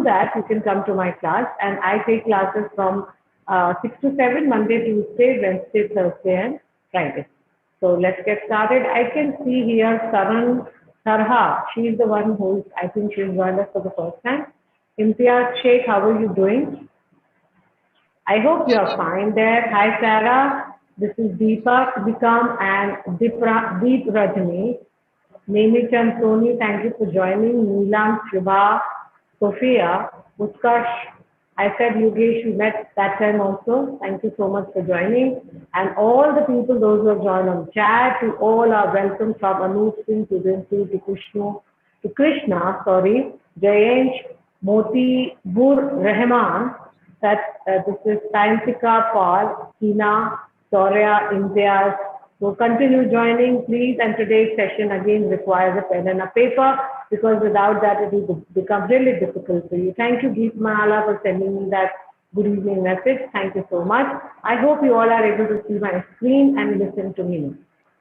do that, you can come to my class, and I take classes from 6 to 7, Monday, Tuesday, Wednesday, Thursday, and Friday. So let's get started. I can see here Saran Sarha. She is the one who I think she's joined us for the first time. Imtiaz Sheikh, how are you doing? I hope you are fine there. Hi, Sarah. This is Deepak Vikam and Deep Rajani. Nemi Chand Soni, thank you for joining. Neelam, Shubha, Sophia, Utkarsh. I said Yogesh, we met that time also. Thank you so much for joining. And all the people, those who have joined on chat, to all are welcome from Anup Singh to Rintu to Krishna, Jayensh, Moti, Bur Rahman, this is Sayantika, Paul, Hina, Soria, Imtiaz. So continue joining, please. And today's session again requires a pen and a paper, because without that it will become really difficult for you. Thank you, Geet Mahala, for sending me that good evening message. Thank you so much. I hope you all are able to see my screen and listen to me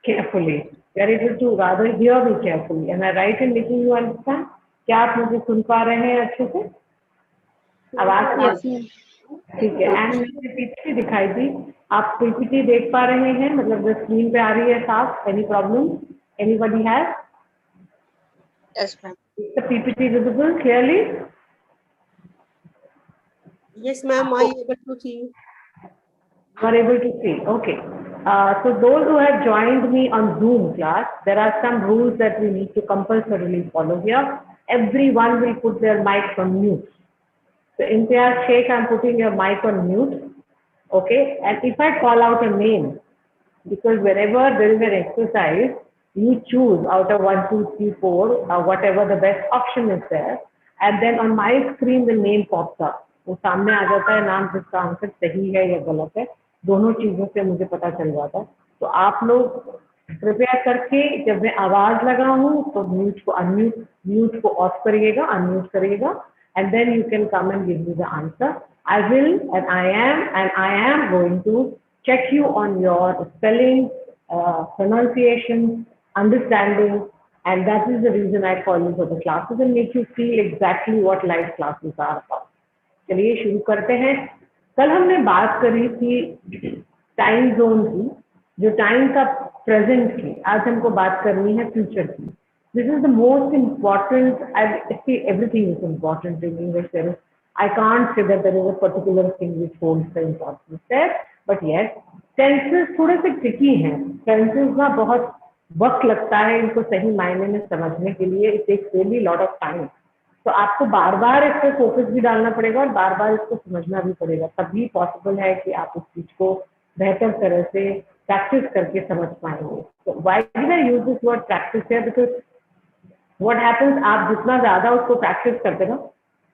carefully. You are able to rather hear me carefully. Am I right in making you understand? क्या आप मुझे सुन पा रहे हैं अच्छे से? आवाज ठीक है। एंड मुझे पीपीटी दिखाई दी, आप पीपीटी देख पा रहे हैं, मतलब जो स्क्रीन पे आ रही है साफ? Any problem? Anybody have? Yes, ma'am. Is the PPT visible clearly? Yes, ma'am. I am able to see. You are able to see. Okay. So those who have joined me on Zoom class, there are some rules that we need to compulsorily follow here. Everyone will put their mic on mute. So Imtiaz Sheikh, I'm putting your mic on mute. Okay. And if I call out a name, because whenever there is an exercise, you choose out of 1, 2, 3, 4, whatever the best option is there, and then on my screen the name pops up. वो सामने आ जाता है नाम, जिसका answer सही है या गलत है, दोनों चीजों से मुझे पता चल जाता है। तो आप लोग कृपया करके जब मैं आवाज लगाऊं तो म्यूट को ऑफ करिएगा, अनम्यूट करिएगा, and then you can come and give me the answer. I will, and I am going to check you on your spelling, pronunciation, understanding, and that is the reason I call you for the classes and make you feel exactly what live classes are about. चलिए शुरू करते हैं। कल हमने बात करी थी time zone की, जो टाइम का प्रेजेंट की। आज हमको बात करनी है फ्यूचर की। This is the most important. I see everything is important in English. I can't say that there is a particular thing which holds the importance there, but yes, tenses थोड़े से tricky हैं। Tenses ना बहुत वक्त लगता है इनको सही मायने में समझने के लिए। It takes really lot of time. तो आपको बार बार इस पर फोकस भी डालना पड़ेगा और बार बार इसको समझना भी पड़ेगा, तभी पॉसिबल है कि आप उस चीज को बेहतर तरह से प्रैक्टिस करके समझ पाएंगे। तो why did I use this word practice here? Because what happens, आप जितना ज्यादा उसको प्रैक्टिस करते ना,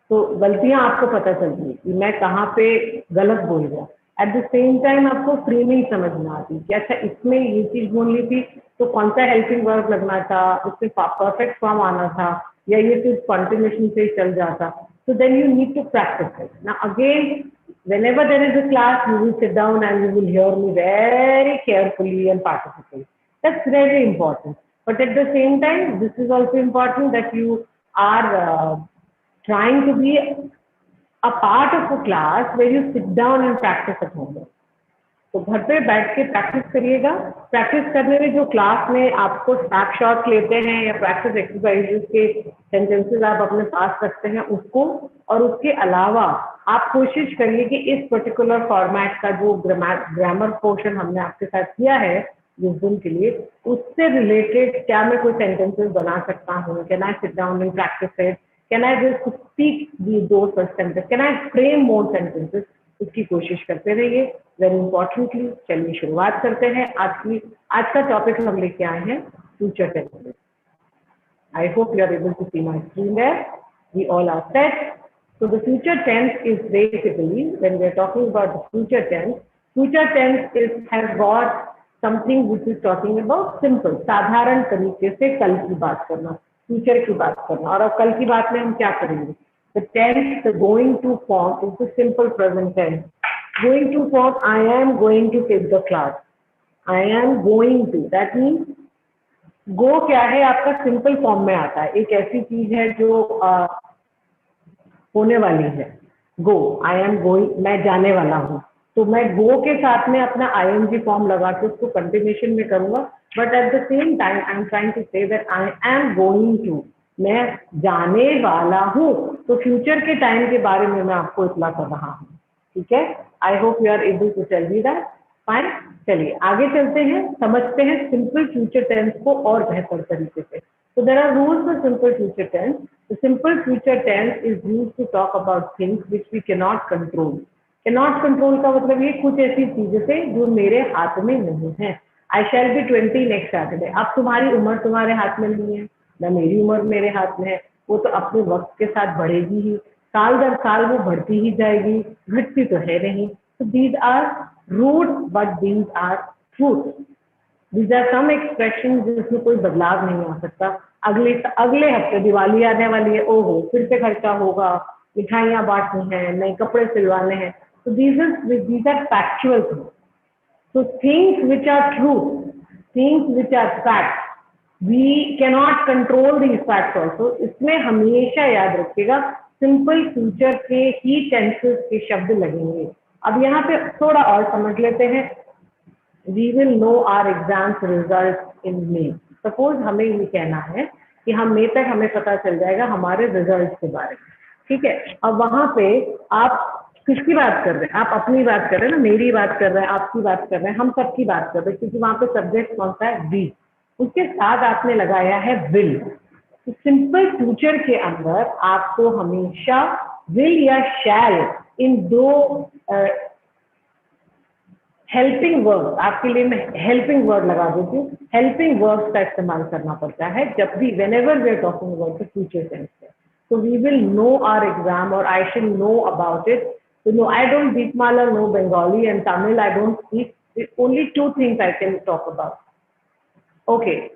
तो गलतियां आपको पता चलती है कि मैं कहाँ पे गलत बोल गया। एट द सेम टाइम आपको फ्रेमिंग समझ में आती कि अच्छा इसमें ये चीज बोलनी थी तो कौन सा हेल्पिंग वर्ब लगना था, उसमें परफेक्ट फॉर्म आना था, या ये सिर्फ कंटिन्यूएशन से चल जाता। So then you need to practice it. Now again, whenever there is a class, you will sit down and you will hear me very carefully and participate. That's very important. But at the same time, this is also important that you are trying to be a part of a class where you sit down and practice at home. तो घर पे बैठ के practice करिएगा। Practice करने में जो class में आपको स्नैपशॉट लेते हैं या प्रैक्टिस एक्सरसाइजेस के सेंटेंसेस आप अपने पास रखते हैं उसको, और उसके अलावा आप कोशिश करिए कि इस पर्टिकुलर फॉर्मेट का जो ग्रामर पोर्शन हमने आपके साथ किया है जिस दिन के लिए, उससे रिलेटेड क्या मैं कोई सेंटेंसेस बना सकता हूँ? Can I sit down and practise it? Can I just speak दो sentences? Can I frame more sentences? उसकी कोशिश करते रहिए वेरी इंपॉर्टेंटली। चलिए शुरुआत करते हैं। आज का टॉपिक हम लेके आए हैं future tense. I hope you are able to see my screen there. We all are set. So the future tense is basically, when we are talking about the future tense has got something which is talking about simple, साधारण तरीके से कल की बात करना, future की बात करना। और अब कल की बात में हम क्या करेंगे? The tense, the going to form is the simple present tense. Going to form, I am going to take the class. I am going to, that means go क्या है आपका सिंपल फॉर्म में आता है। एक ऐसी चीज है जो होने वाली है। गो, आई एम गोइंग, मैं जाने वाला हूँ। तो मैं गो के साथ में अपना आईएनजी फॉर्म लगा के उसको कंटिन्यूशन में करूंगा, but at the same time I am trying to say that I am going to, मैं जाने वाला हूँ। तो फ्यूचर के टाइम के बारे में मैं आपको इतला कर रहा हूँ। ठीक है, I hope you are able to tell me that. Fine, चलिए आगे चलते हैं, समझते हैं सिंपल फ्यूचर टेंस को और बेहतर तरीके से। So there are rules for simple future tense. The simple future tense is used to talk about things which we cannot control. Cannot control का मतलब ये कुछ ऐसी चीजें थे जो मेरे हाथ में नहीं है। I shall be 20 next Saturday. अब तुम्हारी उम्र तुम्हारे हाथ में नहीं है, ना मेरी उम्र मेरे हाथ में है। वो तो अपने वक्त के साथ बढ़ेगी ही, साल दर साल वो बढ़ती ही जाएगी, घटती तो है नहीं। So these are rude, but these are truth. These are some expressions जिसमें कोई बदलाव नहीं आ सकता। अगले अगले हफ्ते दिवाली आने वाली है, ओहो फिर से खर्चा होगा, मिठाइयाँ बांटनी है, नए कपड़े सिलवाने हैं। तो these are factual things. So things which are true, things which are facts, we cannot control these facts also. इसमें हमेशा याद रखिएगा सिंपल फ्यूचर के ही टेंसेस के शब्द लगेंगे। अब यहाँ पे थोड़ा और समझ लेते हैं। We will know our exams results in May. Suppose हमें ये कहना है कि हम मई तक हमें पता चल जाएगा हमारे रिजल्ट के बारे में। ठीक है, अब वहां पे आप किसकी बात कर रहे हैं? आप अपनी बात कर रहे हैं ना, मेरी बात कर रहे हैं, आपकी बात कर रहे हैं, हम सबकी बात कर रहे हैं, क्योंकि वहां पे सब्जेक्ट कौन सा है? वी। उसके साथ आपने लगाया है विल। तो सिंपल फ्यूचर के अंदर आपको हमेशा विल या शैल, इन दो हेल्पिंग वर्ब, आपके लिए मैं हेल्पिंग वर्ड लगा देती हूँ, हेल्पिंग वर्ब का इस्तेमाल करना पड़ता है जब भी, whenever we are talking about the future tense. So we will know our exam, or I shall know about it. So no, I don't Deepmala know Bengali and Tamil, I don't speak. Only two things I can talk about. Okay.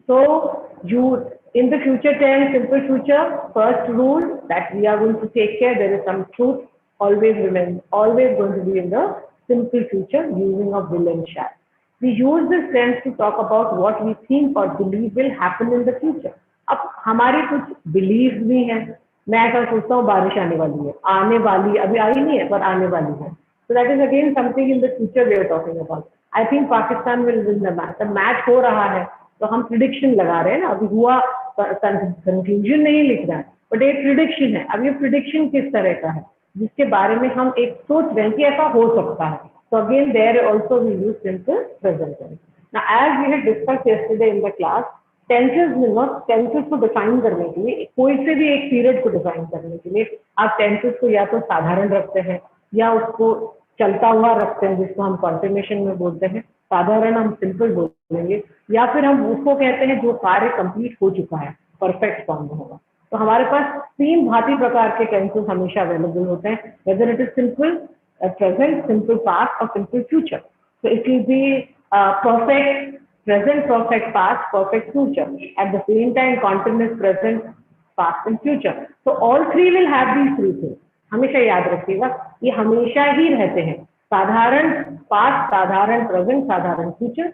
So you, in the future tense, simple future, first rule that we are going to take care, there is some truth always remain, always going to be in the simple future using of will and shall. We use this tense to talk about what we think or believe will happen in the future. अब हमारे कुछ beliefs भी हैं। मैं ऐसा सोचता हूँ बारिश आने वाली है, आने वाली, अभी आई नहीं है पर आने वाली है। So that is again something in the future we are talking about. I think Pakistan will win the match. The match हो रहा है तो हम प्रिडिक्शन लगा रहे हैं ना, अभी हुआ कंक्लूजन नहीं लिख रहा है, बट एक प्रिडिक्शन है। अब ये प्रिडिक्शन किस तरह का है जिसके बारे में हम एक सोच रहे हैं कि ऐसा हो सकता है। तो again there also we use simple present tense. Now as we had discussed yesterday in the class, tenses में ना, टेंसेस को डिफाइन करने के लिए, कोई से भी एक पीरियड को डिफाइन करने के लिए आप टेंसेस को या तो साधारण रखते हैं या उसको चलता हुआ रखते हैं, जिसको हम कंटिन्यूएशन में बोलते हैं। साधारण हम सिंपल बोलेंगे, या फिर हम उसको कहते हैं जो कार्य कंप्लीट हो चुका है, परफेक्ट फॉर्म में होगा। तो हमारे पास तीन भांति प्रकार के टेंसेस हमेशा अवेलेबल होते हैं, whether it is simple present, simple past और सिंपल फ्यूचर। तो it will be perfect present, perfect past, perfect future, at the same time continuous present, past and future. So all three will have these three things. हमेशा याद रखिएगा, ये हमेशा ही रहते हैं। साधारण पास्ट, साधारण प्रेजेंट, साधारण फ्यूचर,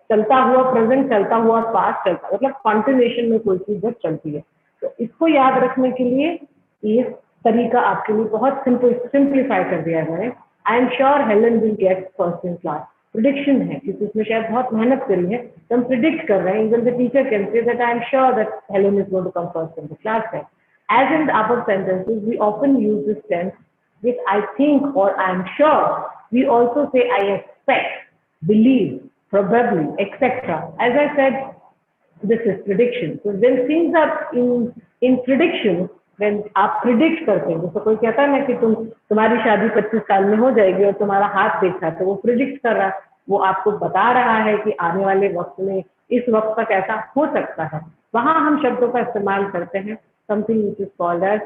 चलता हुआ प्रेजेंट, चलता हुआ पास्ट, चलता मतलब कंटिन्यूएशन में कोई चीज जब चलती है। तो इसको याद रखने के लिए ये तरीका आपके लिए बहुत सिंप्लीफाई कर दिया है मैंने। आई am sure Helen will get first in class. Prediction है क्योंकि उसमें शायद बहुत मेहनत करी है, तो हम प्रिडिक्ट कर रहे हैं। Even the teacher can say that I am sure that Helen is going to come first in the class है। As in the above sentences, we often use this tense with I think or I am sure. We also say I expect, believe, probably, etc. As I said, this is prediction. So when things are in prediction, when आप predict करते हैं, जैसे कोई कहता है ना कि तुम्हारी शादी 25 साल में हो जाएगी और तुम्हारा हाथ देखा, तो वो predict कर रहा है, वो आपको बता रहा है कि आने वाले वक्त में इस वक्त तक ऐसा हो सकता है। वहां हम शब्दों का इस्तेमाल करते हैं something which is called as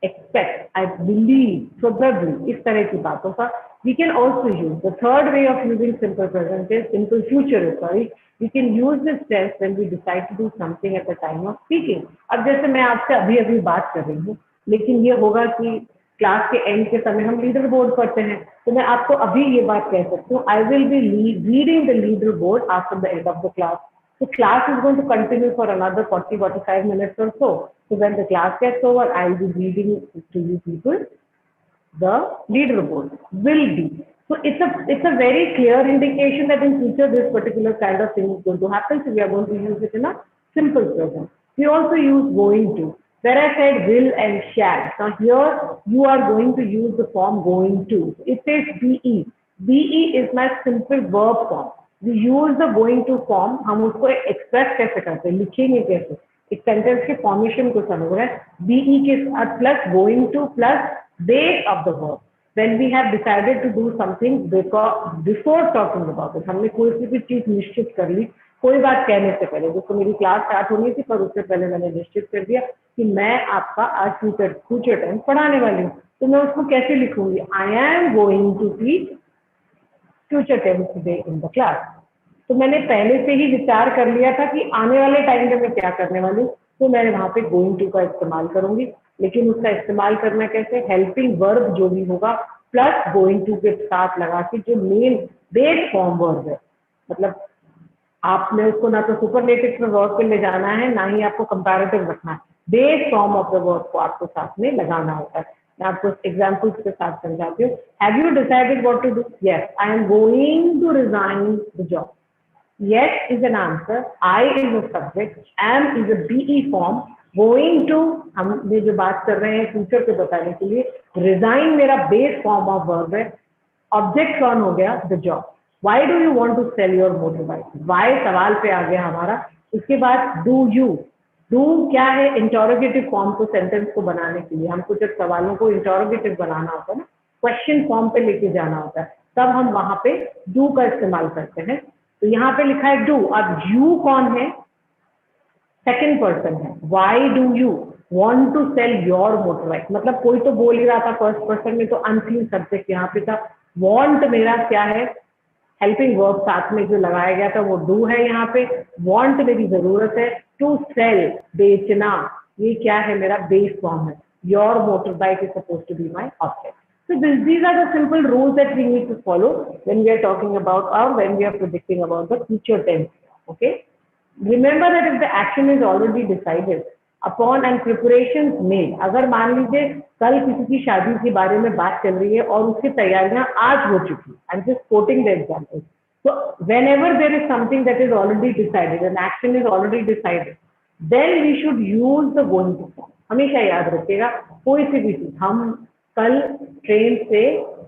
expect, I believe, probably, इस तरह की बातों का। We can also use the third way of using simple present is simple future. Sorry, we can use this tense when we decide to do something at the time of speaking. अब जैसे मैं आपसे अभी अभी बात कर रही हूँ, लेकिन ये होगा कि क्लास के एंड के समय हम लीडर बोर्ड पढ़ते हैं, तो मैं आपको अभी ये बात कह सकती हूँ, I will be reading the leader board after the end of the class. So class is going to continue for another 40-45 minutes or so. So when the class gets over, I will be reading to you people the leaderboard will be. So it's a very clear indication that in future this particular kind of thing is going to happen. So we are going to use it in a simple present. We also use going to. Where I said will and shall. Now here you are going to use the form going to. It says be. Be is my simple verb form. We use the going to form. हम उसको express कैसे करते हैं, लिखेंगे कैसे, एक sentence के formation को समझ रहे हैं. बीई के साथ plus going two plus base of the verb. When we have decided to do something before talking about it, हमने कोई सी भी चीज निश्चित कर ली कोई बात कहने से पहले. दोस्तों मेरी क्लास स्टार्ट होनी थी पर उससे पहले मैंने निश्चित कर दिया कि मैं आपका आज फ्यूचर टेंस पढ़ाने वाली हूँ. तो मैं उसको कैसे लिखूंगी, I am going to teach future tense today in the class. तो मैंने पहले से ही विचार कर लिया था कि आने वाले टाइम में मैं क्या करने वाली हूँ. तो मैं वहां पे गोइंग टू का इस्तेमाल करूंगी. लेकिन उसका इस्तेमाल करना कैसे, हेल्पिंग वर्ब जो भी होगा प्लस गोइंग टू के साथ लगा के जो मेन बेस फॉर्म वर्ब है. मतलब आपने उसको ना तो सुपरलेटिव में वर्ब पे ले जाना है ना ही आपको कंपैरेटिव रखना है. Base form of the verb को आपको साथ में लगाना होता है. मैं आपको एग्जाम्पल्स के साथ समझाती हूँ. Have you decided what to do? Yes, I am going to resign the job. Yes is an answer. I is a subject. Am is a be form. Going to हम ये जो बात कर रहे हैं फ्यूचर को बताने के लिए. Resign मेरा बेस फॉर्म ऑफ वर्ब है. ऑब्जेक्ट कौन हो गया, the job. Why do you want to sell your motorbike? Why सवाल पे आ गया हमारा. उसके बाद do you. Do क्या है, इंटरोगेटिव फॉर्म को सेंटेंस को बनाने के लिए हमको जब सवालों को इंटरोगेटिव बनाना होता है ना, क्वेश्चन फॉर्म पे लेके जाना होता है, तब हम वहां पे do का इस्तेमाल करते हैं. तो यहाँ पे लिखा है डू. अब यू कौन है, सेकंड पर्सन है. Why do you want to sell your motorbike. मतलब कोई तो बोल ही रहा था फर्स्ट पर्सन में, तो अनसीन सब्जेक्ट यहाँ पे था. वांट मेरा क्या है, हेल्पिंग वर्ब साथ में जो लगाया गया था वो डू है यहाँ पे. वांट मेरी जरूरत है. टू सेल बेचना, ये क्या है, मेरा बेस फॉर्म है. Your motorbike is suppose to be my object. So these are the simple rules that we need to follow when we are talking about or when we are predicting about the future tense. Okay. Remember that if the action is already decided upon and preparations made, अगर मान लीजिए कल किसी की शादी के बारे में बात चल रही है और उसकी तैयारियां आज हो चुकी. I'm just quoting the example. So whenever there is something that is already decided, an action is already decided, then we should use the going to form. हमेशा याद रखिएगा, कोई सी भी चीज, हम कल ट्रेन से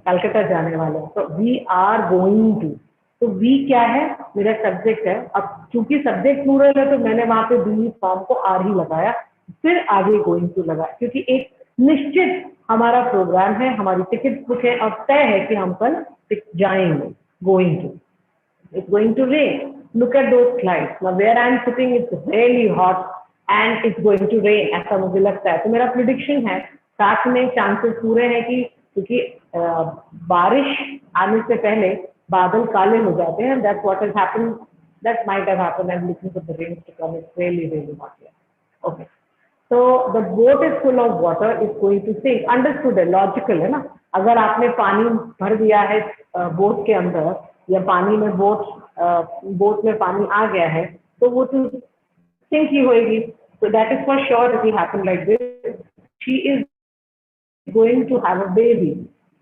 कलकत्ता जाने वाले हैं, तो वी आर गोइंग टू. तो वी क्या है, मेरा सब्जेक्ट है. अब चूंकि सब्जेक्ट प्लूरल है तो मैंने वहां पे बी फॉर्म को आर ही लगाया, फिर आगे गोइंग टू लगाया, क्योंकि एक निश्चित हमारा प्रोग्राम है, हमारी टिकट बुक है, अब तय है कि हम कल जाएंगे. Going to. It's going to rain. Look at those slides. Now where I am sitting, it's really hot and it's going to rain. ऐसा मुझे लगता है. तो मेरा प्रिडिक्शन है, साथ में चांसेस पूरे हैं कि क्योंकि बारिश आने से पहले बादल काले हो जाते हैं. That's what has happened. That might have happened. I'm looking for the rain to come. It's really hot here. Okay. So the boat is full of water. It's going to sink. Understood है, logical है ना. अगर आपने पानी भर दिया है boat के अंदर, या पानी में बोट में पानी आ गया है, तो वो तो सिंक ही होएगी. So that is for sure it will happen like this. She is going to have a baby.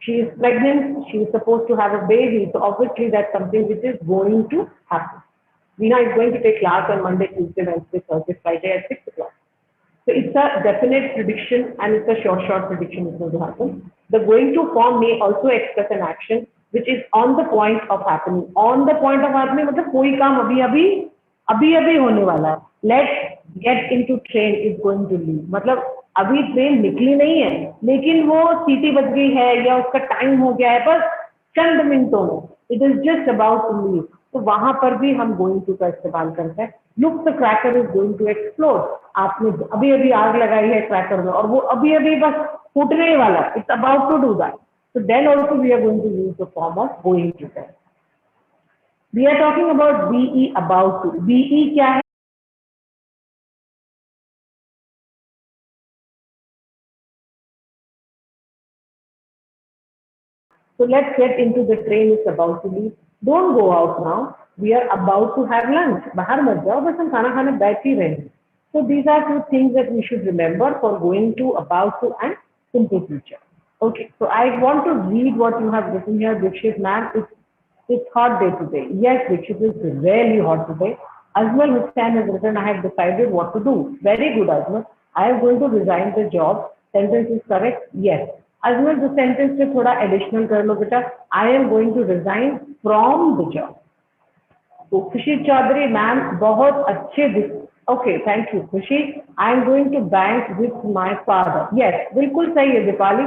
She is pregnant. She is supposed to have a baby. So obviously that's something which is going to happen. Veena is going to take class on Monday, Tuesday, Wednesday, Thursday, Friday at 6 o'clock. So it's a definite prediction and it's a short prediction is going to happen. The going to form may also express an action which is on the point of happening. On the point of happening मतलब कोई काम अभी होने वाला है. Let's get into train is going to leave. मतलब अभी train निकली नहीं है, लेकिन वो सीटी बज गई है या उसका टाइम हो गया है, बस चंद मिनटों में. It is just about to leave. तो वहां पर भी हम गोइंग टू का इस्तेमाल करते हैं. Look the cracker is going to explode. आपने अभी आग लगाई है क्रैकर में और वो अभी बस फूटने ही वाला. It's about to do that. So then also we are going to use the form of going to there. We are talking about be about to. Be क्या है? So let's get into the train. It's about to leave. Don't go out now. We are about to have lunch. बाहर मत जाओ, बस हम खाना खाने बैठ ही रहे हैं. So these are two things that we should remember for going to, about to, and simple future. Okay, so I want to read what you have written here, Dikshit ma'am. It's hot day today. Yes, Dikshit, it's really hot today. Ajmal Hussain has written, I have decided what to do. Very good, Ajmal. I am going to resign the job. Sentence is correct? Yes. Ajmal, the sentence से थोड़ा additional कर लो बेटा. I am going to resign from the job. तो खुशी Chaudhary ma'am बहुत अच्छे okay thank you Khushi. I am going to bank with my father. Yes बिल्कुल सही है Deepali.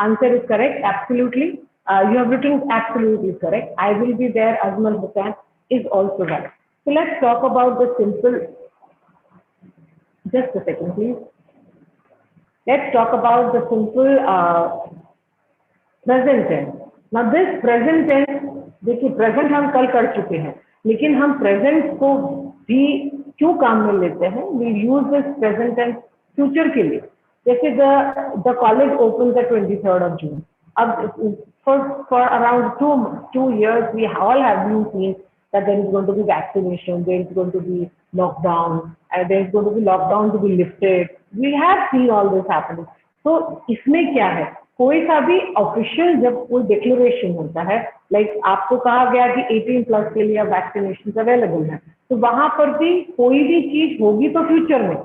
Answer is correct absolutely. You have written absolutely correct. I will be there. Ajmal Hussain is also right. So let's talk about the simple. Just a second please. Let's talk about the simple present tense. Now this present tense, देखिए present हम कल कर चुके हैं, लेकिन हम present को भी क्यों काम में लेते हैं? We use this present tense future के लिए. जैसे the college open the 23rd of June. अब for around two years we all have been seeing that there is going to be vaccination, there is going to be lockdown, and there is going to be lockdown to be lifted. We have seen all this happening. तो इसमें क्या है? कोई सा भी official जब कोई declaration होता है, लाइक आपको कहा गया कि 18+ के लिए वैक्सीनेशन अवेलेबल है, तो वहां पर भी कोई भी चीज होगी तो फ्यूचर में.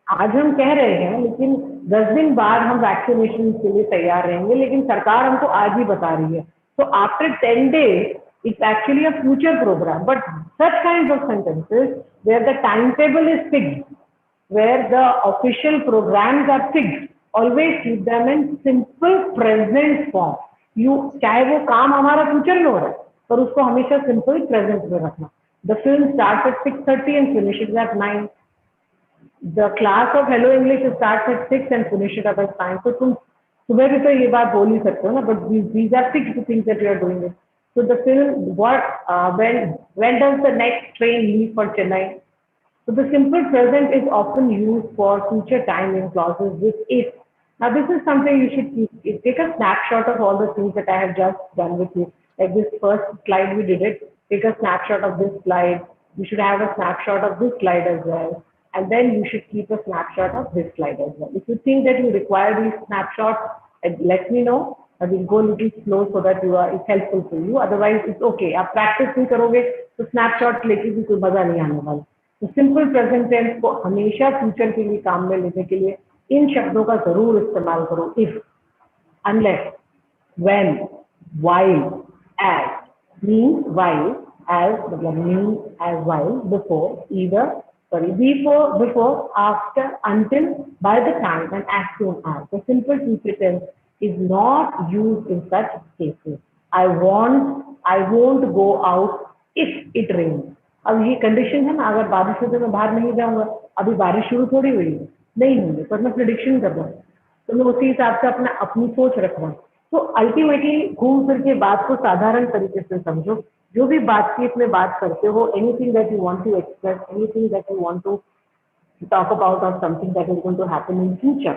आज हम कह रहे हैं लेकिन 10 दिन बाद हम वैक्सीनेशन के लिए तैयार रहेंगे, लेकिन सरकार हमको आज ही बता रही है. तो after 10 days it's actually a future program. But such kinds of sentences where the timetable is fixed, where the official programs are fixed, always keep them in simple present form. You चाहे वो काम हमारा future में हो रहा है, पर उसको हमेशा सिंपल प्रेजेंट में रखना. The film starts at 6:30 and finishes at 9. The class of Hello English starts at 6 and finishes at 9. So तुम सुबह भी तो ये बात बोल ही सकते हो ना, but these are fixed things that you are doing it. So the film, when does the next train leave for Chennai? So the simple present is often used for future time in clauses with if. Now this is something you should take a snapshot of all the things that I have just done with you. Like this first slide we did it. Take a snapshot of this slide. You should have a snapshot of this slide as well. And then you should keep a snapshot of this slide as well. If you think that you require these snapshots, let me know. I will go a little slow so that it's helpful for you. Otherwise, it's okay. आप practice नहीं करोगे तो snapshot लेके भी कोई मजा नहीं आने वाला. तो simple present tense को हमेशा future के लिए काम में लेने के लिए इन शब्दों का जरूर इस्तेमाल करो. If, unless, when, while, as. Means while, as मतलब means as while, before, either, before, after, until, by the time, and as soon as. The simple future tense is not used in such cases. I won't go out if it rains. अब ये condition है ना, अगर बारिश हो तो मैं बाहर नहीं जाऊंगा. अभी बारिश शुरू थोड़ी हुई है, नहीं होंगे, पर मैं प्रिडिक्शन कर रहा हूँ, तो मैं उसी हिसाब से अपनी सोच रख रहा हूँ. तो अल्टीमेटली घूम फिर के बात को साधारण तरीके से समझो. जो भी बातचीत में बात करते हो, anything that you want to express, anything that you want to talk about और something that is going to happen in future,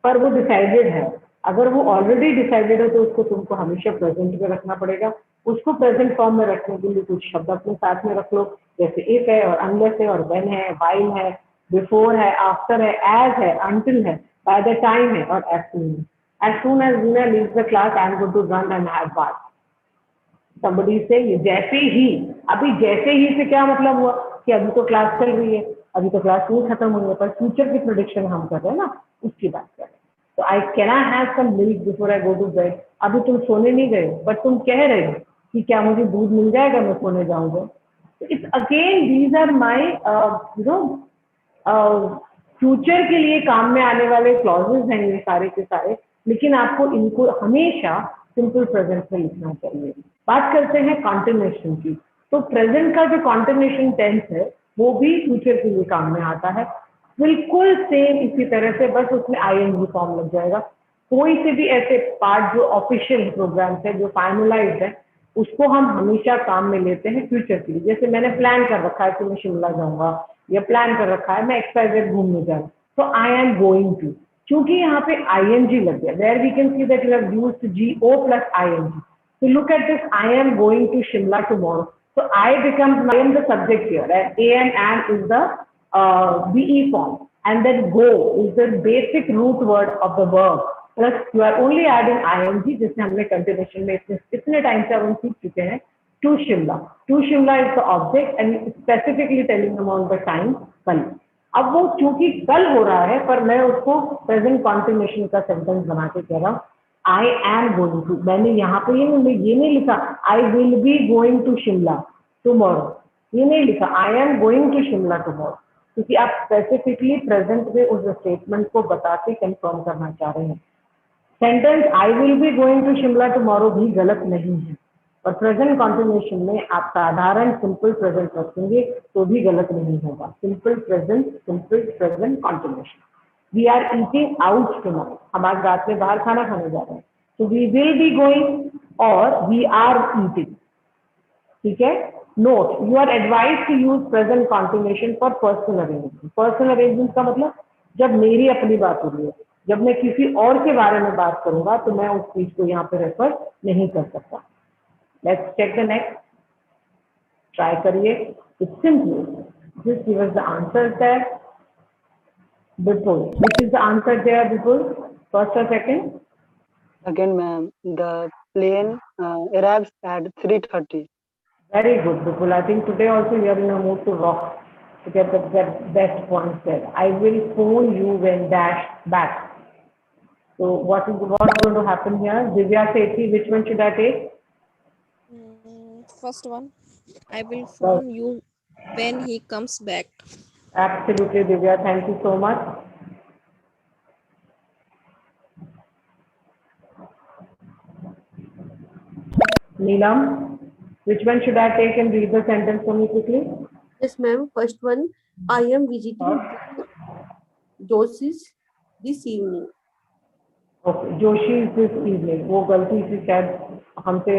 पर वो डिसाइडेड है. अगर वो ऑलरेडी डिसाइडेड है तो उसको तुमको हमेशा प्रेजेंट में रखना पड़ेगा. उसको प्रेजेंट फॉर्म में रखने के लिए कुछ शब्द अपने साथ में रख लो, जैसे इफ है और अनलेस है और व्हेन है, व्हाइल है, बिफोर है, आफ्टर है, एज है, अंटिल है, बाय द टाइम है और as soon. As soon as Zina leaves the class, I am going to run and have bath. Somebody say जैसे ही. अभी जैसे ही से क्या मतलब हुआ कि अभी तो क्लास चल रही है, अभी तो क्लास नहीं खत्म हुई है, पर फ्यूचर की प्रेडिक्शन हम कर रहे हैं ना, उसकी बात कर रहे हैं. तो I can I have some milk before I go to bed. अभी तुम सोने नहीं गए, बट तुम कह रहे हो कि क्या मुझे दूध मिल जाएगा मैं सोने जाऊंगा. It's again these are my future के लिए काम में आने वाले क्लॉजेज हैं ये सारे के सारे, लेकिन आपको इनको हमेशा सिंपल प्रेजेंट में लिखना चाहिए. बात करते हैं कॉन्टिन्यूएशन की. तो प्रेजेंट का जो कॉन्टिन्यूएशन टेंस है वो भी फ्यूचर के लिए काम में आता है. बिल्कुल सेम इसी तरह से, बस उसमें आईएनजी फॉर्म लग जाएगा. कोई से भी ऐसे पार्ट जो ऑफिशियल प्रोग्राम्स है, जो फाइनलाइज्ड है, उसको हम हमेशा काम में लेते हैं फ्यूचर के लिए. जैसे मैंने प्लान कर रखा है कि मैं शिमला जाऊंगा, या प्लान कर रखा है मैं XYZ घूमने जाऊँ, तो आई एम गोइंग टू. क्योंकि यहाँ पे ing लग गया, where we can see that you have used go plus ing. So look at this, I am going to Shimla tomorrow. So I am the subject here, and am is the be form, and then go is the basic root word of the verb. Plus you are only adding ing, जिससे हमने continuation में इतने time से हम सीख चुके हैं. To Shimla. To Shimla is the object and specifically telling about the time कल. अब वो चूंकि कल हो रहा है, पर मैं उसको प्रेजेंट कॉन्टिन्यूएशन का सेंटेंस बना के कह रहा हूँ आई एम गोइंग टू. मैंने यहाँ पे ये नहीं लिखा I will be going to Shimla tomorrow, ये नहीं लिखा I am going to Shimla tomorrow, क्योंकि आप स्पेसिफिकली प्रेजेंट में उस स्टेटमेंट को बता के कंफर्म करना चाह रहे हैं. Sentence I will be going to Shimla tomorrow भी गलत नहीं है, और प्रेजेंट कॉन्टिन्यूएशन में आप साधारण सिंपल प्रेजेंट रखेंगे तो भी गलत नहीं होगा. Simple present continuation. We are eating out tomorrow, हम आज रात में बाहर खाना खाने जा रहे हैं. तो वी विल बी गोइंग और वी आर ईटिंग. ठीक है. Note, you are advise to use present continuation for personal arrangement. Personal arrangement का मतलब जब मेरी अपनी बात हो रही है, जब मैं किसी और के बारे में बात करूंगा तो मैं उस चीज को यहाँ पे रेफर नहीं कर सकता. Let's check the next. Try करिए. It's simple. Just give us the answers there. Bipul, which is the answer there, Bipul? First or second? Second, ma'am. The plane arrives at 3:30. Very good, Bipul. I think today also you are in a mood to rock to get the best points there. I will phone you when dash back. So what's going to happen here? Divya Sethi, which one should I take? First one, I will phone you when he comes back. Absolutely, Divya. Thank you so much. Neelam, which one should I take and read the sentence for me quickly? Yes, ma'am. First one, I am visiting Joshi's this evening. Okay, Joshi's this evening. वो गलती से शायद हमसे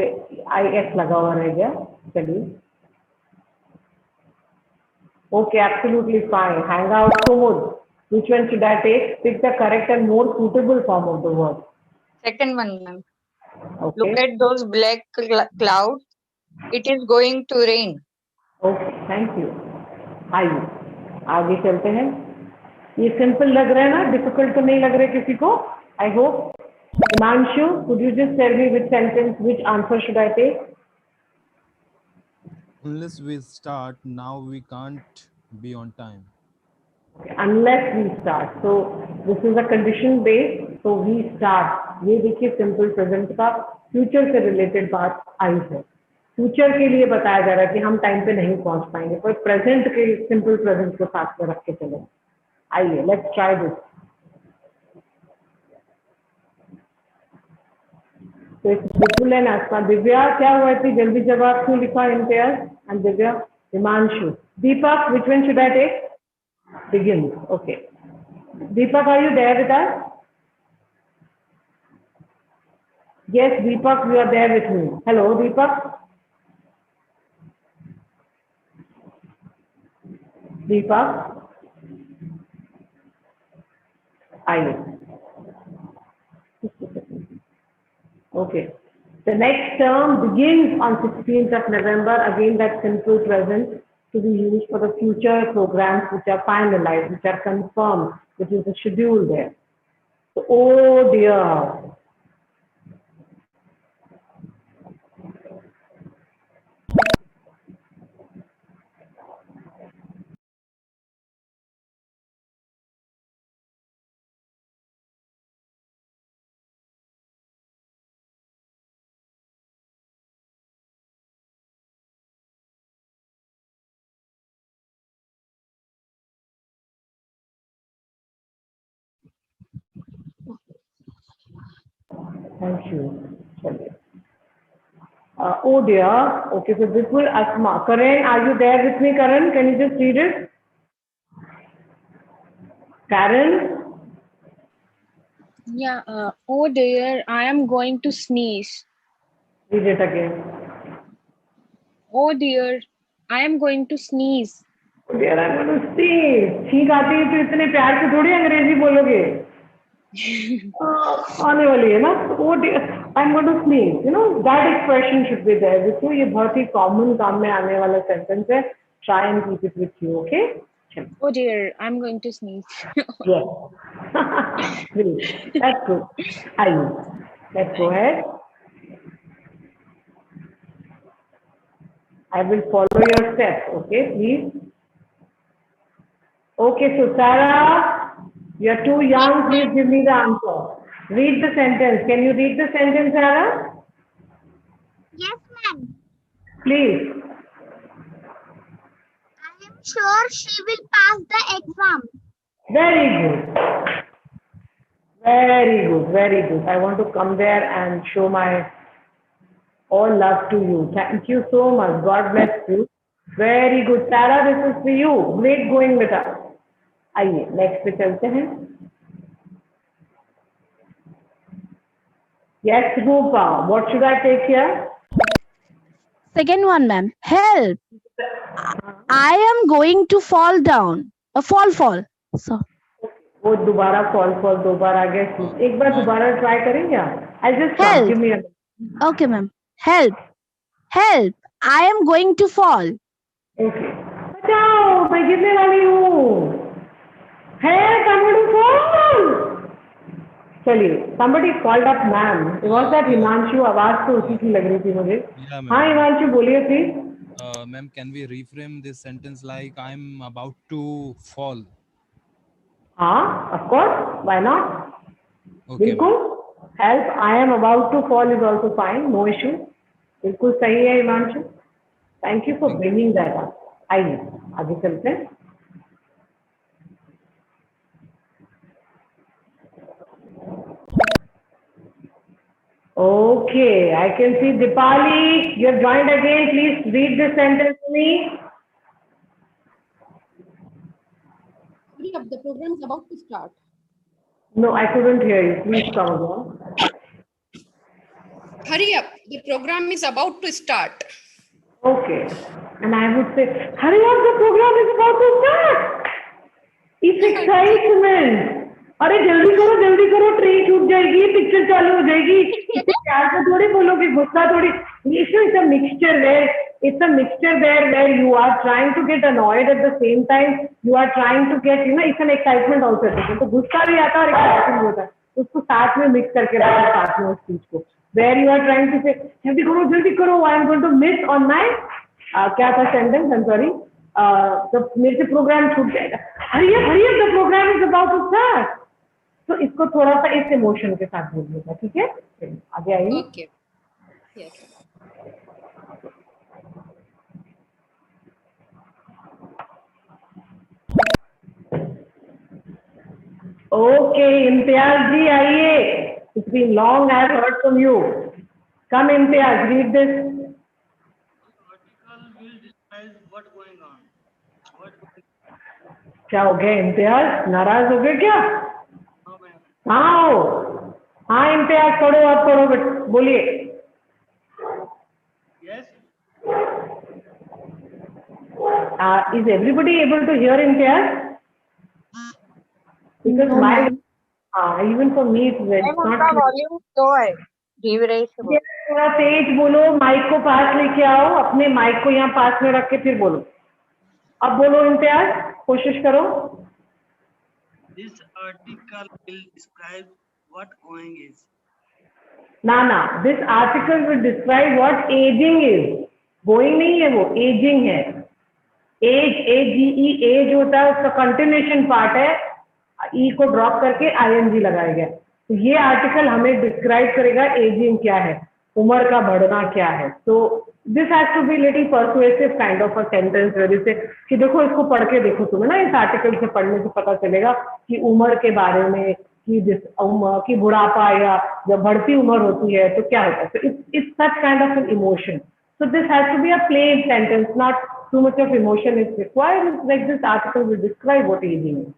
IX लगा हुआ रह गया. चलिए. Okay, absolutely fine. Hang out Kumud. Which one should I take? Pick the correct and more suitable form of the word. Second one, ma'am. Okay. Look at those black clouds. It is going to rain. Okay, thank you. आइए आगे चलते हैं. ये simple लग रहा है ना, difficult तो नहीं लग रहा किसी को? I hope. Himanshu, could you just tell me which sentence, which answer should I take? Unless we start now, we can't be on time. Unless we start. So this is a condition based. So we start. ये देखिए simple present का future से related बात आई है. Future के लिए बताया जा रहा है कि हम टाइम पे नहीं पहुंच पाएंगे, पर प्रेजेंट के सिंपल प्रेजेंट को साथ में रख के चले. आइए, लेट्स ट्राई दिस. तो बिल्कुल है ना. दिव्या, क्या हुआ इतनी जल्दी जवाब क्यों लिखा इन pairs? And Divya. Himanshu. Deepak, which one should I take? Begins. Okay. Deepak, are you there with us? Yes, Deepak, you are there with me. Hello, Deepak. Deepak. Aye. Okay. The next term begins on 16th of November. Again, that simple present to be used for the future programs which are finalized, which are confirmed, which is the schedule there. So, oh dear. Thank you. Oh dear. Okay, so this will Asma. Karan, are you there with me, Karan? Can you just read it? Karen? Yeah. Oh dear, I am going to sneeze. Read it again. Oh dear, I am going to sneeze. Oh dear, I'm going to sneeze. छींक आती है तो इतने प्यार से थोड़ी अंग्रेजी बोलोगे. आने वाली है ना, तो वो I am going to sneeze, that expression should be there with you. ये बहुत ही कॉमन काम में आने वाला सेंटेंस है. Try and keep it with you. Okay. Oh dear, I'm going to sneeze. Yes. Great. That's good. Ayush, let's go ahead. I will follow your steps. Okay, please. Okay, so Sarah, you're too young. Please give me the answer. Read the sentence. Can you read the sentence, Sarah? Yes, ma'am. Please. I am sure she will pass the exam. Very good. Very good. Very good. I want to come there and show my all love to you. Thank you so much. God bless you. Very good. Sarah, this is for you. Great going with us. आइए next पे चलते हैं. Yes, Rupa. What should I take here? Second one, ma'am. Help! I am going to fall down. Fall. So, वो दोबारा fall दो बार आ गया. एक बार दोबारा ट्राई करेंगे आप. I just Help. give me a. okay, ma'am. Help! I am going to fall. Okay. बचाओ, मैं गिरने वाली हूँ. Help! I'm going to fall. चलिए. Somebody called up ma'am. Was that Himanshu? आवाज तो उसी की लग रही थी मुझे. Yeah, ma'am. हाँ हिमांशु बोलिए please. Ma'am, can we reframe this sentence like I'm about to fall? हाँ, of course. Why not? Okay. बिल्कुल. Help! I am about to fall is also fine. No issue. बिल्कुल सही है Himanshu. Thank you for bringing that up. आइए आगे चलते हैं. Okay, I can see Dipali. You have joined again. Please read this sentence to me. Hurry up, the program is about to start. No, I couldn't hear you. Please come again. Hurry up, the program is about to start. Okay. And I would say, hurry up, the program is about to start. It's excitement. अरे जल्दी करो train छूट जाएगी, picture चालू हो जाएगी. इतने प्यार से थोड़ी बोलोगे, गुस्सा थोड़ी. It's a mixture there where you are trying to get annoyed at the same time. You are trying to get, it's an excitement also. तो गुस्सा भी आता है और excitement भी होता है. उसको साथ में mix करके रखो साथ में उस चीज को. Where you are trying to say, जल्दी करो, I am going to miss on my क्या था sentence? I'm sorry. तो मेरे से प्रोग्राम छूट जाएगा. हरी up, the program is about to start. तो इसको थोड़ा सा इस इमोशन के साथ बोलिएगा. ठीक है. आगे आइए. Okay. Yes. Okay, इम्तियाज जी आइए. It's been long I have heard from you. Come Imtiaz, read this. Article will describe what going on. क्या हो गया इम्तियाज? नाराज हो गए क्या? No, ma'am. हाँ हो. हाँ इम्तियाज पढ़ो, आप पढ़ो, बोलिए. Yes. Is everybody able to hear Imtiaz? Because No, my ma'am. even for me it's ma'am not उनका clear. वॉल्यूम तो है, धीरे से बोलो. थोड़ा तेज बोलो. माइक को पास लेके आओ. अपने माइक को यहाँ पास में रख के फिर बोलो. अब बोलो इम्तियाज, कोशिश करो. This article will describe what going is. ना this article will describe what aging is. Going नहीं है वो, aging है. age होता है, उसका continuation part है. E को ड्रॉप करके ing लगाया गया. तो ये आर्टिकल हमें डिस्क्राइब करेगा एजिंग क्या है, उम्र का बढ़ना क्या है. तो this has to be little persuasive kind of a sentence, जैसे कि देखो इसको पढ़ के देखो, तुम्हें ना इस आर्टिकल से पढ़ने से पता चलेगा कि उम्र के बारे में, कि बुढ़ापा या जब बढ़ती उम्र होती है तो क्या होता है. तो it's such kind of an emotion. So this has to be a plain sentence, not too much of emotion is required. It's like this article will describe what aging is.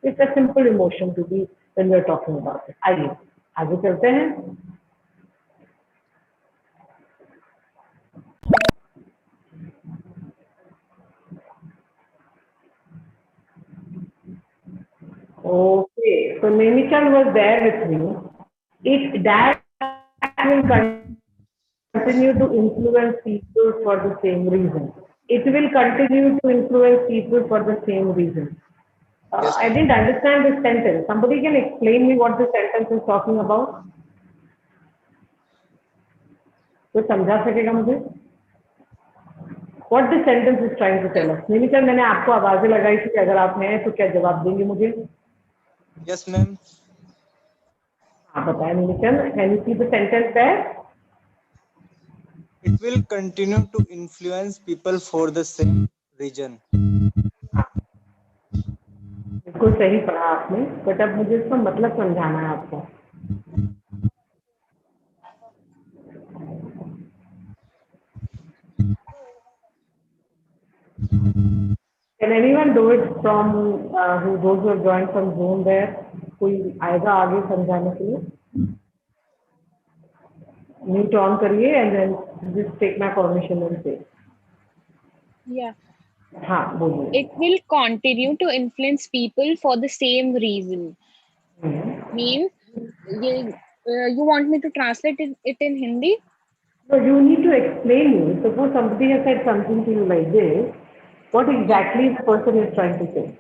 It's a simple emotion to be when we're talking about it. आइए आगे चलते हैं. Okay, so Nemichal was there with me. If that will continue to influence people for the same reason. It will continue to influence people for the same reason. Yes, I ma'am. didn't understand this sentence. Somebody can explain me what this sentence is talking about? तो समझा सकेगा मुझे? What this sentence is trying to tell us? Nimisha, मैंने आपको आवाजें लगाई थी कि अगर आप हैं तो क्या जवाब देंगे मुझे? Yes, ma'am. हाँ बताएं Nimisha. Can you see the sentence there? It will continue to influence people for the same reason. बिल्कुल सही पढ़ा आपने, बट अब मुझे इसका मतलब समझाना है आपको. Can anyone do it from those who have joined from Zoom there? कोई आएगा आगे समझाने के लिए? Mute on करिए and then just take my permission and say. Yeah. हाँ बोलिए. It will continue to influence people for the same reason. Means, you want me to translate it in Hindi? So you need to explain me. Suppose somebody has said something to you like this, what exactly the person is trying to say?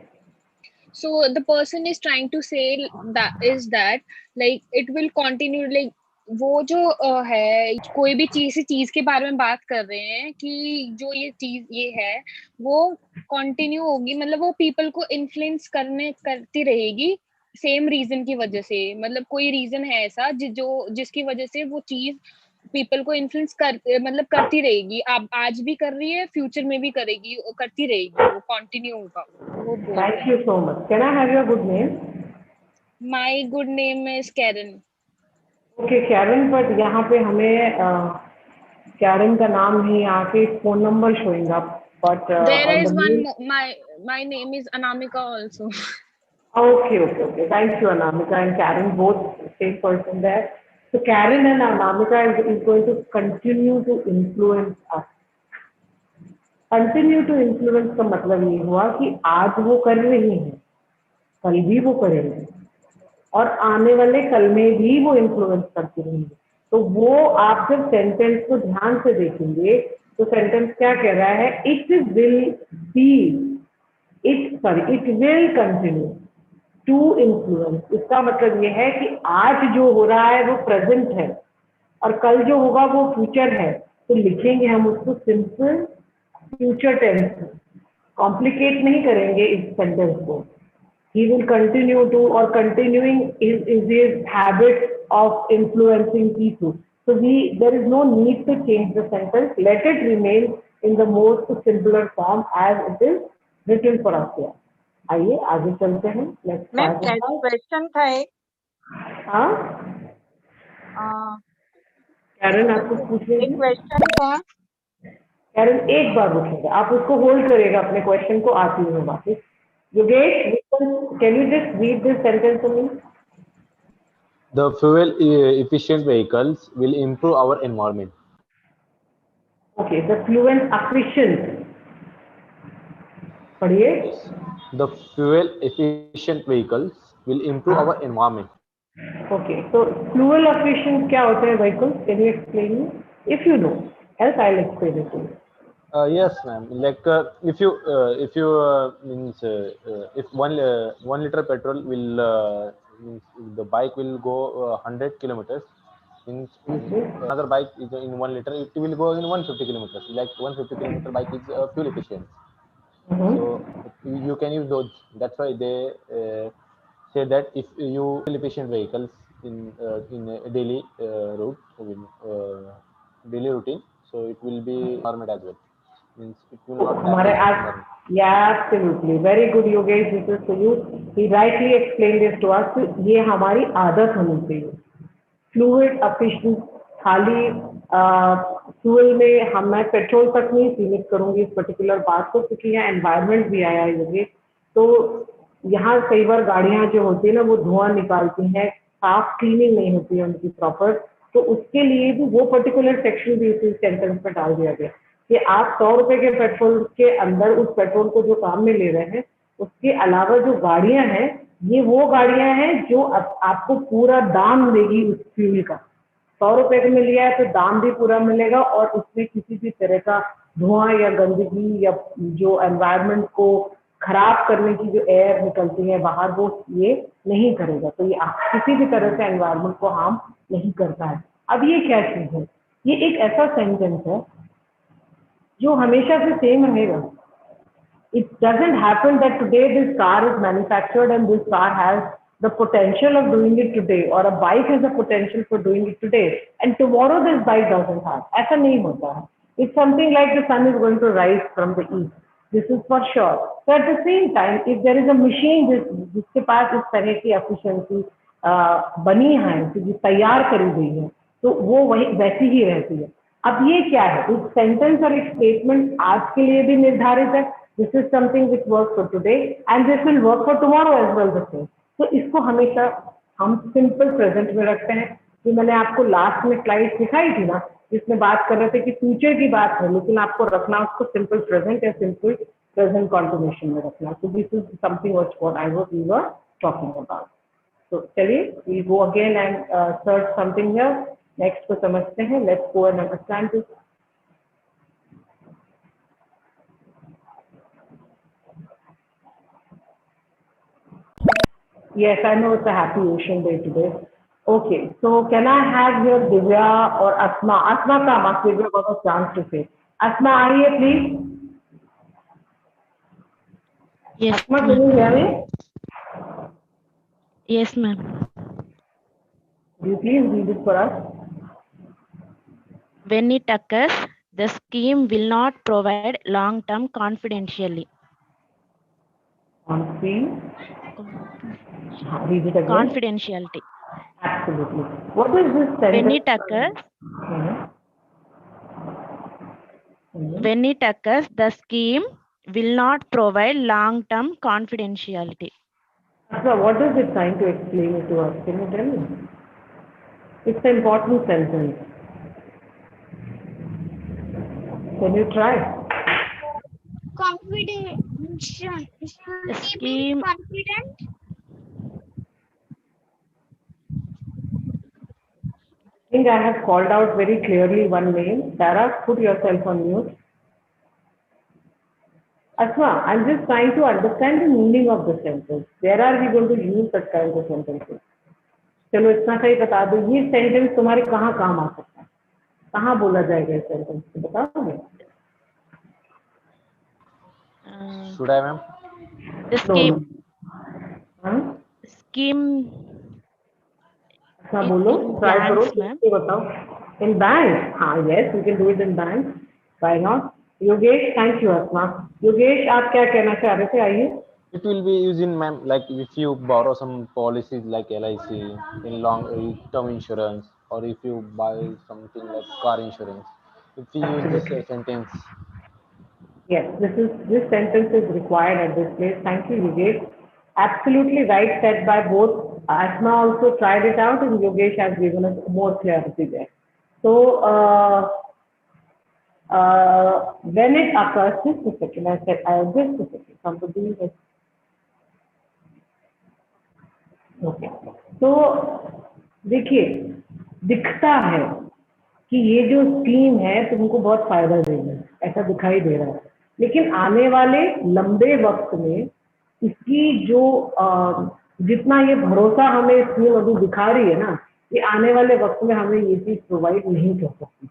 So the person is trying to say that like it will continue, like वो जो है कोई भी चीज के बारे में बात कर रहे हैं कि जो ये चीज ये है वो कंटिन्यू होगी, मतलब वो पीपल को इन्फ्लुएंस करती रहेगी सेम रीजन की वजह से. मतलब कोई रीजन है ऐसा जिसकी वजह से वो चीज पीपल को इन्फ्लुएंस करती रहेगी. आप आज भी कर रही है, फ्यूचर में भी करेगी, करती रहेगी, वो कंटिन्यू होगा. वो बोल रहे Thank हैं. you so much. Can I have your good name? My good name is Karen. Okay, Karen, but यहाँ पे हमें Karen का नाम नहीं आके phone number showing up, but There on is the one mail. my name is Anamika also. Okay. Thank you, Anamika and Karen, both same person there. So Karen and Anamika is going to continue to influence us. Continue to influence का मतलब ये हुआ कि आज वो कर रही हैं, कल भी वो करेंगे और आने वाले कल में भी वो इन्फ्लुएंस करती रहेंगी. तो वो आप जब सेंटेंस को ध्यान से देखेंगे तो सेंटेंस क्या कह रहा है? It will continue to influence. इसका मतलब ये है कि आज जो हो रहा है वो प्रेजेंट है और कल जो होगा वो फ्यूचर है. तो लिखेंगे हम उसको सिंपल फ्यूचर टेंस, कॉम्प्लिकेट नहीं करेंगे इस सेंटेंस को. He will continue to, or continuing is his habit of influencing people. So there is no need to change the sentence. Let it remain in the most simpler form as it is written for us here. आइए आगे चलते हैं. Let's ma'am start with that. Question था एक हाँ अ, Karen आपको पूछ रही एक थी. क्वेश्चन था. कैरन एक बार रुकिएगा, आप उसको होल्ड करिएगा अपने क्वेश्चन को, आती हूँ मैं वापस. Yogesh, can you just read this sentence to me? The fuel efficient vehicles will improve our environment. Okay, the fluent efficient. पढ़िए. The fuel efficient vehicles will improve our environment. Okay, so fuel efficient क्या होता है vehicles? Can you explain me? If you know, else I'll explain it to you. Yes, ma'am. Like if you means if one liter petrol will means the bike will go 100 kilometers. Means another bike is in 1 liter, it will go in 150 kilometers. Like 150 kilometer bike is fuel efficient. So you can use those. That's why they say that if you fuel efficient vehicles in a daily route, daily routine, so it will be environment as well. Means it will not हमारे damage आज, environment. yeah, absolutely, very good Yogesh, this is for you. He rightly explained this to us. ये हमारी आदत होनी चाहिए. Fluid efficient, खाली fuel में हम, मैं पेट्रोल तक नहीं सीमित करूंगी इस पर्टिकुलर बात को, क्योंकि यहाँ एनवायरनमेंट भी आया है योगेश. तो यहाँ कई बार गाड़ियाँ जो होती है ना वो धुआं निकालती हैं, साफ क्लीनिंग नहीं होती है उनकी प्रॉपर. तो उसके लिए भी वो पर्टिकुलर सेक्शन भी इसी सेंटेंस में डाल दिया गया कि आप 100 रुपए के पेट्रोल के अंदर उस पेट्रोल को जो काम में ले रहे हैं, उसके अलावा जो गाड़ियां हैं ये वो गाड़ियां हैं जो आपको पूरा दाम देगी उस फ्यूल का। 100 रुपए में लिया है तो दाम भी पूरा मिलेगा और उसमें किसी भी तरह का धुआं या गंदगी या जो एनवायरनमेंट को खराब करने की जो एयर निकलती है बाहर वो ये नहीं करेगा। तो ये किसी भी तरह से एनवायरनमेंट को हार्म नहीं करता है। अब ये क्या चीज है? ये एक ऐसा सेंटेंस है जो हमेशा से सेम रहेगा। It doesn't happen that today this car is manufactured and this car has the potential of doing it today, or a bike has the potential for doing it today, and tomorrow this bike doesn't have. ऐसा नहीं होता है. It's something like the sun is going to rise from the east. This is for sure. So at the same time, if there is a machine जिसके पास इस तरह की efficiency बनी है, जो तैयार करी गई है, तो वो वही वैसी ही रहती है। अब ये क्या है? एक सेंटेंस और एक स्टेटमेंट आज के लिए भी निर्धारित है। This is something which work for today and this will work for tomorrow as well the same. तो इसको हमेशा हम सिंपल प्रेजेंट में रखते हैं। कि मैंने आपको लास्ट में स्लाइड दिखाई थी ना, जिसमें बात कर रहे थे कि फ्यूचर की बात है, लेकिन आपको रखना उसको सिंपल प्रेजेंट या सिंपल प्रेजेंट कॉन्टिन्यूशन में रखना। तो this is something what I was we were talking about. तो चलिए we go again and search something here. Next को समझते हैं। Let's go and understand this. Yes, I know it's a happy ocean day today. Okay, so can I have your Divya or Asma? Asma, come. Ask Divya got a chance to say. Asma, are you please? Yes, Asma, can you hear me? yes, ma'am. Will you please read it for us? When it occurs, the scheme will not provide long-term confidentially. On screen. Read it again. Confidentiality. Absolutely. What is this sentence? When it occurs, when it occurs, the scheme will not provide long-term confidentiality. So what is it trying to explain it to us? Can you tell me? It's an important sentence. Can you try? Confidential. The scheme, Confident. I think I have called out very clearly one name. Sarah, put yourself on mute. Asma, I'm just trying to understand the meaning of the sentence. Where are we going to use such kind of sentences? चलो इतना सही बता दो, ये sentence तुम्हारे कहाँ काम आ सकता है? कहाँ बोला जाएगा इस सेंटेंस को, बताओगे? Should I, ma'am? the scheme, हाँ? scheme अच्छा बोलो, ट्राई करो, banks, ma'am. ये बताओ। इन बैंक, हाँ yes, you can do it in bank, why not? Yogesh, thank you Asma. Yogesh, आप क्या कहना चाह रहे थे? आइए। It will be used in, ma'am, like if you borrow some policies like LIC in long term insurance, or if you buy something like car insurance. If you use this sentence. Yes, this sentence is required at this place. Thank you, Yogesh. Absolutely right said by both. Asma also tried it out, and Yogesh has given us more clarity there. So, when it occurs, just a second, just a second, somebody is. Okay. So, देखिए, दिखता है कि ये जो scheme है तुमको बहुत फायदा देगी, ऐसा दिखाई दे रहा है, लेकिन आने वाले लंबे वक्त में इसकी जो जितना ये भरोसा हमें स्कीम अभी दिखा रही है ना, ये आने वाले वक्त में हमें ये चीज प्रोवाइड नहीं कर सकती।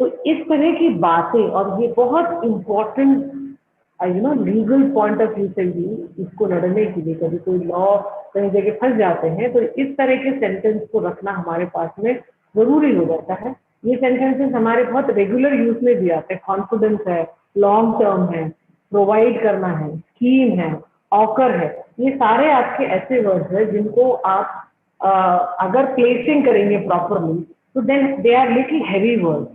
तो इस तरह की बातें, और ये बहुत important legal point of view से भी इसको लड़ने के लिए कभी कोई लॉ कहीं जगह फंस जाते हैं, तो इस तरह के सेंटेंस को रखना हमारे पास में जरूरी हो जाता है। ये सेंटेंसेस हमारे बहुत रेगुलर यूज में भी आते हैं। कॉन्फिडेंस है, लॉन्ग टर्म है, प्रोवाइड करना है, स्कीम है, ऑकर है, ये सारे आपके ऐसे वर्ड्स हैं जिनको आप अगर प्लेसिंग करेंगे प्रॉपरली तो then they are little heavy words,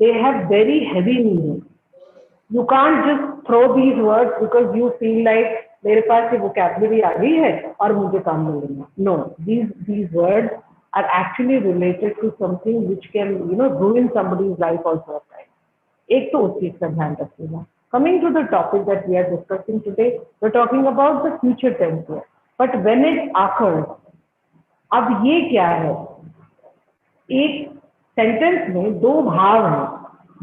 they have very heavy meaning. You can't just throw these words because you feel like मेरे पास ये vocabulary आ गई है और मुझे काम मिलेगा। No, these words are actually related to something which can ruin somebody's life also at times. एक तो उस चीज का ध्यान रखिएगा। Coming to the topic that we are discussing today, we're talking about the future tense here. but when it occurs, अब ये क्या है? एक सेंटेंस में दो भाव हैं,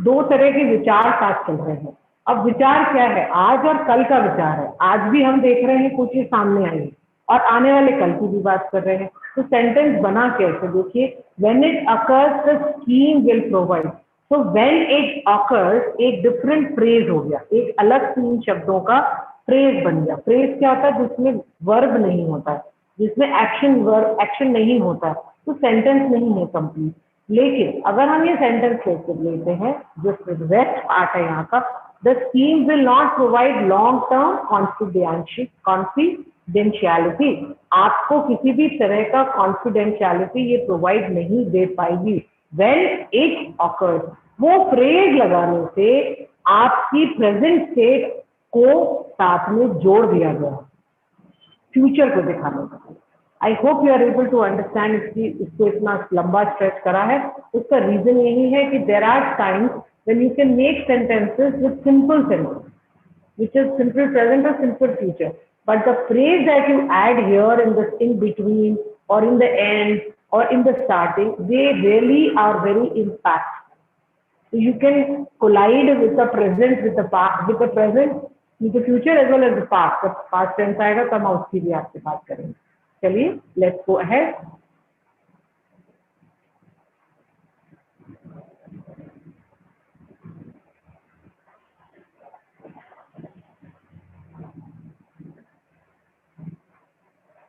दो तरह के विचार साथ चल रहे हैं. अब विचार क्या है? आज और कल का विचार है. आज भी हम देख रहे हैं कुछ चीज सामने आई और आने वाले कल की भी बात कर रहे हैं. तो सेंटेंस बना कैसे? देखिए, when it occurs the scheme will provide. तो व्हेन इट अकर्स एक डिफरेंट फ्रेज हो गया, एक अलग 3 शब्दों का फ्रेज बन गया. फ्रेज क्या होता है? जिसमें वर्ब नहीं होता है, जिसमें एक्शन नहीं होता है, तो सेंटेंस नहीं है कंप्लीट. लेकिन अगर हम ये सेंटेंस लेते हैं, जो रेस्ट पार्ट है यहाँ का, the scheme will not provide long term confidentiality. आपको किसी भी तरह का कॉन्फिडेंशियलिटी ये प्रोवाइड नहीं दे पाएगी. व्हेन इट ऑकर्स, वो फ्रेज लगाने से आपकी प्रेजेंट स्टेट को साथ में जोड़ दिया गया, फ्यूचर को दिखाने का. I hope you are able to understand. इसको इतना लंबा स्ट्रेच करा है, उसका रीजन यही है कि there are times when you can make sentences with simple sentence which is simple present or simple future, but the phrase that you add here in between or in the end or in the starting, they really are very impactful. So you can collide with the present, with the past, with the present, with the future as well as the past. जब past tense आएगा तब हम उसकी भी आपसे बात करेंगे. चलिए, let's go ahead.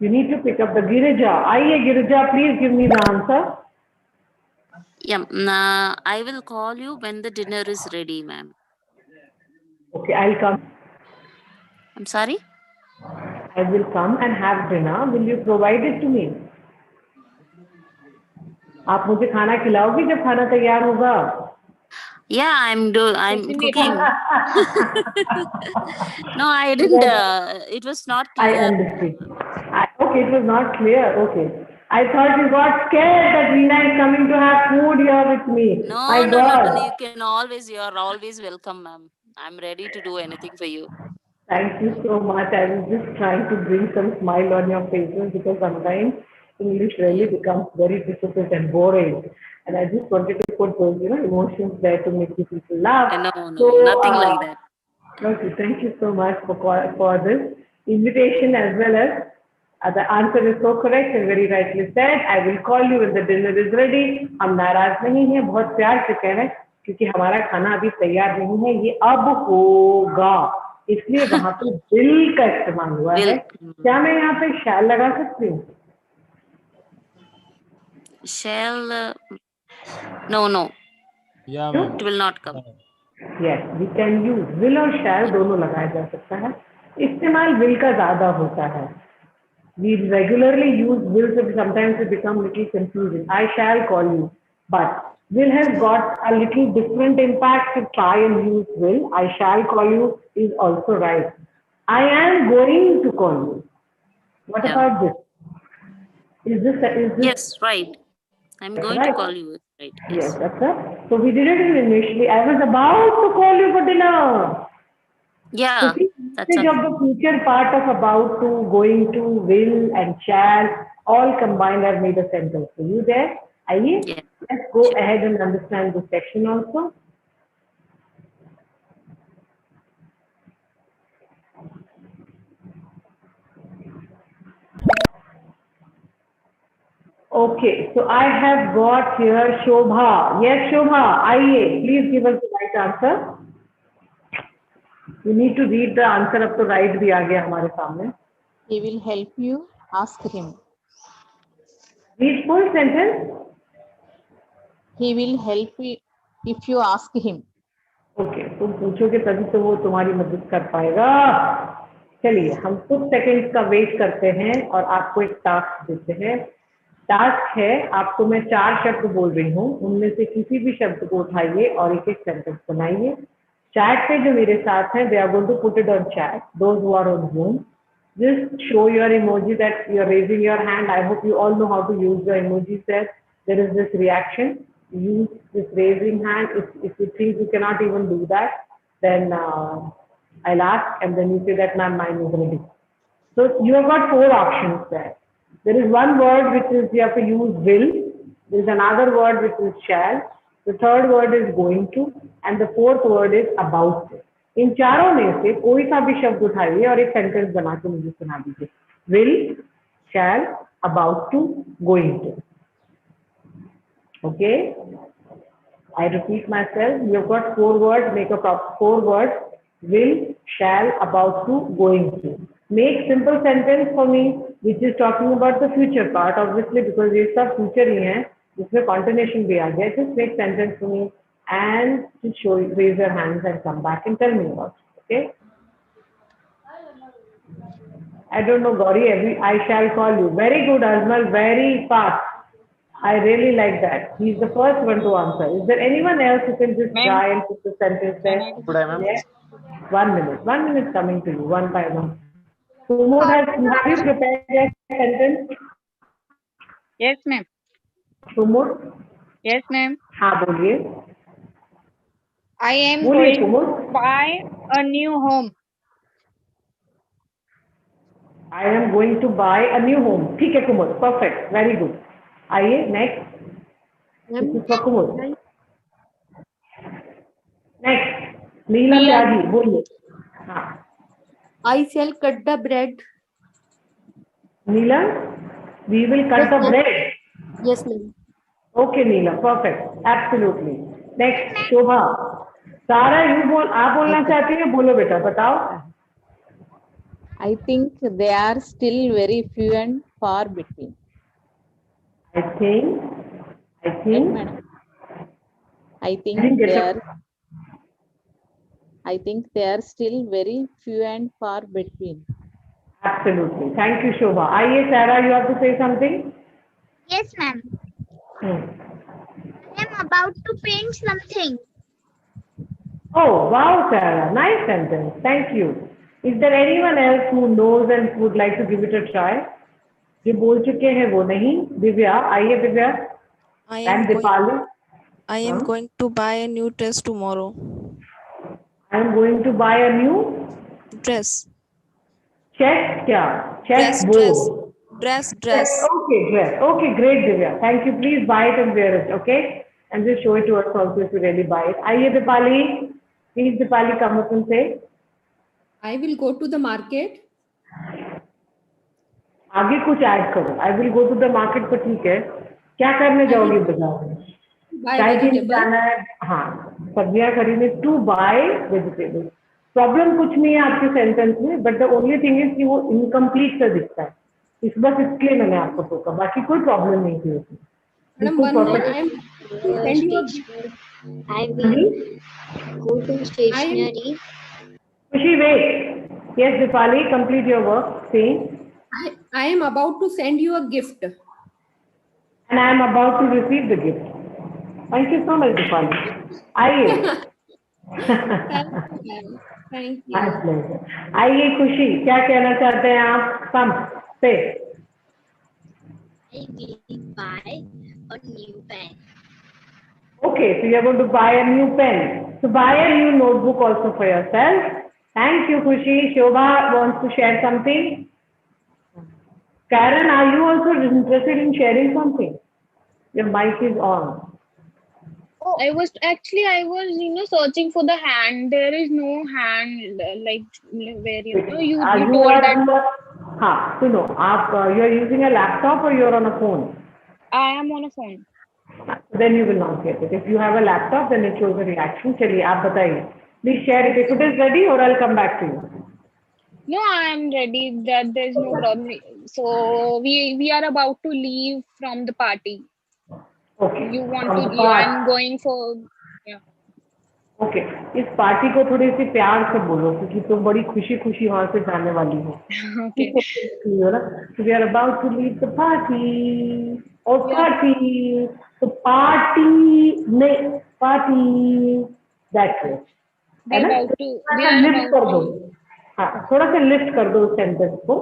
You need to pick up the Girija. आइए Girija, please give me the answer. Yeah, I will call you when the dinner is ready, ma'am. Okay, I'll come. I'm sorry? I will come and have dinner. Will you provide it to me? आप मुझे खाना खिलाओगी जब खाना तैयार होगा? Yeah, I'm cooking. No, I didn't. It was not clear. I understood. Okay, it was not clear. Okay. I thought you got scared that Veena is coming to have food here with me. No, My no, God. no. You're always welcome, ma'am. I'm ready to do anything for you. Thank you so much. I was just trying to bring some smile on your faces because sometimes English really becomes very difficult and boring. And I just wanted to put those, emotions there to make you people laugh. No, nothing like that. Okay, thank you so much for this invitation as well as the answer is so correct and very rightly said. I will call you when the dinner is ready. हम नाराज नहीं हैं, बहुत प्यार से कह रहे हैं क्योंकि हमारा खाना अभी तैयार नहीं है, ये अब होगा, इसलिए वहां पे बिल का इस्तेमाल हुआ है. क्या मैं यहाँ पे शैल लगा सकती हूँ? Shall? No. Yeah, ma'am. It will not come. Yes, we can use will और shall दोनों लगाया जा सकता है. इस्तेमाल will का ज्यादा होता है. We regularly use will, so sometimes it becomes a little confusing. I shall call you, but will has got a little different impact to try and use will. I shall call you is also right. I am going to call you. What about this? Is this? Yes, right. I'm going to call you. Right. Yes, that's right. So we did it initially. I was about to call you for dinner. Yeah, that's of the future part of about to, going to, will and shall all combined have made a sentence. So you there? Aye? Yeah. Let's go ahead and understand this section also. Okay, so I have got here Shobha. Yes, Shobha, aye, please give us the right answer. You need to read the answer up to right भी आ गया हमारे सामने. He will help you. Ask him. Read full sentence. He will help you if you ask him. Okay, तुम पूछोगे तभी तो वो तुम्हारी मदद कर पाएगा. चलिए हम कुछ सेकंड्स का वेट करते हैं और आपको एक टास्क देते हैं. टास्क है, आपको मैं 4 शब्द बोल रही हूँ, उनमें से किसी भी शब्द को उठाइए और एक सेंटेंस बनाइए. चैट पे जो मेरे साथ हैं, they are going to put it on chat. Those who are on Zoom, just show your emoji that you are raising your hand. I hope you all know how to use the emojis there. There is this reaction. Use this raising hand. If you think you cannot even do that, then I'll ask and then you say that ma'am, mine is ready. So you have got four options there. There is one word which is you have to use will. There is another word which is shall. The third word is going to, and the fourth word is about to. इन चारों में से कोई सा भी शब्द उठाइए और एक सेंटेंस बना के मुझे सुना दीजिए. Will, shall, about to, going to. Okay. I repeat myself. You have got four words. Make a four words. Will, shall, about to, going to. Make simple sentence for me, which is talking about the future part. Obviously, because ये सब future ही है, जिसमें continuation भी आ गया. Just make sentence for me and show. Raise your hands and come back and tell me about it. Okay. I don't know, Gauri. I shall call you. Very good, Ajmal. Very fast. I really like that. He's the first one to answer. Is there anyone else who can just try and put the sentence there? Could I, ma'am? Yes. 1 minute. 1 minute coming to you, one by one. Kumud, have you prepared your sentence? Yes, ma'am. Kumud? Yes, ma'am. हाँ बोलिए. I am बोलिए going Kumud. to buy a new home. I am going to buy a new home. ठीक है Kumud. Perfect. Very good. आइए next. This is for Kumud. Next. नीलम त्यागी बोलिए. हाँ. I shall cut the bread. Neelam, we will cut the bread. Yes, ma'am. Okay, Neelam, perfect. Absolutely. Next, Shobha. Sara, आप बोलना चाहती हैं? बोलो बेटा, बताओ. I think they are still very few and far between. I think. Yes, madam. I think they are still very few and far between. Absolutely. Thank you, Shobha. आइए, Sarah, you have to say something? Yes, ma'am. I am about to paint something. Oh, wow, Sarah. Nice sentence. Thank you. Is there anyone else who knows and would like to give it a try? जो बोल चुके हैं वो नहीं. दिव्या, आइए Divya. And Dipali. I am going to buy a new dress tomorrow. I am going to buy a new dress. Chest क्या? Chest Dress. Okay, dress. Okay, great, Divya. Thank you. Please buy it and wear it, okay? And just show it to us also if you really buy it. आइए Dipali. Please, Dipali, come up and say. I will go to the market. आगे कुछ add करो. I will go to the market तो ठीक है. क्या करने जाओगी बाजार में? चाय पीने जाना है. हाँ, सब्जियां खरीदने. To buy vegetables. प्रॉब्लम कुछ नहीं है आपके सेंटेंस में, but the only thing is कि वो इनकम्प्लीट सा दिखता है. इस बस इसलिए मैंने आपको टोका. बाकी कोई प्रॉब्लम नहीं थी उसमें. I will go to stationery. Kushi, wait. Yes, Dipali, complete your work. See. I am about to send you a gift. And I am about to receive the gift. Thank you so much, Dipali. आइए. Thank you. My pleasure. आइए खुशी, क्या कहना चाहते हैं आप? Come, say. I will buy a new pen. Okay, so you are going to buy a new pen. So buy a new notebook also for yourself. Thank you, Khushi. Shobha wants to share something. Karen, are you also interested in sharing something? Your mic is on. I was searching for the hand. There is no hand like where you told that. हाँ, सुनो, आप you are using a laptop or you are on a phone? I am on a phone. Then you will not get it. If you have a laptop, then it shows a reaction. चलिए, आप बताइए. Please share it if it is ready, or I'll come back to you. No, I am ready. That there is no problem. So we are about to leave from the party. Okay. You want to? I am going for. Yeah. Okay. इस party को थोड़ी सी प्यार से बोलो क्योंकि तुम बड़ी खुशी खुशी वहाँ से जाने वाली हो. Okay. So we are about to leave the party. Or party. So party. That's it. We are about to. हाँ, थोड़ा सा लिफ्ट कर दो उस सेंटेंस को.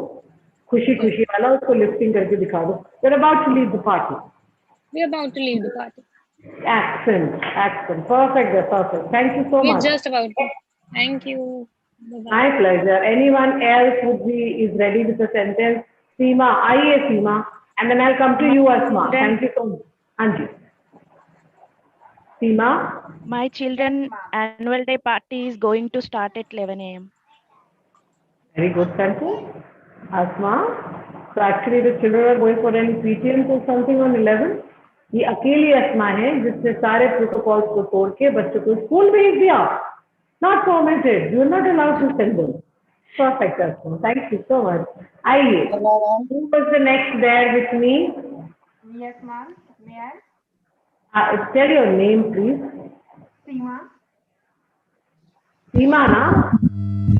खुशी खुशी वाला उसको लिफ्टिंग करके दिखा दो. We are about to leave the party. We are about to leave the party. Excellent. Perfect. Thank you so much. We're just about to. Thank you. My pleasure. Anyone else is ready with the sentence? Seema, आइए Seema, and then I'll come to you, Asma. Thank you so much. Anji. Seema. My children annual day party is going to start at 11 a.m. Very good sentence. Asma. So actually the children are going for any PTMs or something on 11. ये अकेली अस्मा है जिसने सारे protocols को तोड़ के बच्चों को स्कूल भेज दिया. Not permitted. You are not allowed to send them. Perfect, Asma. Thank you so much. आइए. Who was the next there with me? Yes, ma'am. May I? Tell your name, please. Seema. Seema, na?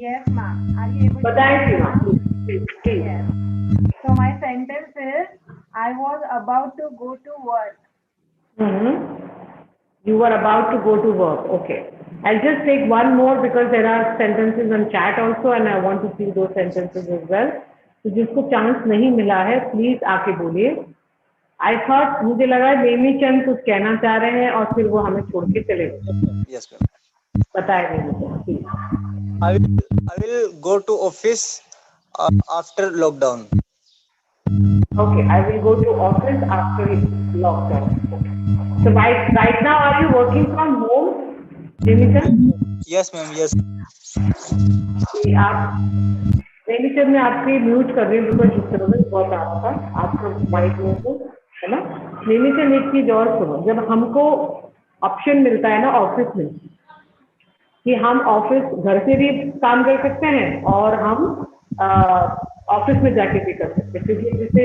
Yes, ma'am. Are you able to? बताएं Seema, please. Yes. So my sentence is, I was about to go to work. You were about to go to work. Okay. I'll just take one more because there are sentences on chat also and I want to see those sentences as well. तो जिसको chance नहीं मिला है please आके बोलिए. I thought मुझे लगा नेमी चंद कुछ कहना चाह रहे हैं और फिर वो हमें छोड़ के चले गए. Yes, ma'am. बताए नेमी चंद please. I will go to office after lockdown. Okay, I will go to office after lockdown. So right now are you working from home, Nemi Chand? Yes, ma'am. Yes. आप नेमी चंद मैं आपके म्यूट कर रही हूँ because disturbance बहुत आ रहा था आपका माइक में तो है ना. नेमी चंद एक चीज और सुनो. जब हमको ऑप्शन मिलता है ना ऑफिस में कि हम ऑफिस घर से भी काम कर सकते हैं और हम ऑफिस में जाके भी कर सकते हैं क्योंकि जैसे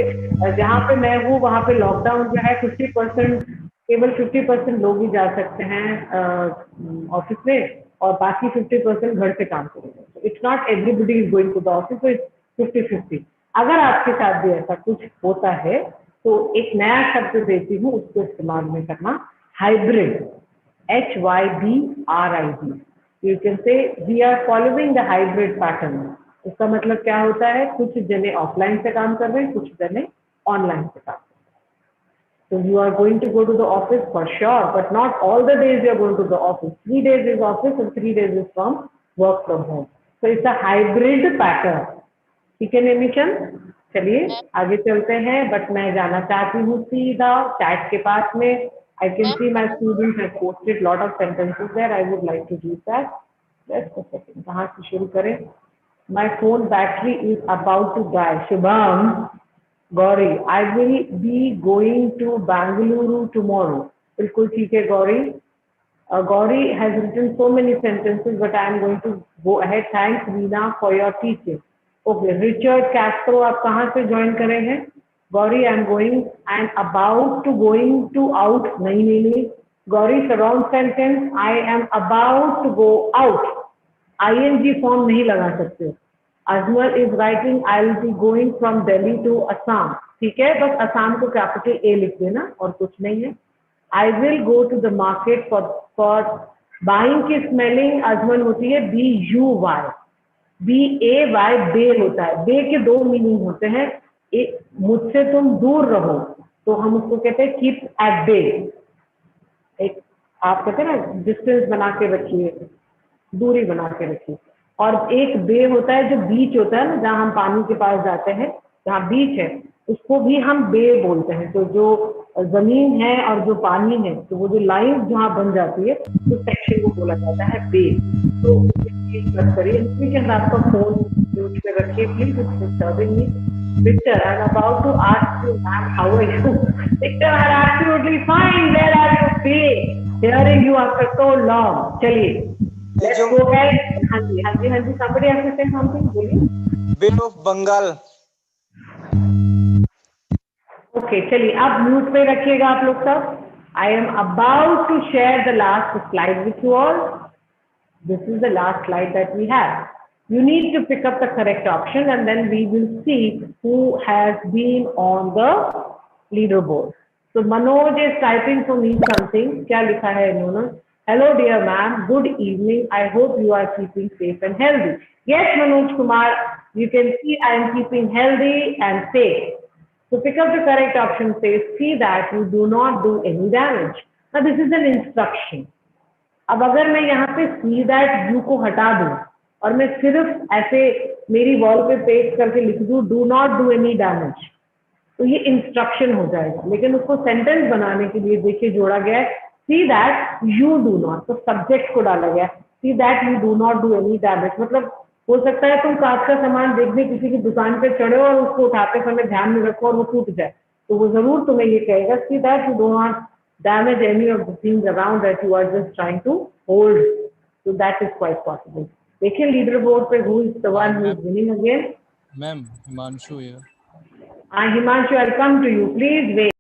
जहाँ पे मैं हूँ वहाँ पे लॉकडाउन जो है 50% केवल 50% लोग ही जा सकते हैं ऑफिस में और बाकी 50% घर से काम करेंगे. It's not everybody is going to the office, so it's 50-50. अगर आपके साथ भी ऐसा कुछ होता है तो एक नया शब्द देती हूँ उसको इस्तेमाल में करना. Hybrid. HYBRID. You can say we are following the hybrid pattern. इसका मतलब क्या होता है? कुछ जने ऑफलाइन से काम कर रहे हैं, कुछ जने ऑनलाइन से काम कर रहे हैं. So you are going to go to the office for sure, but not all the days you are going to the office. 3 days is office and 3 days is from work from home. So it's a hybrid pattern. ठीक है नेमी चंद? चलिए आगे चलते हैं. But मैं जाना चाहती हूँ सीधा चैट के पास में. I can see my students have posted lot of sentences there. I would like to do that. Just a second. कहाँ से शुरू करें? My phone battery is about to die. Shubham, Gauri, I will be going to Bangalore tomorrow. बिल्कुल ठीक है Gauri. Gauri has written so many sentences, but I am going to go ahead. Thanks Veena for your teaching. Okay, Richard Castro, आप कहाँ से join करे हैं? Gauri, I am going and about to going to out. नहीं. Gauri, surround sentence. I am about to go out. ING form नहीं लगा सकते. Azmal is writing I will be going from Delhi to Assam. ठीक है, बस असम को capital A लिख देना और कुछ नहीं है. I will go to the market for buying की स्पेलिंग अजमल होती है BUY. BAY बे होता है. बे के 2 मीनिंग होते हैं. एक मुझसे तुम दूर रहो तो हम उसको कहते हैं कीप एट बे. एक आप कहते हैं ना डिस्टेंस बना के रखिए, दूरी बना के रखिए. और एक बे होता है जो बीच होता है ना जहाँ हम पानी के पास जाते हैं, जहाँ बीच है उसको भी हम बे बोलते हैं. तो जो जमीन है और जो पानी है तो वो जो लाइन जहाँ बन जाती है उस सेक्शन को बोला जाता है बे. तो करिए आपका फोन म्यूट पे रखिए please. It's disturbing me. Victor, I'm about to ask you, ma'am, how are you? Victor, I'm absolutely fine. Where are you being? Hearing you after so long. चलिए, let's go ahead. हाँ जी. Somebody has to say something. बोलिए. Bay of Bengal. Okay, चलिए आप mute पे रखिएगा आप लोग सब. I am about to share the last slide with you all. This is the last slide that we have. You need to pick up the correct option and then we will see who has been on the leaderboard. So Manoj is typing for me something. क्या लिखा है इन्होंने? Hello dear ma'am, good evening. I hope you are keeping safe and healthy. Yes Manoj Kumar, you can see I am keeping healthy and safe. So pick up the correct option. Says see that you do not do any damage. Now this is an instruction. अब अगर मैं यहाँ पे see that you को हटा दूँ और मैं सिर्फ ऐसे मेरी वॉल पे पेस्ट करके लिख दूं do not do any damage, तो ये इंस्ट्रक्शन हो जाएगा। लेकिन उसको सेंटेंस बनाने के लिए देखिए जोड़ा गया है सी दैट यू डू नॉट, तो सब्जेक्ट को डाला गया सी that you do not do any damage. मतलब हो सकता है तुम कांच का सामान देखने किसी की दुकान पे चढ़े और उसको उठाते समय ध्यान में रखो और वो टूट जाए, तो वो जरूर तुम्हें ये कहेगा see that you do not damage any of the things around that you are just trying to hold, so that is quite possible. देखिए लीडर बोर्ड पे who is the one who is winning again? Ma'am, Himanshu here. Himanshu, I'll come to you. Please wait.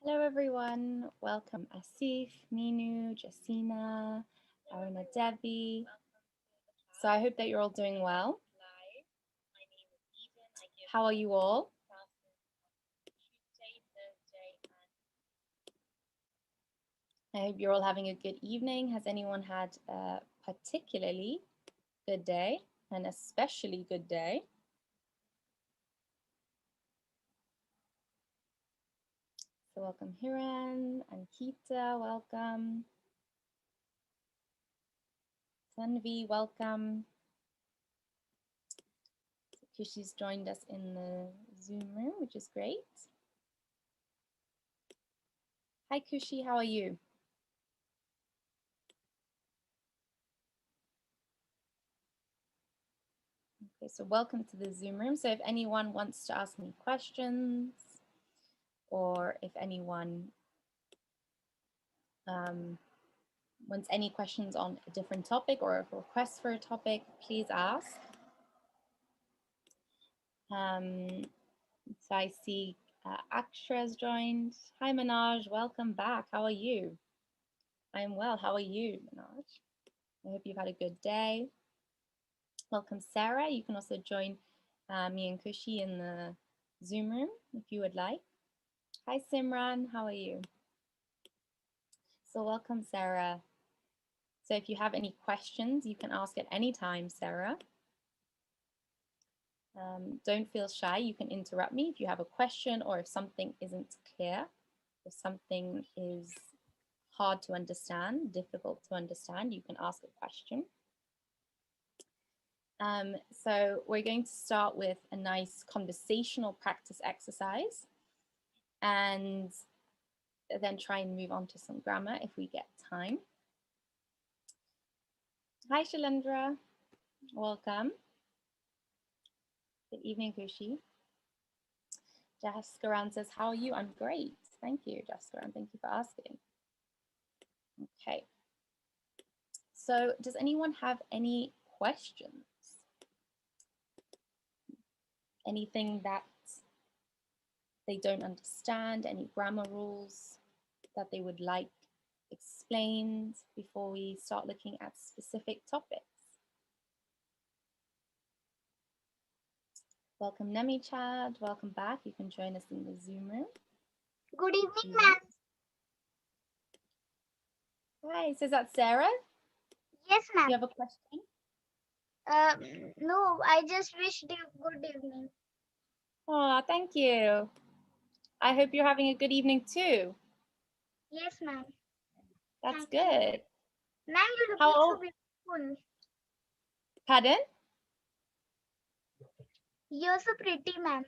Hello everyone, welcome Asif, Minu, Jacina, Aruna Devi. So I hope that you're all doing well. How are you all? I hope you're all having a good evening. Has anyone had a particularly good day, an especially good day? So welcome Hiran, Ankita, welcome. Tanvi, welcome. Kushi's joined us in the Zoom room, which is great. Hi Kushi, how are you? Okay, so welcome to the Zoom room. So if anyone wants to ask me questions, or if anyone wants any questions on a different topic or a request for a topic, please ask. So I see Akshra has joined. Hi Manoj, welcome back. How are you? I'm well. How are you, Manoj? I hope you've had a good day. Welcome Sarah. You can also join me and Kushi in the Zoom room if you would like. Hi Simran, how are you? So welcome Sarah. So if you have any questions, you can ask at any time, Sarah. Don't feel shy, you can interrupt me if you have a question or if something isn't clear, if something is hard to understand, difficult to understand, you can ask a question. So we're going to start with a nice conversational practice exercise and then try and move on to some grammar if we get time. Hi Shalendra, welcome. Good evening, Kushi. Jaskaran says, how are you? I'm great. Thank you, Jaskaran. Thank you for asking. Okay. So does anyone have any questions? Anything that they don't understand, any grammar rules that they would like explained before we start looking at specific topics? Welcome Nemi Chad, welcome back. You can join us in the Zoom room. Good evening, ma'am. Hi, so is that Sarah? Yes, ma'am. You have a question? No, I just wished you good evening. Oh, thank you. I hope you're having a good evening too. Yes, ma'am. That's good. Ma'am, you How look so old? beautiful. Pardon? You're so pretty, ma'am.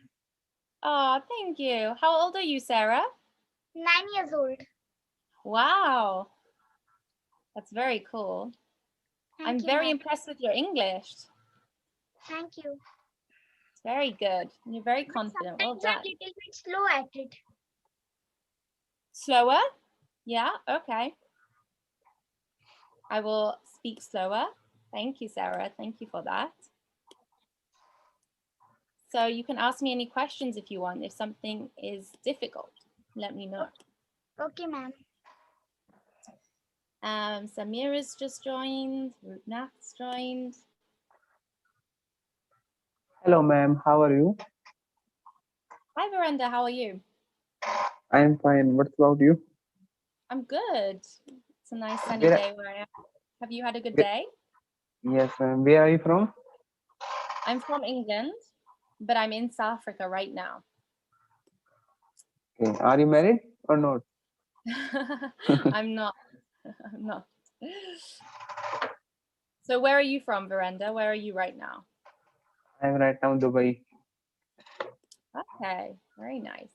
Oh, thank you. How old are you, Sarah? 9 years old. Wow. That's very cool. I'm very impressed with your English. Thank you. It's very good. You're very confident. Well Sometimes I'm done. a little bit slow at it. Slower? Yeah, okay. I will speak slower. Thank you, Sarah. Thank you for that. So you can ask me any questions if you want. If something is difficult, let me know. Okay, ma'am. Samira's just joined. Rupnath's joined. Hello, ma'am. How are you? Hi, Veranda. How are you? I am fine. What about you? I'm good. It's a nice sunny Where? day where I am. Have you had a good where day? yes, ma'am. Where are you from? I'm from England, but I'm in South Africa right now. Okay. Are you married or not? I'm not. I'm not. So where are you from, Veranda? Where are you right now? I am right now in Dubai. Okay, very nice.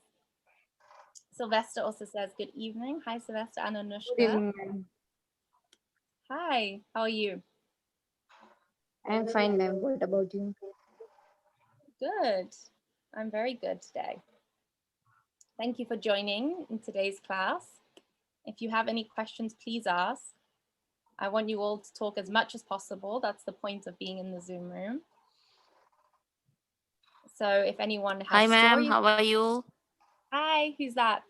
Sylvester also says good evening. Hi, Sylvester and Good Anushka. evening, ma'am. Hi, how are you? I am fine, ma'am. What about you? Good. I'm very good today. Thank you for joining in today's class. If you have any questions, please ask. I want you all to talk as much as possible. That's the point of being in the Zoom room. So if anyone Hi, has ma'am. stories. How are you? Hi, who's that?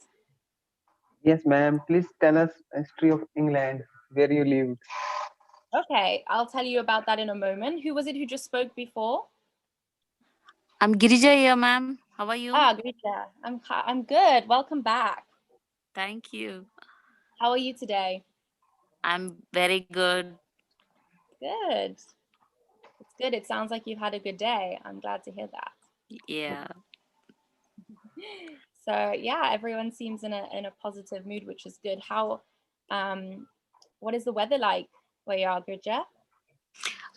Yes, ma'am. Please tell us history of England, where you lived. Okay, I'll tell you about that in a moment. Who was it who just spoke before? I'm Girija here, ma'am. How are you? Ah, Greta. I'm good. Welcome back. Thank you. How are you today? I'm very good. Good. It's good. It sounds like you've had a good day. I'm glad to hear that. Yeah. So yeah, everyone seems in a positive mood, which is good. What is the weather like where you are, Grija?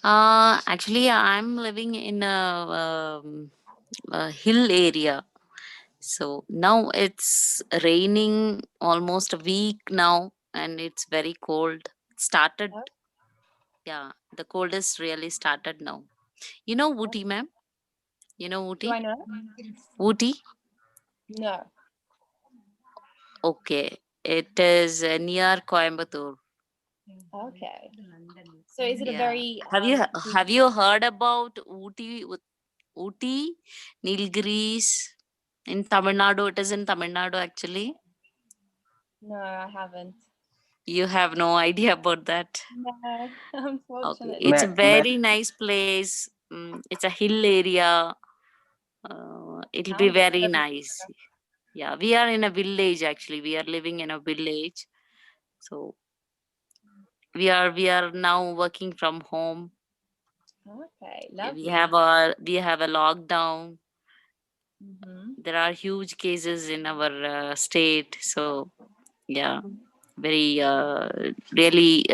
Actually, I'm living in a hill area. So now it's raining almost a week now, and it's very cold. It started, yeah, the coldest really started now. You know Ooty, ma'am? You know Do Ooty? I know? Ooty? No. Okay. It is near Coimbatore. Okay. So is it a Yeah. very Have you heard about Ooty? Ooty, Nilgiris in Tamil Nadu? It is in Tamil Nadu actually. No, I haven't. You have no idea about that. No, Okay. unfortunately. It's a very nice place. It's a hill area. It'll be Sounds it. very nice. Yeah, we are in a village actually. We are living in a village. So we are now working from home. Okay, We lovely. have a lockdown. Mm-hmm. There are huge cases in our state. So yeah, very really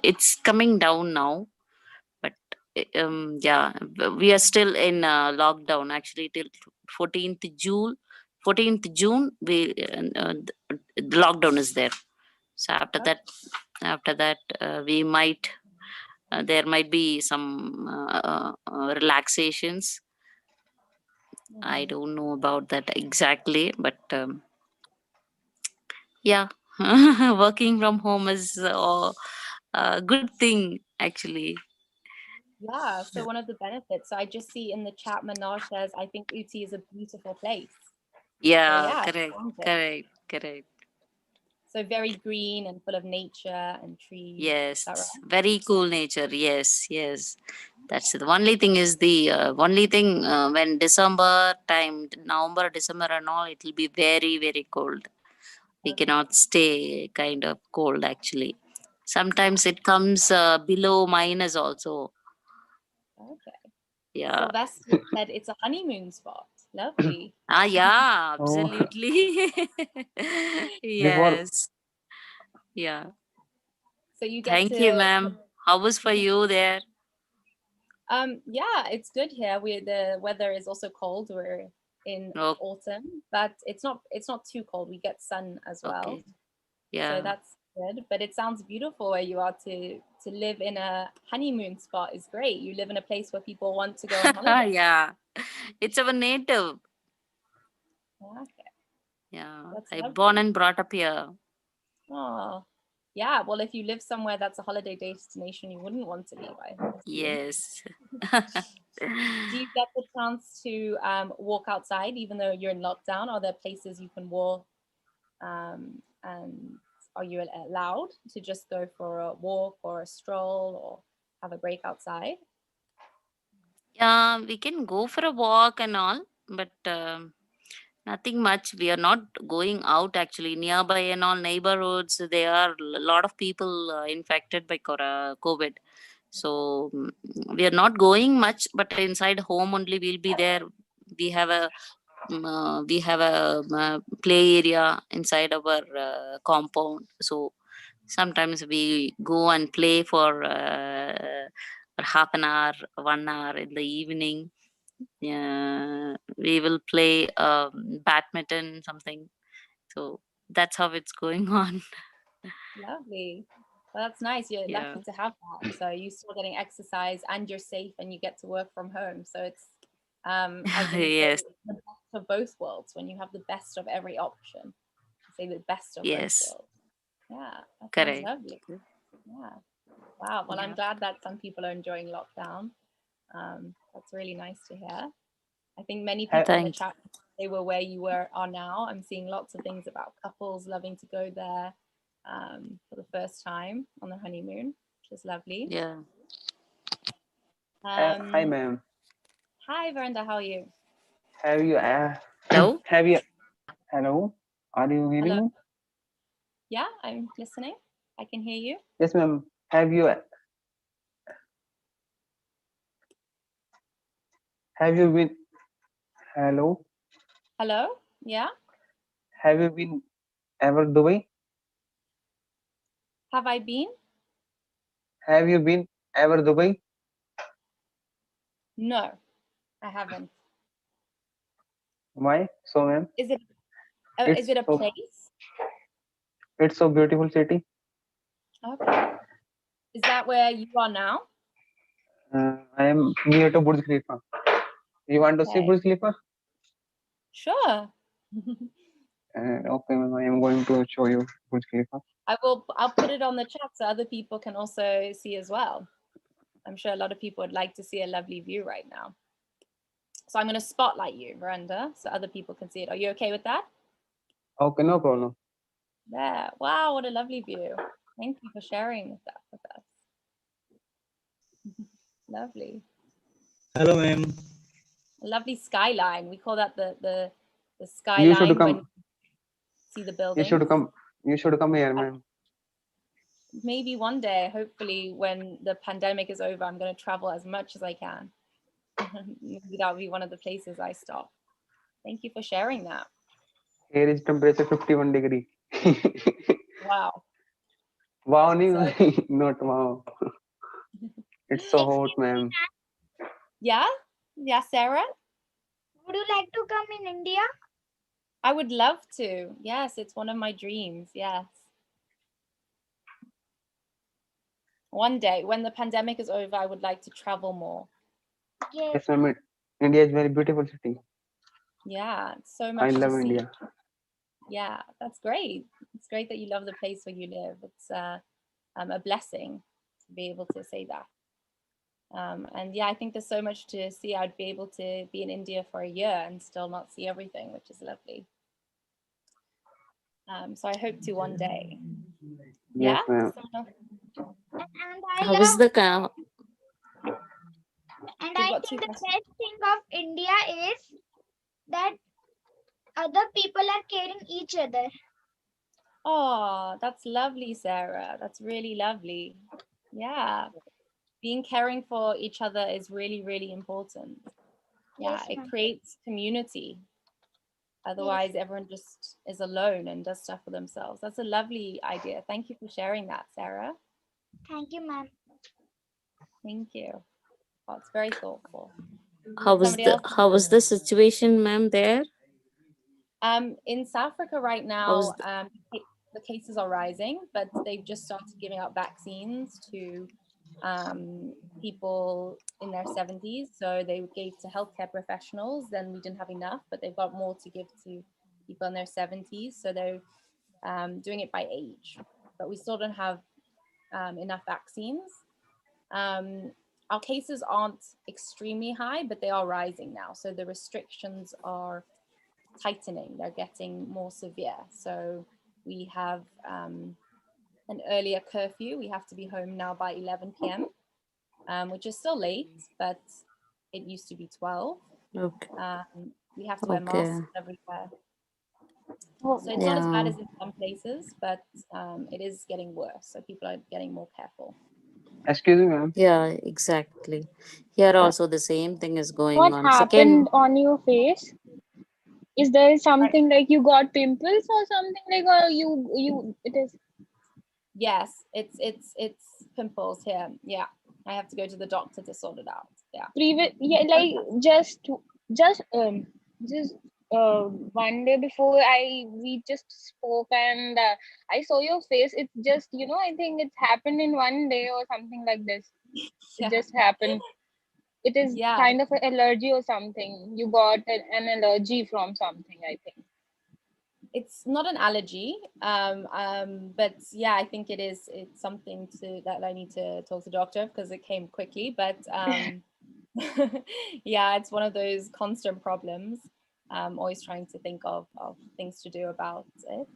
it's coming down now, but yeah, we are still in lockdown actually till 14th June. 14th June, the lockdown is there. So after that we might there might be some relaxations. I don't know about that exactly, but yeah, working from home is a good thing actually. Yeah, so one of the benefits. So I just see in the chat, Manoj says, I think Uti is a beautiful place. So Yeah, yeah, correct, sounds it. correct. So very green and full of nature and trees. Is that Yes, right? very cool nature. Yes. That's it. The only thing is the only thing when December time, November, December, and all, it will be very, very cold. We cannot stay kind of cold actually. Sometimes it comes below minus also. Okay. Yeah. Sylvester said it's a honeymoon spot. Lovely. Yeah, Oh, absolutely. before Yes. Yeah. So you get Thank you, to ma'am. How was for you there? yeah, it's good here. The weather is also cold. We're in Oh, autumn, but it's not too cold. We get sun as well. okay. So Yeah. that's good. But it sounds beautiful where you are to live in a honeymoon spot is great. You live in a place where people want to go on holiday. Yeah. It's our native. Okay, Yeah. that's I born lovely. and brought up here. Oh, yeah. Well, if you live somewhere that's a holiday destination, you wouldn't want to leave, I assume. Yes. Do you get the chance to walk outside even though you're in lockdown? Are there places you can walk? And are you allowed to just go for a walk or a stroll or have a break outside? Yeah, we can go for a walk and all, but nothing much. We are not going out actually. Nearby and all neighborhoods, there are a lot of people infected by COVID. So we are not going much, but inside home only we'll be there. We have a play area inside our compound. So sometimes we go and play for half an hour, 1 hour in the evening. We will play badminton, something. So that's how it's going on. Lovely. Well, that's nice. You're Yeah. lucky to have that. So you're still getting exercise and you're safe and you get to work from home. So it's, as they say, Yes. the best of both worlds. When you have the best of every option, say the best of both Yes. worlds. Yeah, that sounds Correct. lovely. Yeah. Wow. Well, I'm glad that some people are enjoying lockdown. That's really nice to hear. I think many people in the chat, they were where you are now. I'm seeing lots of things about couples loving to go there for the first time on the honeymoon, which is lovely. Yeah. Hi, ma'am. Hi, Verinda. How are you? Have you? Hello. Have you? Hello. Are you hearing Hello. me? Yeah, I'm listening. I can hear you. Yes, ma'am. Have you? Have you been? Hello. Hello. Yeah. Have you been ever Dubai? Have I been? Have you been ever Dubai? No, I haven't. Why? So, ma'am. Is it It's a so. place? It's so beautiful city. Okay. Is that where you are now? I am near to Burj Khalifa. You want to see Okay. Burj Khalifa? Sure. Okay, ma'am. I am going to show you Burj Khalifa. I'll put it on the chat so other people can also see as well. I'm sure a lot of people would like to see a lovely view right now. So I'm going to spotlight you, Miranda, so other people can see it. Are you okay with that? Okay, no problem. There. Wow, what a lovely view. Thank you for sharing that with us. Lovely. Hello, ma'am. A lovely skyline. We call that the You should skyline when come. you see the You buildings. should come. You should come here, ma'am. Maybe one day, hopefully, when the pandemic is over, I'm going to travel as much as I can. Maybe that'll be one of the places I stop. Thank you for sharing that. Here is temperature 51 degree. Wow. Wow, So, not wow. It's so hot, ma'am. yeah? Yeah, Sarah? Would you like to come in India? I would love to. Yes, it's one of my dreams. Yes. One day, when the pandemic is over, I would like to travel more. Yes, ma'am. India is very beautiful city. Yeah, so I much to love see. India. Yeah, that's great. It's great that you love the place where you live. It's a blessing to be able to say that. And yeah, I think there's so much to see. I'd be able to be in India for a year and still not see everything, which is lovely. So I hope to one day. Yes, Yeah? ma'am. And I How is love, the car? and We've I got think two the questions. best thing of India is that other people are caring each other. Oh, that's lovely, Sarah. That's really lovely. Yeah. Being caring for each other is really, really important. Yeah, Yes, it ma'am. creates community. Otherwise, everyone just is alone and does stuff for themselves. That's a lovely idea. Thank you for sharing that, Sarah. Thank you, ma'am. Thank you. Oh, it's very thoughtful. How was Somebody the else? how was the situation, ma'am, there? In South Africa right How's now, the cases are rising, but they've just started giving out vaccines to people in their 70s. So they gave to healthcare professionals, then we didn't have enough, but they've got more to give to people in their 70s. So they're doing it by age, but we still don't have enough vaccines. Our cases aren't extremely high, but they are rising now. So the restrictions are tightening, they're getting more severe. So we have an earlier curfew. We have to be home now by 11 p.m., which is still late, but It used to be 12. Okay. We have to wear Okay. masks everywhere. Oh, So it's not as bad Yeah. as in some places, but it is getting worse. So people are getting more careful. Excuse me, ma'am. Yeah, exactly. Here also the same thing is going what on. happened Second, on your face? Is there something like you got pimples or something like, or you it is Yes, it's pimples here. Yeah, I have to go to the doctor to sort it out. Yeah. previous, yeah, like just just one day before we just spoke, and I saw your face. It's just, I think it's happened in one day or something like this. It Yeah. just happened. It is Yeah. kind of an allergy or something. You got an allergy from something, I think. It's not an allergy, but yeah, I think it's something that I need to talk to the doctor because it came quickly. But yeah, it's one of those constant problems. Always trying to think of things to do about it.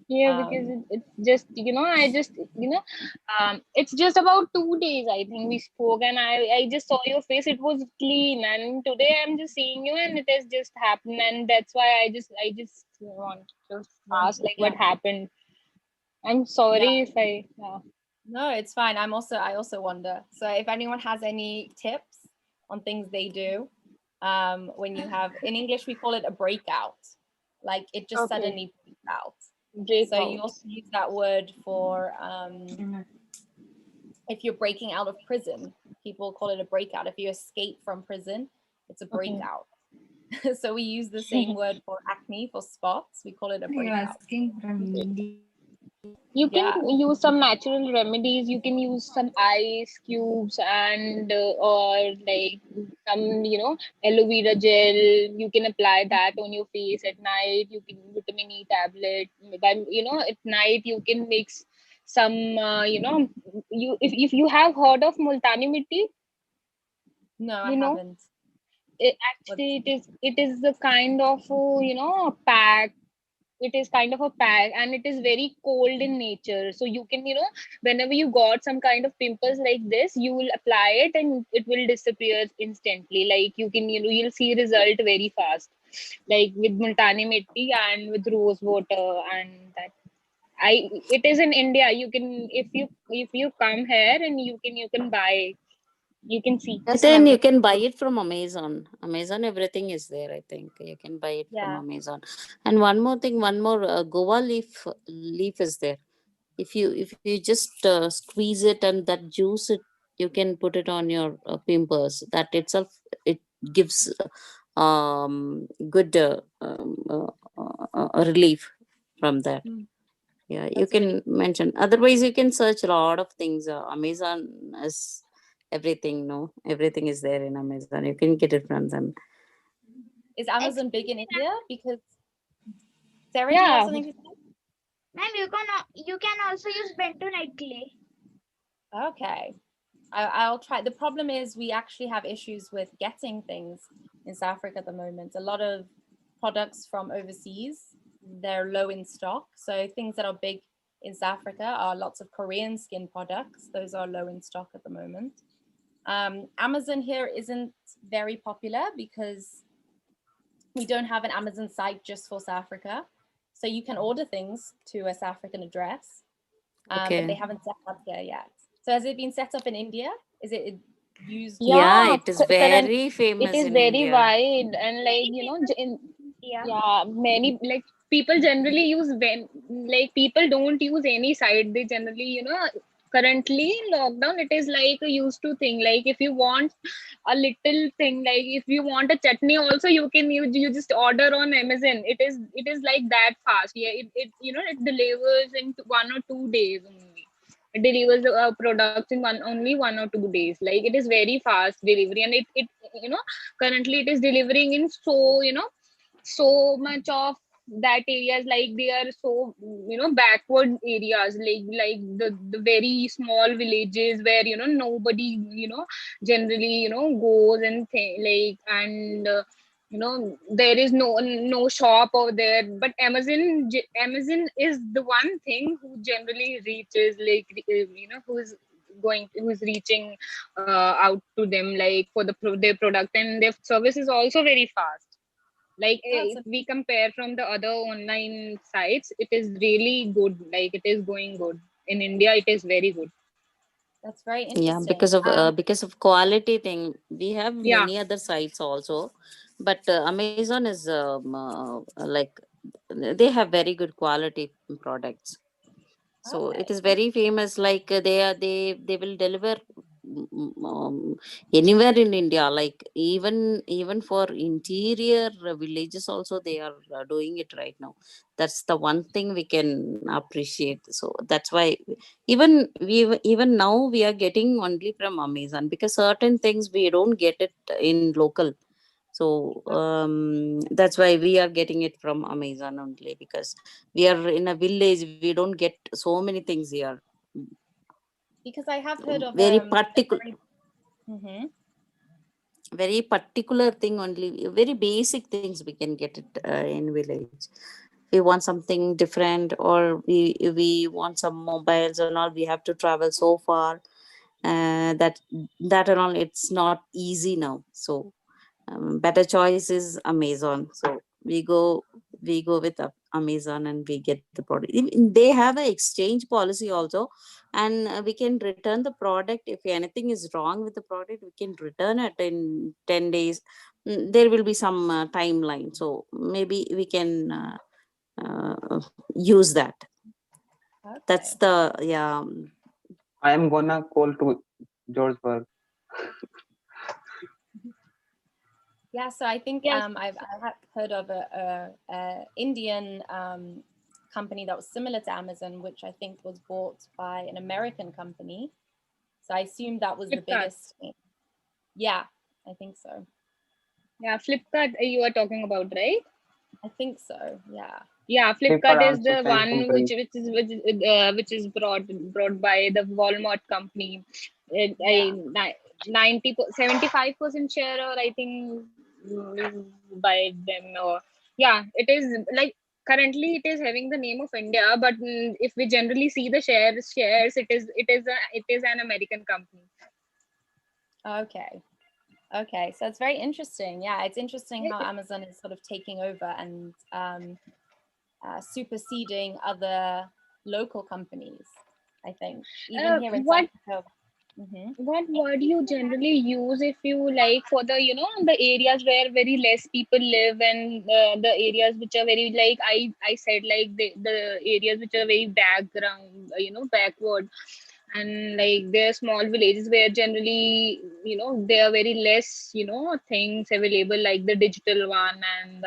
Yeah, because it's just, I just, it's just about 2 days, I think we spoke, and I just saw your face. It was clean, and today I'm just seeing you, and it has just happened, and that's why I just want to ask, like, what Yeah. happened. I'm Yeah. sorry if I. No, it's fine. I also wonder. So if anyone has any tips on things they do, when you have, in English we call it a breakout, like it just Okay. suddenly breaks out. So Breakout. you also use that word for if you're breaking out of prison. People call it a breakout. If you escape from prison, it's a Okay. breakout. So we use the same word for acne, for spots. We call it a You're breakout. asking from India. You can Yeah. use some natural remedies. You can use some ice cubes and or like some, aloe vera gel. You can apply that on your face at night. You can vitamin E tablet. At night you can mix some, if you have heard of multani mitti, No, I haven't. actually it is the kind of a pack. It is kind of a pack, and it is very cold in nature, so you can, whenever you got some kind of pimples like this, you will apply it and it will disappear instantly. Like you can, you'll see result very fast, like with multani mitti and with rose water. And that it is in India. You can, if you come here, and you can buy, you can see. and then you can buy it from Amazon. Amazon, everything is there. I think you can buy it from Yeah. Amazon. And one more thing, one more guava leaf is there. If you just squeeze it and that juice, you can put it on your pimples. That itself, it gives good relief from that. Yeah, you That's can really mention. Otherwise, you can search a lot of things. Amazon is everything. No, everything is there in Amazon. You can get it from them. Is Amazon big in India? Because Sarah, do you have Yeah. something to say? Ma'am, you can also use bentonite clay. Okay. I'll try. The problem is we actually have issues with getting things in South Africa at the moment. A lot of products from overseas, they're low in stock. So things that are big in South Africa are lots of Korean skin products. Those are low in stock at the moment. Amazon here isn't very popular because we don't have an Amazon site just for South Africa. So you can order things to a South African address, but they Okay. haven't set up here yet. So has it been set up in India? Is it used? Yeah, it is very It famous is in very India. wide, and like many, like, people generally use, when like people don't use any site. They generally, currently in lockdown, it is like a used to thing. Like if you want a little thing, like if you want a chutney also, you just order on Amazon. It is like that fast. Yeah, it delivers in 1 or 2 days only. It delivers products in only 1 or 2 days. Like it is very fast delivery, and it currently it is delivering in so much of that areas. Like they are so, backward areas, like the very small villages where nobody generally goes and and there is no shop over there. But Amazon is the one thing who generally reaches, like who's who's reaching out to them, like for their product, and their service is also very fast. Like That's if we compare from the other online sites, it is really good. Like it is going good in India. It is very good. That's very Yeah, interesting. because of quality thing, we have Yeah. many other sites also, but Amazon is like they have very good quality products. So it is very famous. Like they will deliver anywhere in India. Like even for interior villages also they are doing it right now. That's the one thing we can appreciate. So that's why even now we are getting only from Amazon, because certain things we don't get it in local. So that's why we are getting it from Amazon only, because we are in a village, we don't get so many things here. Because I have heard of Very particular, Mhm. very particular thing only, very basic things we can get it in village. We want something different, or we want some mobiles and all, we have to travel so far. That and all, it's not easy now. So better choice is Amazon. So we go with Amazon and we get the product. They have an exchange policy also, and we can return the product. If anything is wrong with the product, we can return it in 10 days. There will be some timeline, so maybe we can use that. That's the, yeah. I am gonna call to Georgeburg. Yeah, so I think Yes. I have heard of a Indian company that was similar to Amazon, which I think was bought by an American company. So I assume that was the Flipkart. biggest. Yeah, I think so. Yeah, Flipkart you are talking about, right? I think so. Yeah. Yeah, Flipkart Flipkart is also the same one company. which is brought by the Walmart company. Yeah. 75% share, or I think by them. Or yeah, it is like currently it is having the name of India, but if we generally see the shares, it is an American company. Okay. Okay. So it's very interesting. Yeah, it's interesting Yeah, how Amazon is sort of taking over and superseding other local companies, I think. Even here in South what Africa. Mhm. what word you generally use if you like for the the areas where very less people live, and the areas which are very, like I said, like the areas which are very background, backward, and like there are small villages where generally there are very less things available, like the digital one and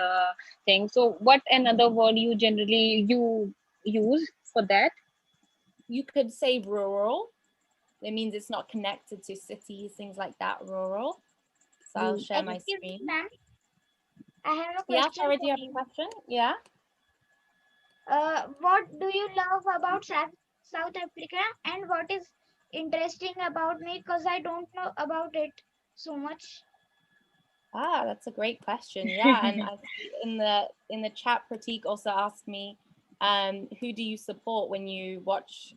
thing. So what another word you generally you use for that? You could say rural. It means it's not connected to cities, things like that, rural. So I'll share my Excuse me, screen. ma'am. I have a Yeah, question Shara, do for you have a you. question? Yeah. What do you love about South Africa, and what is interesting about me? Because I don't know about it so much. Ah, that's a great question. Yeah, and I see in the chat, Pratik also asked me, who do you support when you watch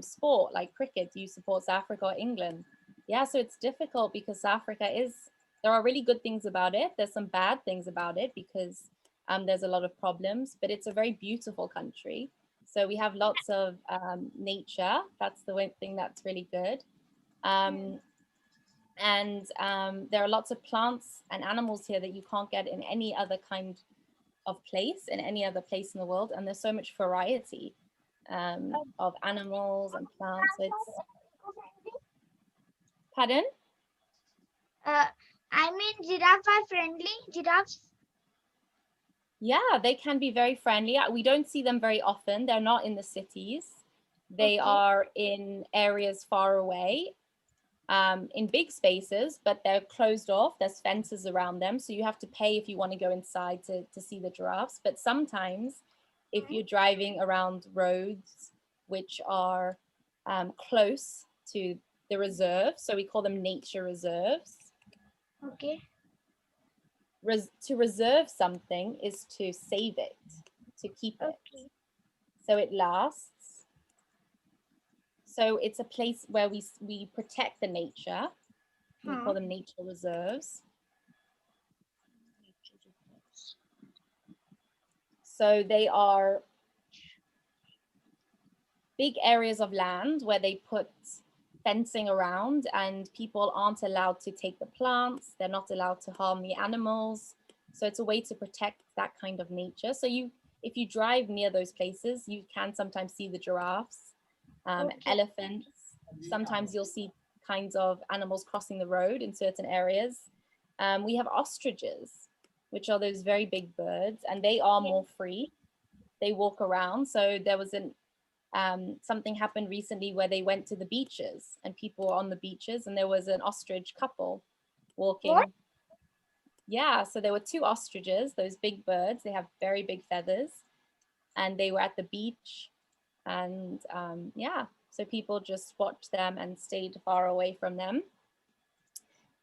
sport like cricket? Do you support South Africa or England? Yeah, so it's difficult because South Africa there are really good things about it. There's some bad things about it because there's a lot of problems, but it's a very beautiful country. So we have lots of nature. That's the one thing that's really good. And there are lots of plants and animals here that you can't get in any other kind of place, in any other place in the world. And there's so much variety of animals and plants. So it's, pardon? I mean, giraffe are friendly. Giraffes. Yeah, they can be very friendly. We don't see them very often. They're not in the cities. They are in areas far away, in big spaces, but they're closed off. There's fences around them. So you have to pay if you want to go inside to see the giraffes. But sometimes if you're driving around roads which are close to the reserve, so we call them nature reserves. Okay. To reserve something is to save it, to keep it, so it lasts. So it's a place where we protect the nature. We Huh. call them nature reserves. So they are big areas of land where they put fencing around, and people aren't allowed to take the plants. They're not allowed to harm the animals. So it's a way to protect that kind of nature. So if you drive near those places, you can sometimes see the giraffes, elephants. Sometimes you'll see kinds of animals crossing the road in certain areas. We have ostriches, which are those very big birds, and they are more free. They walk around. So there was something happened recently where they went to the beaches, and people were on the beaches, and there was an ostrich couple walking. What? Yeah, so there were two ostriches, those big birds. They have very big feathers, and they were at the beach, and yeah, so people just watched them and stayed far away from them,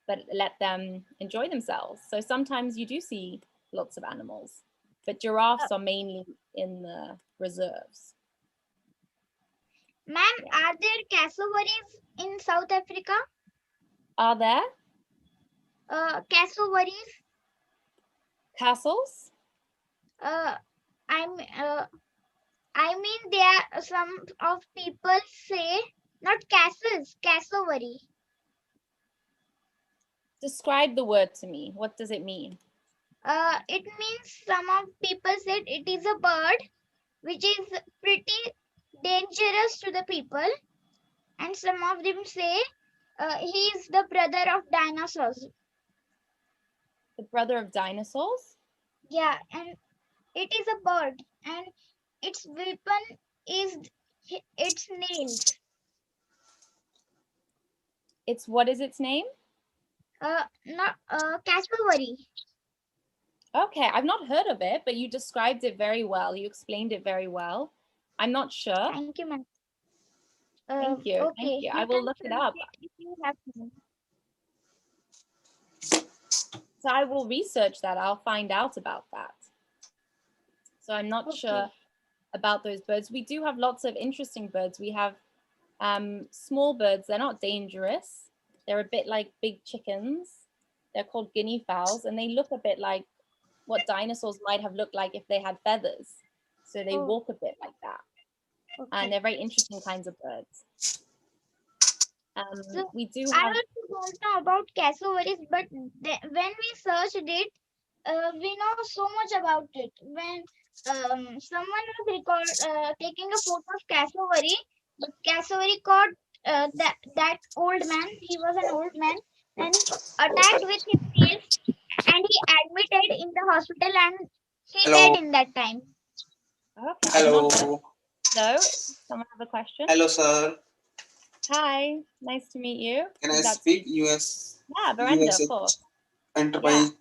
but let them enjoy themselves. So sometimes you do see lots of animals, but giraffes are mainly in the reserves. Ma'am, are there cassowaries in South Africa? Are there Cassowaries? castles? I mean, there are some of people say not castles, cassowary. Describe the word to me. What does it mean? It means some of people said it is a bird which is pretty dangerous to the people, and some of them say he is the brother of dinosaurs. The brother of dinosaurs? Yeah, and it is a bird, and its weapon is its nails. It's what is its name? Not cassowary. Okay, I've not heard of it, but you described it very well. You explained it very well. I'm not sure. Thank you, ma'am. Thank you. Okay, Thank you. I you will can look it up. translate if you have to. So I will research that. I'll find out about that. So I'm not sure about those birds. We do have lots of interesting birds. We have small birds. They're not dangerous. They're a bit like big chickens. They're called guinea fowls, and they look a bit like what dinosaurs might have looked like if they had feathers. So they walk a bit like that. And they're very interesting kinds of birds. So We do I have. also don't know about cassowaries, but when we searched it, we know so much about it. When someone was taking a photo of cassowary, but cassowary caught that old man. He was an old man, and he attacked with his nails, and he admitted in the hospital, and he Hello. died in that time. Okay. Hello. Hello. Someone have a question? Hello, sir. Hi. Nice to meet you. Can I speak US? Yeah, Veranda, US of course. Enterprise.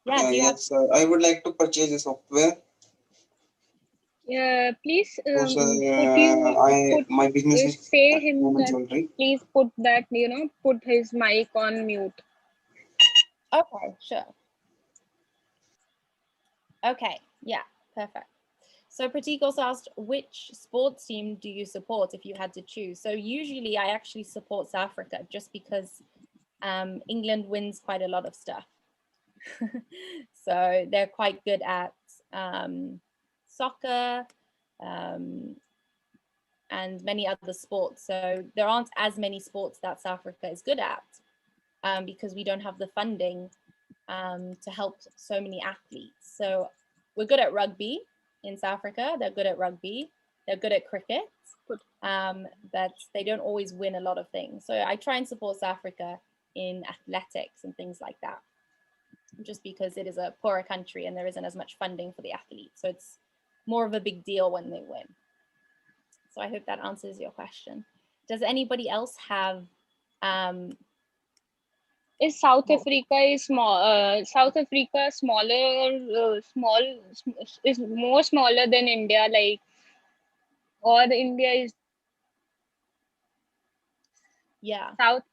Yeah. Do you have? Yes, sir. I would like to purchase a software. Please My business is say him that jewelry. please put that, put his mic on mute. Okay, sure. Okay, yeah, perfect. So Pratik also asked, which sports team do you support if you had to choose? So usually I actually support South Africa just because England wins quite a lot of stuff. So they're quite good at soccer and many other sports. So there aren't as many sports that South Africa is good at because we don't have the funding to help so many athletes. So we're good at rugby in South Africa. They're good at rugby. They're good at cricket, but they don't always win a lot of things. So I try and support South Africa in athletics and things like that, just because it is a poorer country and there isn't as much funding for the athletes. So it's more of a big deal when they win. So I hope that answers your question. Does anybody else have Is South Africa is small? South Africa smaller, is more smaller than India, like, or India is South.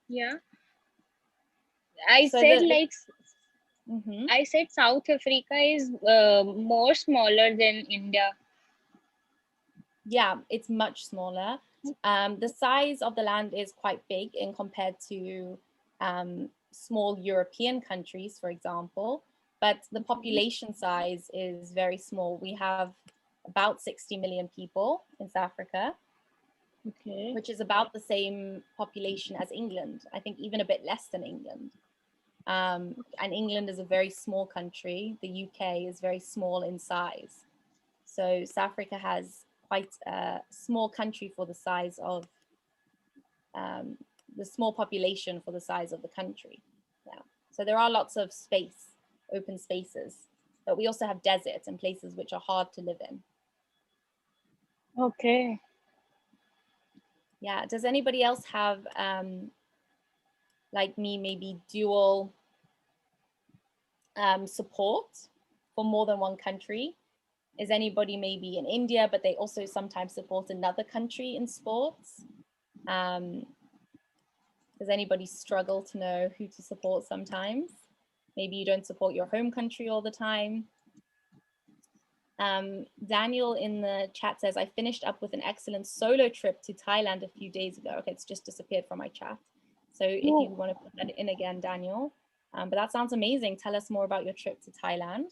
Yeah, I So said the- like I said South Africa is more smaller than India. Yeah, it's much smaller. The size of the land is quite big in compared to small European countries, for example, but the population size is very small. We have about 60 million people in South Africa, Okay. which is about the same population as England. I think even a bit less than England. And England is a very small country. The UK is very small in size. So South Africa has quite a small country for the size of the small population for the size of the country. Yeah. So there are lots of space, open spaces, but we also have deserts and places which are hard to live in. Okay. Yeah. Does anybody else have, like me, maybe dual support for more than one country? Is anybody maybe in India, but they also sometimes support another country in sports? Does anybody struggle to know who to support sometimes? Maybe you don't support your home country all the time. Daniel in the chat says, I finished up with an excellent solo trip to Thailand a few days ago. Okay, it's just disappeared from my chat. So if you want to put that in again, Daniel. But that sounds amazing. Tell us more about your trip to Thailand.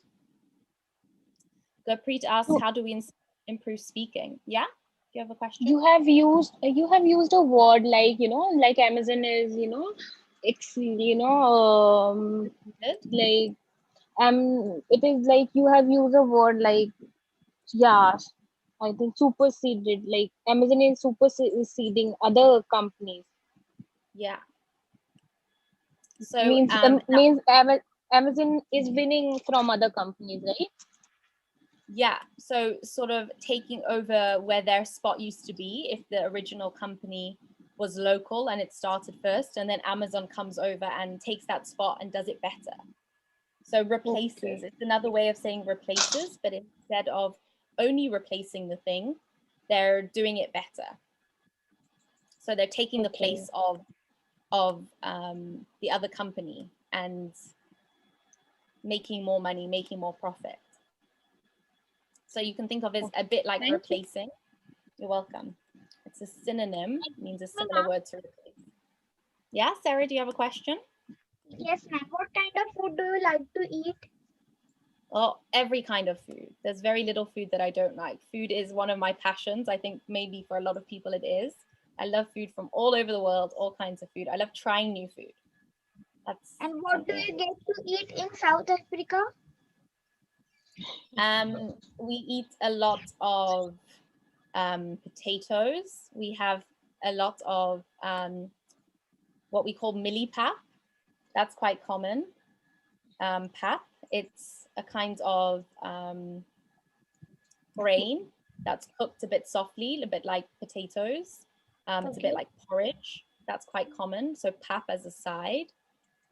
Gurpreet asks, how do we improve speaking? Yeah, do you have a question? You have used a word like, like Amazon is, like it is like you have used a word like, yeah, I think superseded, like Amazon is superseding other companies. Yeah. So Means Amazon is winning from other companies, right? yeah, so sort of taking over where their spot used to be if the original company was local and it started first, and then Amazon comes over and takes that spot and does it better. So replaces, Okay. It's another way of saying replaces, but instead of only replacing the thing, they're doing it better. So they're taking the place of the other company and making more money, making more profit. So you can think of it as a bit like replacing. You're welcome. It's a synonym, means a similar word to replace. Yeah, Sarah, do you have a question? Yes, ma'am. What kind of food do you like to eat? Well, every kind of food. There's very little food that I don't like. Food is one of my passions. I think maybe for a lot of people it is. I love food from all over the world, all kinds of food. I love trying new food. And what do you get to eat in South Africa? We eat a lot of potatoes. We have a lot of what we call millie pap. That's quite common. Pap, it's a kind of grain that's cooked a bit softly, a bit like potatoes. It's a bit like porridge. That's quite common. So pap as a side.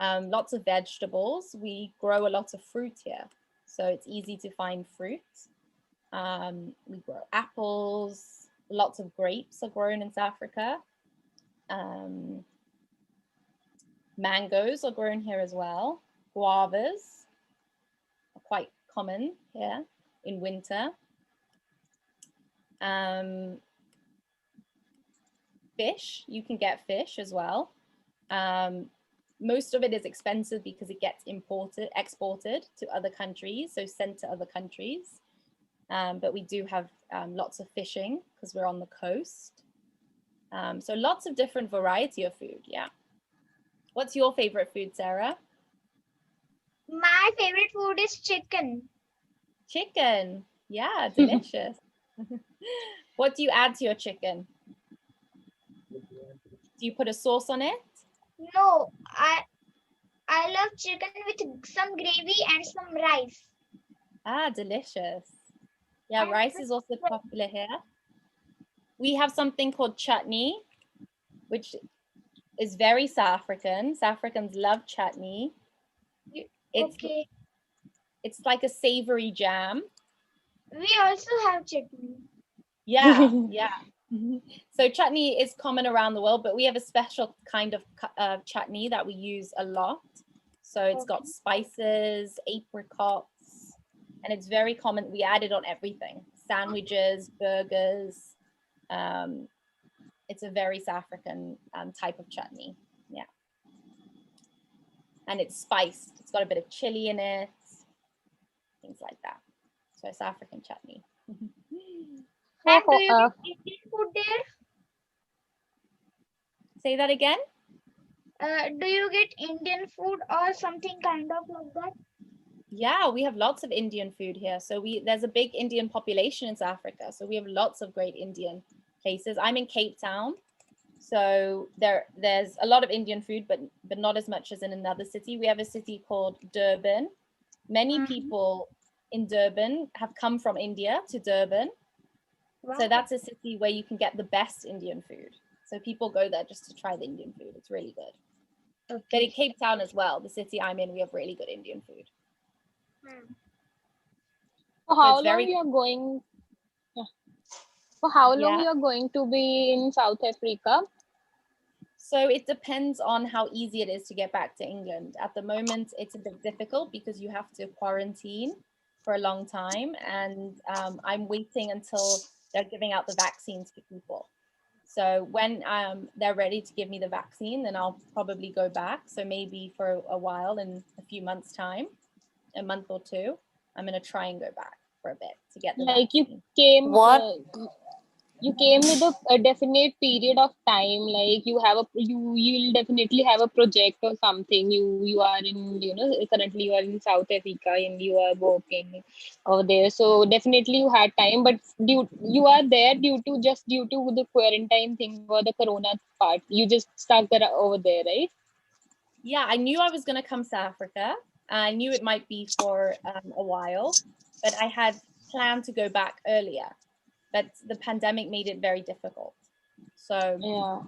Lots of vegetables. We grow a lot of fruit here. So it's easy to find fruit. We grow apples. Lots of grapes are grown in South Africa. Mangoes are grown here as well. Guavas are quite common here in winter. Fish, you can get fish as well. Most of it is expensive because it gets exported to other countries, so sent to other countries. But we do have lots of fishing because we're on the coast. So lots of different variety of food, yeah. What's your favorite food, Sarah? My favorite food is chicken. Chicken, yeah, delicious. What do you add to your chicken? Do you put a sauce on it? No, I love chicken with some gravy and some rice. Ah, delicious. Yeah, rice is also popular here. We have something called chutney, which is very South African. South Africans love chutney. It's like a savory jam. We also have chutney. Yeah, yeah. So chutney is common around the world, but we have a special kind of chutney that we use a lot. So it's got spices, apricots, and it's very common. We add it on everything. sandwiches, burgers. It's a very South African type of chutney. Yeah. And it's spiced. It's got a bit of chili in it, things like that. So South African chutney. And do you get Indian food there? Say that again? Do you get Indian food or something kind of like that? Yeah, we have lots of Indian food here. So there's a big Indian population in South Africa. So we have lots of great Indian places. I'm in Cape Town. So there's a lot of Indian food, but not as much as in another city. We have a city called Durban. Many people in Durban have come from India to Durban. So that's a city where you can get the best Indian food. So people go there just to try the Indian food. It's really good. But in Cape Town as well, the city I'm in, we have really good Indian food. For how long you are going? For how long you are going to be in South Africa? So it depends on how easy it is to get back to England. At the moment, it's a bit difficult because you have to quarantine for a long time. And I'm waiting until they're giving out the vaccines for people. So when they're ready to give me the vaccine, then I'll probably go back. So maybe for a while, in a few months' time, a month or two, I'm going to try and go back for a bit to get the vaccine. You came with a definite period of time, like you'll definitely have a project or something. You are in, currently you are in South Africa and you are working over there, so definitely you had time, but you are there due to the quarantine thing or the corona part. You just stuck there over there, right? Yeah, I knew I was going to come to Africa. I knew it might be for a while, but I had planned to go back earlier. But the pandemic made it very difficult. So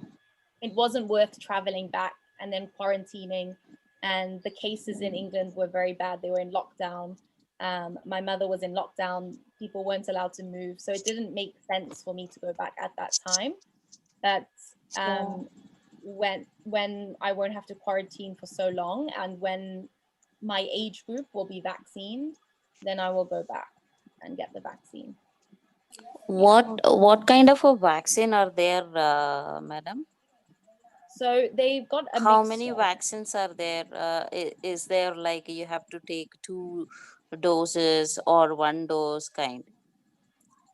it wasn't worth traveling back and then quarantining. And the cases in England were very bad. They were in lockdown. My mother was in lockdown. People weren't allowed to move. So it didn't make sense for me to go back at that time. But when I won't have to quarantine for so long and when my age group will be vaccinated, then I will go back and get the vaccine. What kind of a vaccine are there, madam? So they've got a How mixture. many vaccines are there? Is there like you have to take 2 doses or 1 dose kind?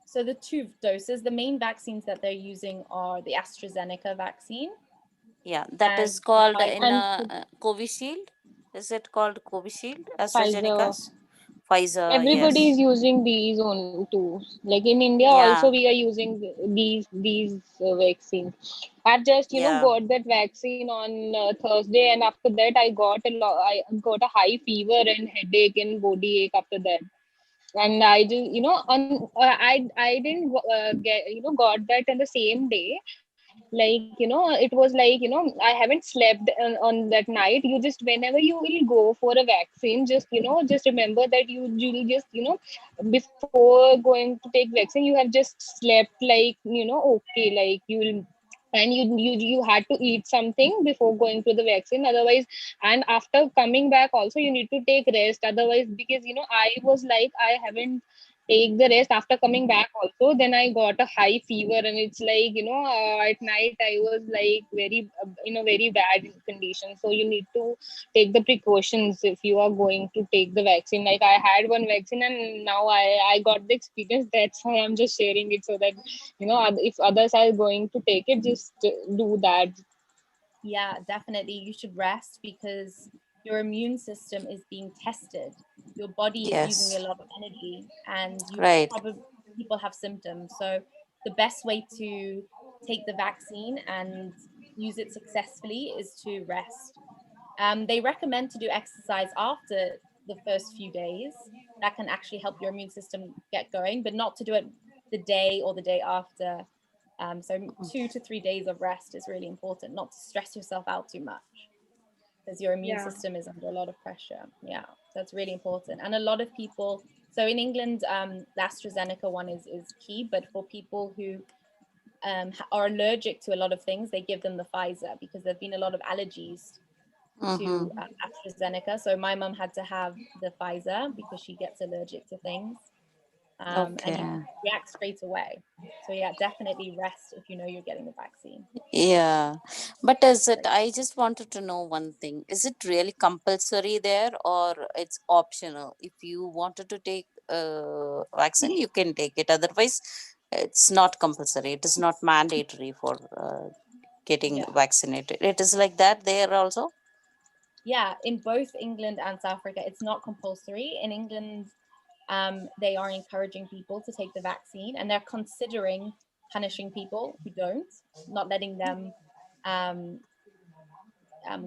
So the 2 doses, the main vaccines that they're using are the AstraZeneca vaccine. Yeah, that is called in Covishield. Is it called Covishield? AstraZeneca's? Pfizer, Everybody yes. is using these on too. Like in India, Yeah. also we are using these vaccines. I just got that vaccine on Thursday, and after that I got I got a high fever and headache and body ache after that. And I just I didn't get got that in the same day. Like it was like I haven't slept on that night. You just, whenever you will go for a vaccine, just just remember that you just before going to take vaccine, you have just slept like okay, like you will, and you had to eat something before going to the vaccine, otherwise, and after coming back also you need to take rest, otherwise, because I was like, I haven't take the rest after coming back also, then I got a high fever, and it's like at night I was like very in a very bad condition. So you need to take the precautions if you are going to take the vaccine. Like I had one vaccine and now I got the experience, that's why I'm just sharing it, so that if others are going to take it, just do that. Yeah, definitely. You should rest because your immune system is being tested. Your body is using a lot of energy, and probably people have symptoms. So the best way to take the vaccine and use it successfully is to rest. They recommend to do exercise after the first few days. That can actually help your immune system get going, but not to do it the day or the day after. So 2 to 3 days of rest is really important, not to stress yourself out too much because your immune system is under a lot of pressure. Yeah, that's really important. And a lot of people, so in England, the AstraZeneca one is key, but for people who are allergic to a lot of things, they give them the Pfizer because there've been a lot of allergies to AstraZeneca. So my mum had to have the Pfizer because she gets allergic to things. Okay. and you react straight away. So yeah, definitely rest if you know you're getting the vaccine. Yeah, but is it? I just wanted to know one thing. Is it really compulsory there, or it's optional? If you wanted to take vaccine, you can take it. Otherwise, it's not compulsory. It is not mandatory for getting Yeah. vaccinated. It is like that there also. Yeah, in both England and South Africa, it's not compulsory. In England, they are encouraging people to take the vaccine, and they're considering punishing people who don't, not letting them um,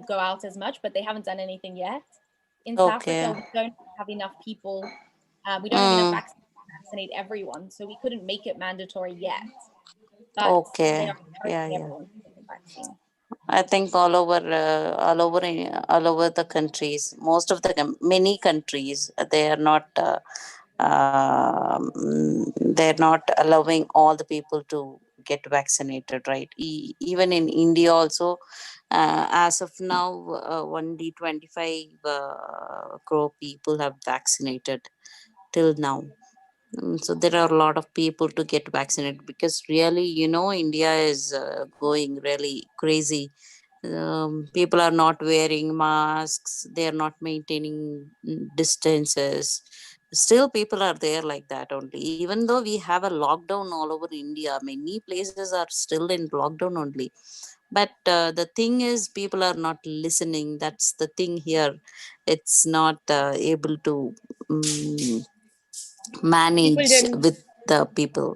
go out as much, but they haven't done anything yet. In South Africa, Okay. we don't have enough people. We don't have enough Mm. vaccines to vaccinate everyone, so we couldn't make it mandatory yet. But they Okay. are Yeah, encouraging yeah. everyone to take the vaccine. I think all over the countries, most of the many countries, they are not they're not allowing all the people to get vaccinated, right? Even in India also, as of now, only 25 crore people have vaccinated till now. So there are a lot of people to get vaccinated because really, India is going really crazy. People are not wearing masks. They are not maintaining distances. Still, people are there like that only. Even though we have a lockdown all over India, many places are still in lockdown only. But the thing is, people are not listening. That's the thing here. It's not able to um, People manage gen with the people.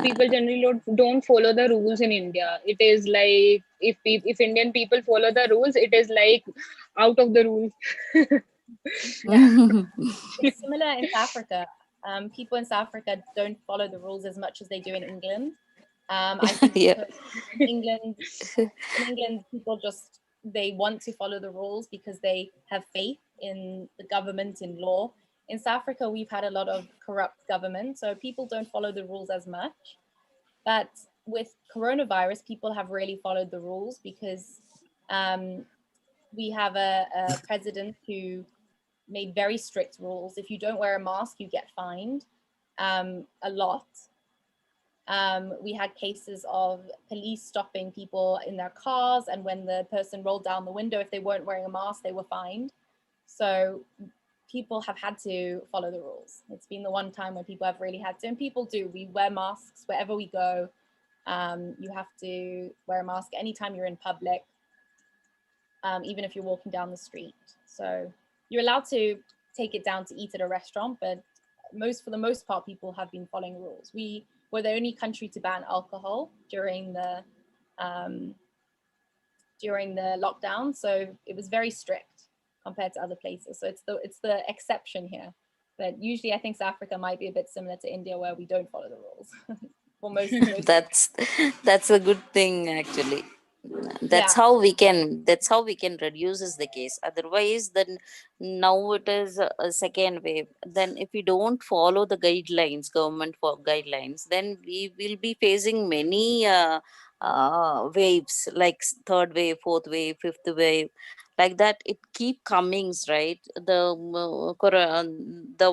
people generally don't follow the rules in India. It is like if Indian people follow the rules, it is like out of the rules. Yeah, it's similar in South Africa. People in South Africa don't follow the rules as much as they do in England. I think Yeah. because in England, people just they want to follow the rules because they have faith in the government, in law. In South Africa, we've had a lot of corrupt government, so people don't follow the rules as much. But with coronavirus, people have really followed the rules because um, we have a president who made very strict rules. If you don't wear a mask, you get fined a lot. We had cases of police stopping people in their cars, and when the person rolled down the window, if they weren't wearing a mask, they were fined. So people have had to follow the rules. It's been the one time when people have really had to, and people do. We wear masks wherever we go. You have to wear a mask anytime you're in public, even if you're walking down the street. So you're allowed to take it down to eat at a restaurant, but for the most part, people have been following rules. We were the only country to ban alcohol um, during the lockdown, so it was very strict compared to other places. So it's the exception here. But usually, I think South Africa might be a bit similar to India, where we don't follow the rules for most. that's a good thing actually. That's Yeah. how we can reduce is the case. Otherwise, then now it is a second wave. Then if we don't follow the guidelines, government for guidelines, then we will be facing many waves, like third wave, fourth wave, fifth wave, like that. It keep comings, right? The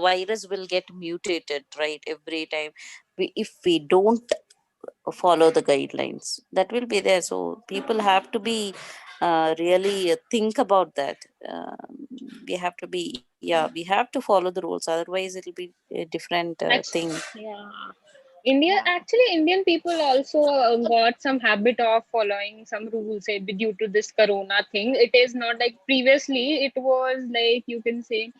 virus will get mutated, right, every time. If we don't follow the guidelines, that will be there. So people have to be really think about that. We have to be, yeah, we have to follow the rules. Otherwise it'll be a different thing. Yeah. Indian people also got some habit of following some rules due to this corona thing. It is not like previously, it was like you can say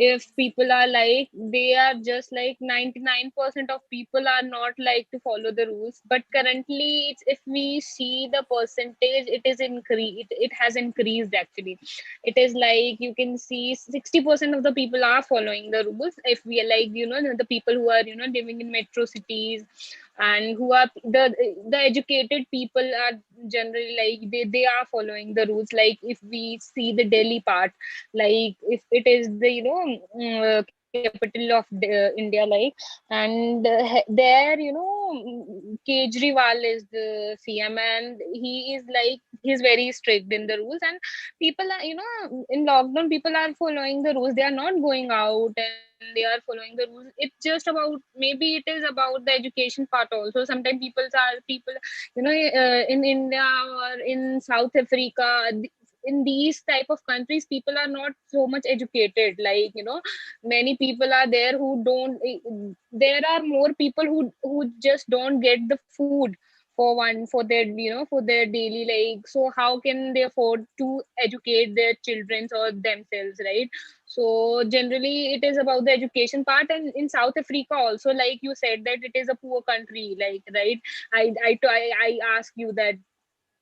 if people are like they are just like 99% of people are not like to follow the rules, but currently if we see the percentage, it is it has increased actually. It is like you can see 60% of the people are following the rules. If we are like the people who are living in metro cities and who are the educated people are generally like they are following the rules. Like if we see the Delhi part, like if it is the capital of India, like, and there Kejriwal is the CM, and he is like he's very strict in the rules, and people are, in lockdown people are following the rules. They are not going out and they are following the rules. It's just about, maybe it is about the education part also. Sometimes people, in India or in South Africa, in these type of countries, people are not so much educated. Like, many people are there who don't, there are more people who just don't get the food for their, for their daily, like, so how can they afford to educate their children or themselves, right? So generally it is about the education part. And in South Africa also, like you said, that it is a poor country, like, right? I ask you that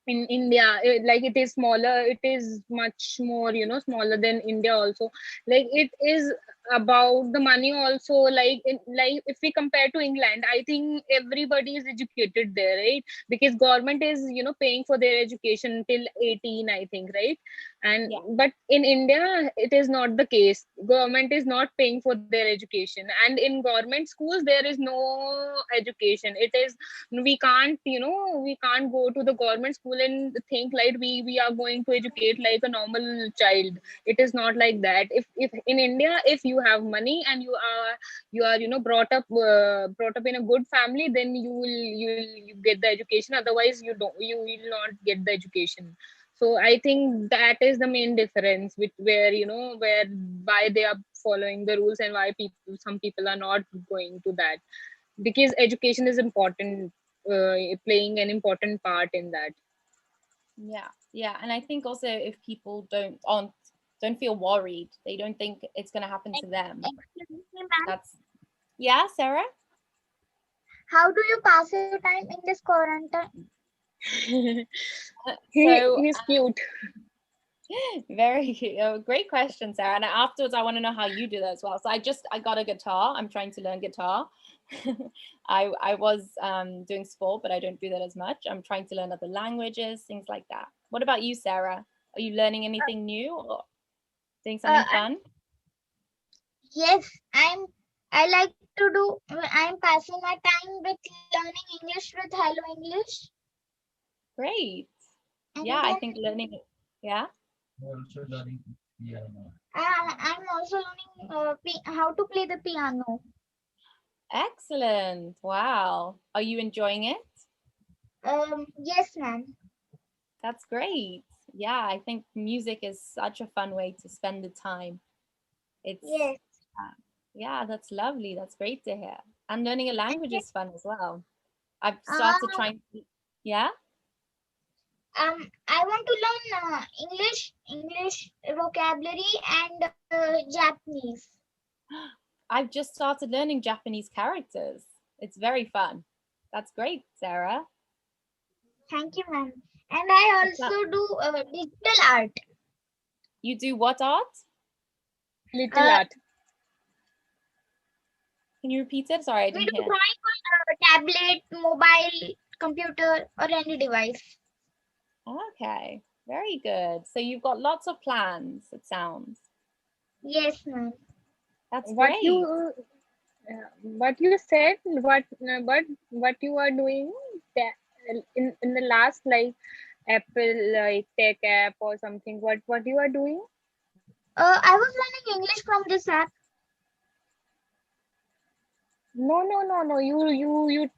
in India, like, it is smaller, it is much more, smaller than India also. Like, it is about the money also. Like, like if we compare to England, I think everybody is educated there, right? Because government is, paying for their education till 18, I think, right? And but in India it is not the case. Government is not paying for their education, and in government schools there is no education. It is, we can't go to the government school and think like we are going to educate like a normal child. It is not like that. If in India, if you have money and you are brought up in a good family, then you get the education. Otherwise you will not get the education. So I think that is the main difference, with where, where, why they are following the rules and why some people are not going to that, because education is important, playing an important part in that. Yeah, and I think also if people don't feel worried, they don't think it's going to happen to them. That's Sarah. How do you pass your time in this quarantine? He's cute. Very great question, Sarah. And afterwards, I want to know how you do that as well. So I got a guitar. I'm trying to learn guitar. I was doing sport, but I don't do that as much. I'm trying to learn other languages, things like that. What about you, Sarah? Are you learning anything new or doing something fun? Yes, I like to do. I'm passing my time with learning English with Hello English. Great. And Yeah, I then think learning. Yeah. I'm also learning how to play the piano. Excellent. Wow. Are you enjoying it? Yes, ma'am. That's great. Yeah, I think music is such a fun way to spend the time. It's Yes. Yeah, that's lovely. That's great to hear. And learning a language is fun as well. I've started trying to, yeah. I want to learn English vocabulary and Japanese. I've just started learning Japanese characters. It's very fun. That's great, Sarah. Thank you, ma'am. And I also do digital art. You do what art? Little art. Can you repeat it? Sorry, I didn't We do hear. drawing on tablet, mobile, computer, or any device. Okay, very good. So you've got lots of plans, it sounds. Yes, ma'am. That's What great. You said, what you are doing in the last, like, Apple, like, tech app or something, what you are doing? I was learning English from this app. No.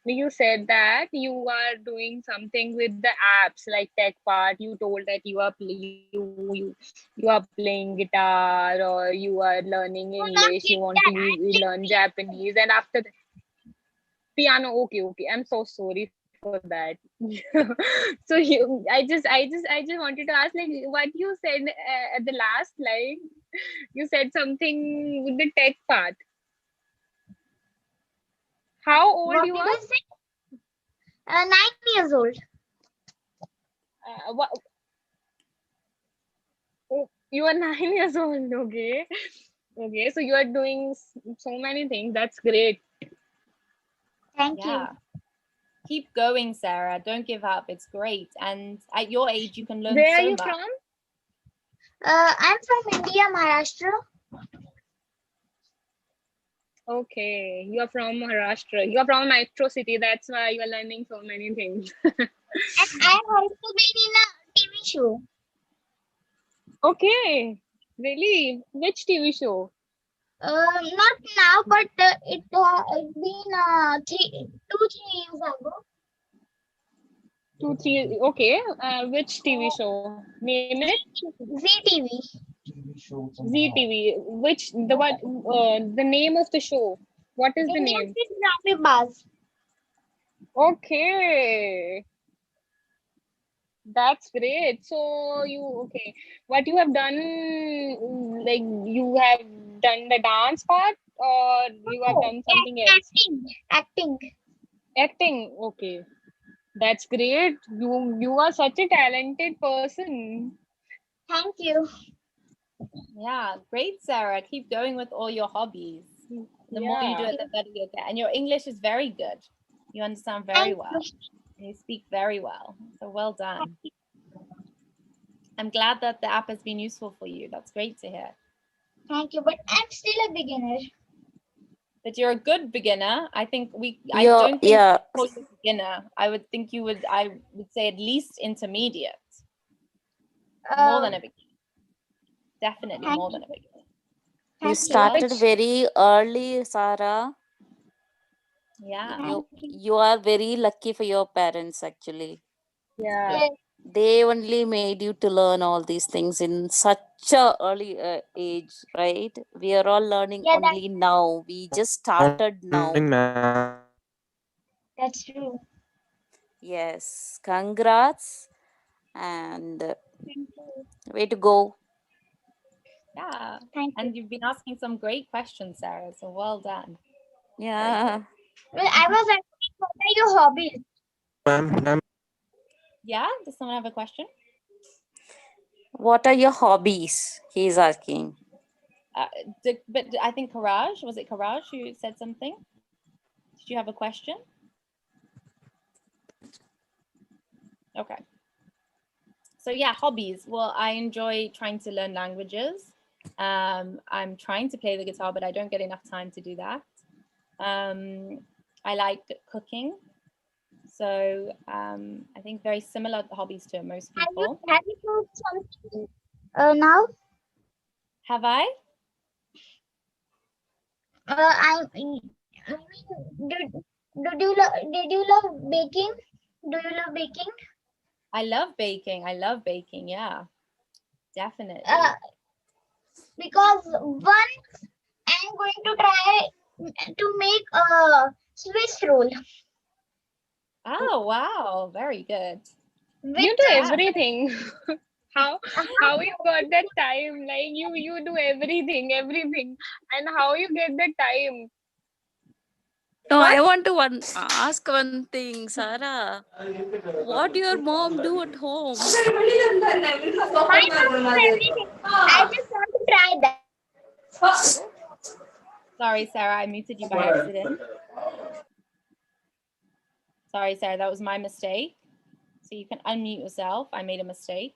You said that you are doing something with the apps, like tech part. You told that you are playing guitar, or you are learning English. You want to learn Japanese, and after that, piano. Okay. I'm so sorry for that. So I just wanted to ask, like, what you said at the last, like, you said something with the tech part. How old What you did are? I say? 9 years old. What? Oh, you are 9 years old. Okay. Okay. So you are doing so many things. That's great. Thank you. Keep going, Sarah. Don't give up. It's great. And at your age, you can learn Where are so you much. from? I'm from India, Maharashtra. Okay. You are from Maharashtra. You are from a metro city. That's why you are learning so many things. And I have also been in a TV show. Okay. Really? Which TV show? Not now, but it's been 2-3 years ago. 2, 3. Okay. Which TV show? Name it. ZTV. ZTV. Which the what? The name of the show. What is the Indian name? Graphic Bars. Okay. That's great. So you okay? What you have done? Like you have done the dance part, or you have done something else? Acting. Acting. Okay. That's great. You are such a talented person. Thank you. Yeah, great, Sarah. Keep going with all your hobbies. The more you do Yeah. it, the better you'll get. And your English is very good. You understand very well. And you speak very well. So well done. I'm glad that the app has been useful for you. That's great to hear. Thank you, but I'm still a beginner. But you're a good beginner. I think I Yeah, don't think yeah. you call you a beginner. I would think I would say at least intermediate. More than a beginner. Definitely more than a beginner. You started very early, Sarah. Yeah. You are very lucky for your parents, actually. Yeah. They only made you to learn all these things in such a early age, right? We are all learning only now. We just started now. That's true. Yes, congrats and way to go. Yeah. Thank and you've been asking some great questions, Sarah. So well done. Yeah. Well, I was asking, what are your hobbies? Yeah. Does someone have a question? What are your hobbies? He's asking. But I think Karaj, was it Karaj who said something? Did you have a question? Okay. So yeah, hobbies. Well, I enjoy trying to learn languages. I'm trying to play the guitar, but I don't get enough time to do that. I like cooking. So I think very similar hobbies to most people. Have you cooked something now? Have I? I mean, did you love baking? Do you love baking? I love baking. I love baking. Yeah, definitely. Because once I'm going to try to make a Swiss roll. Oh wow, very good. You do everything. how you got that time? Like you do everything, and how you get that time? No, I want to ask one thing, Sarah. What your mom do at home? My mom do everything. I just want to try that. Sorry, Sarah, I muted you by accident. Sorry, Sarah, that was my mistake. So you can unmute yourself. I made a mistake.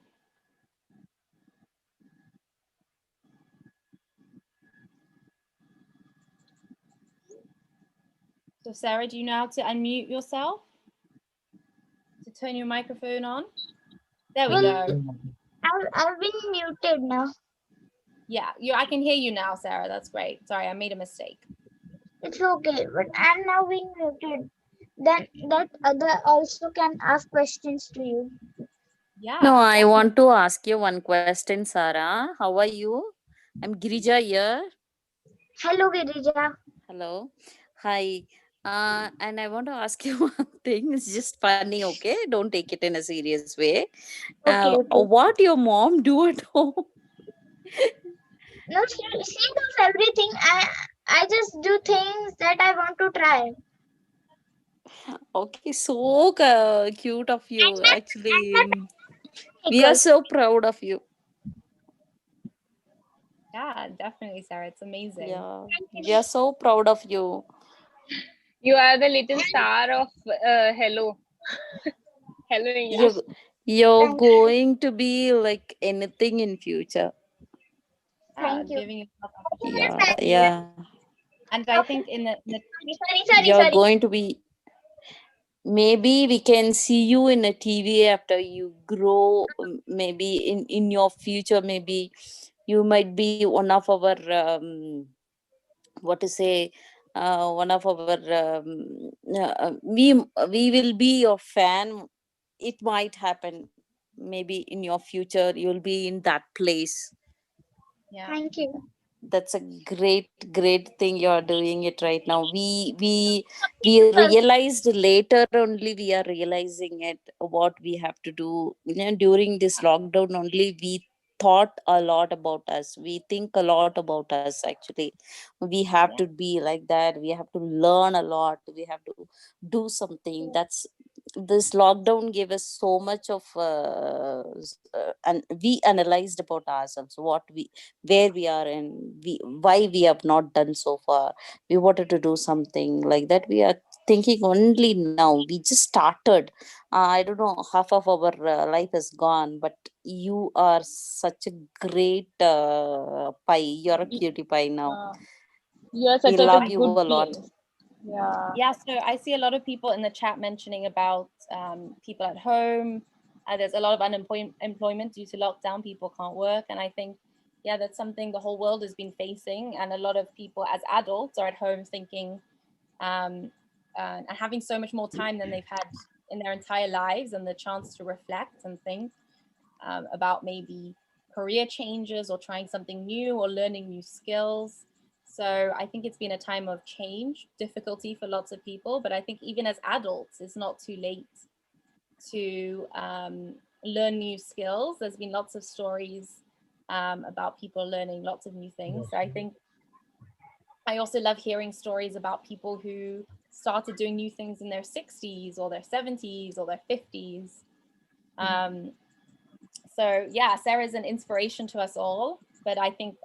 So Sarah, do you know how to unmute yourself? To turn your microphone on? There we go. I've been muted now. Yeah, I can hear you now, Sarah. That's great. Sorry, I made a mistake. It's okay, but I'm now being muted. Then that other also can ask questions to you. Yeah. No, I want to ask you one question, Sarah. How are you? I'm Girija here. Hello, Girija. Hello. Hi. And I want to ask you one thing. It's just funny, okay? Don't take it in a serious way. Okay. What your mom do at home? No, she does everything. I just do things that I want to try. Okay, so cute of you. Actually, we are so proud of you. Yeah, definitely, Sarah. It's amazing. Yeah, we are so proud of you. You are the little star of Hello. Hello English. You're going to be like anything in future. Thank you. Giving yourself Yeah. And I think in the You're going to be maybe we can see you in a TV after you grow. Maybe in your future, maybe you might be one of our what to say, one of our we will be your fan. It might happen. Maybe in your future, you'll be in that place. Yeah. Thank you. That's a great thing you're doing it right now. We realized later only, we are realizing it what we have to do. During this lockdown only, we thought a lot about us. We think a lot about us. Actually, we have to be like that. We have to learn a lot. We have to do something. That's This lockdown gave us so much of and we analyzed about ourselves, where we are, and why we have not done so far. We wanted to do something like that. We are thinking only now. We just started. I don't know, half of our life is gone, but you are such a great pie. You're a cutie pie now. You're We such a love you good a lot. being. Yeah. Yeah, so I see a lot of people in the chat mentioning about people at home. There's a lot of unemployment due to lockdown. People can't work. And I think, yeah, that's something the whole world has been facing. And a lot of people as adults are at home thinking and having so much more time than they've had in their entire lives, and the chance to reflect and think about maybe career changes or trying something new or learning new skills. So I think it's been a time of change, difficulty for lots of people, but I think even as adults, it's not too late to learn new skills. There's been lots of stories about people learning lots of new things. So I think I also love hearing stories about people who started doing new things in their 60s or their 70s or their 50s. So yeah, Sarah's an inspiration to us all, but I think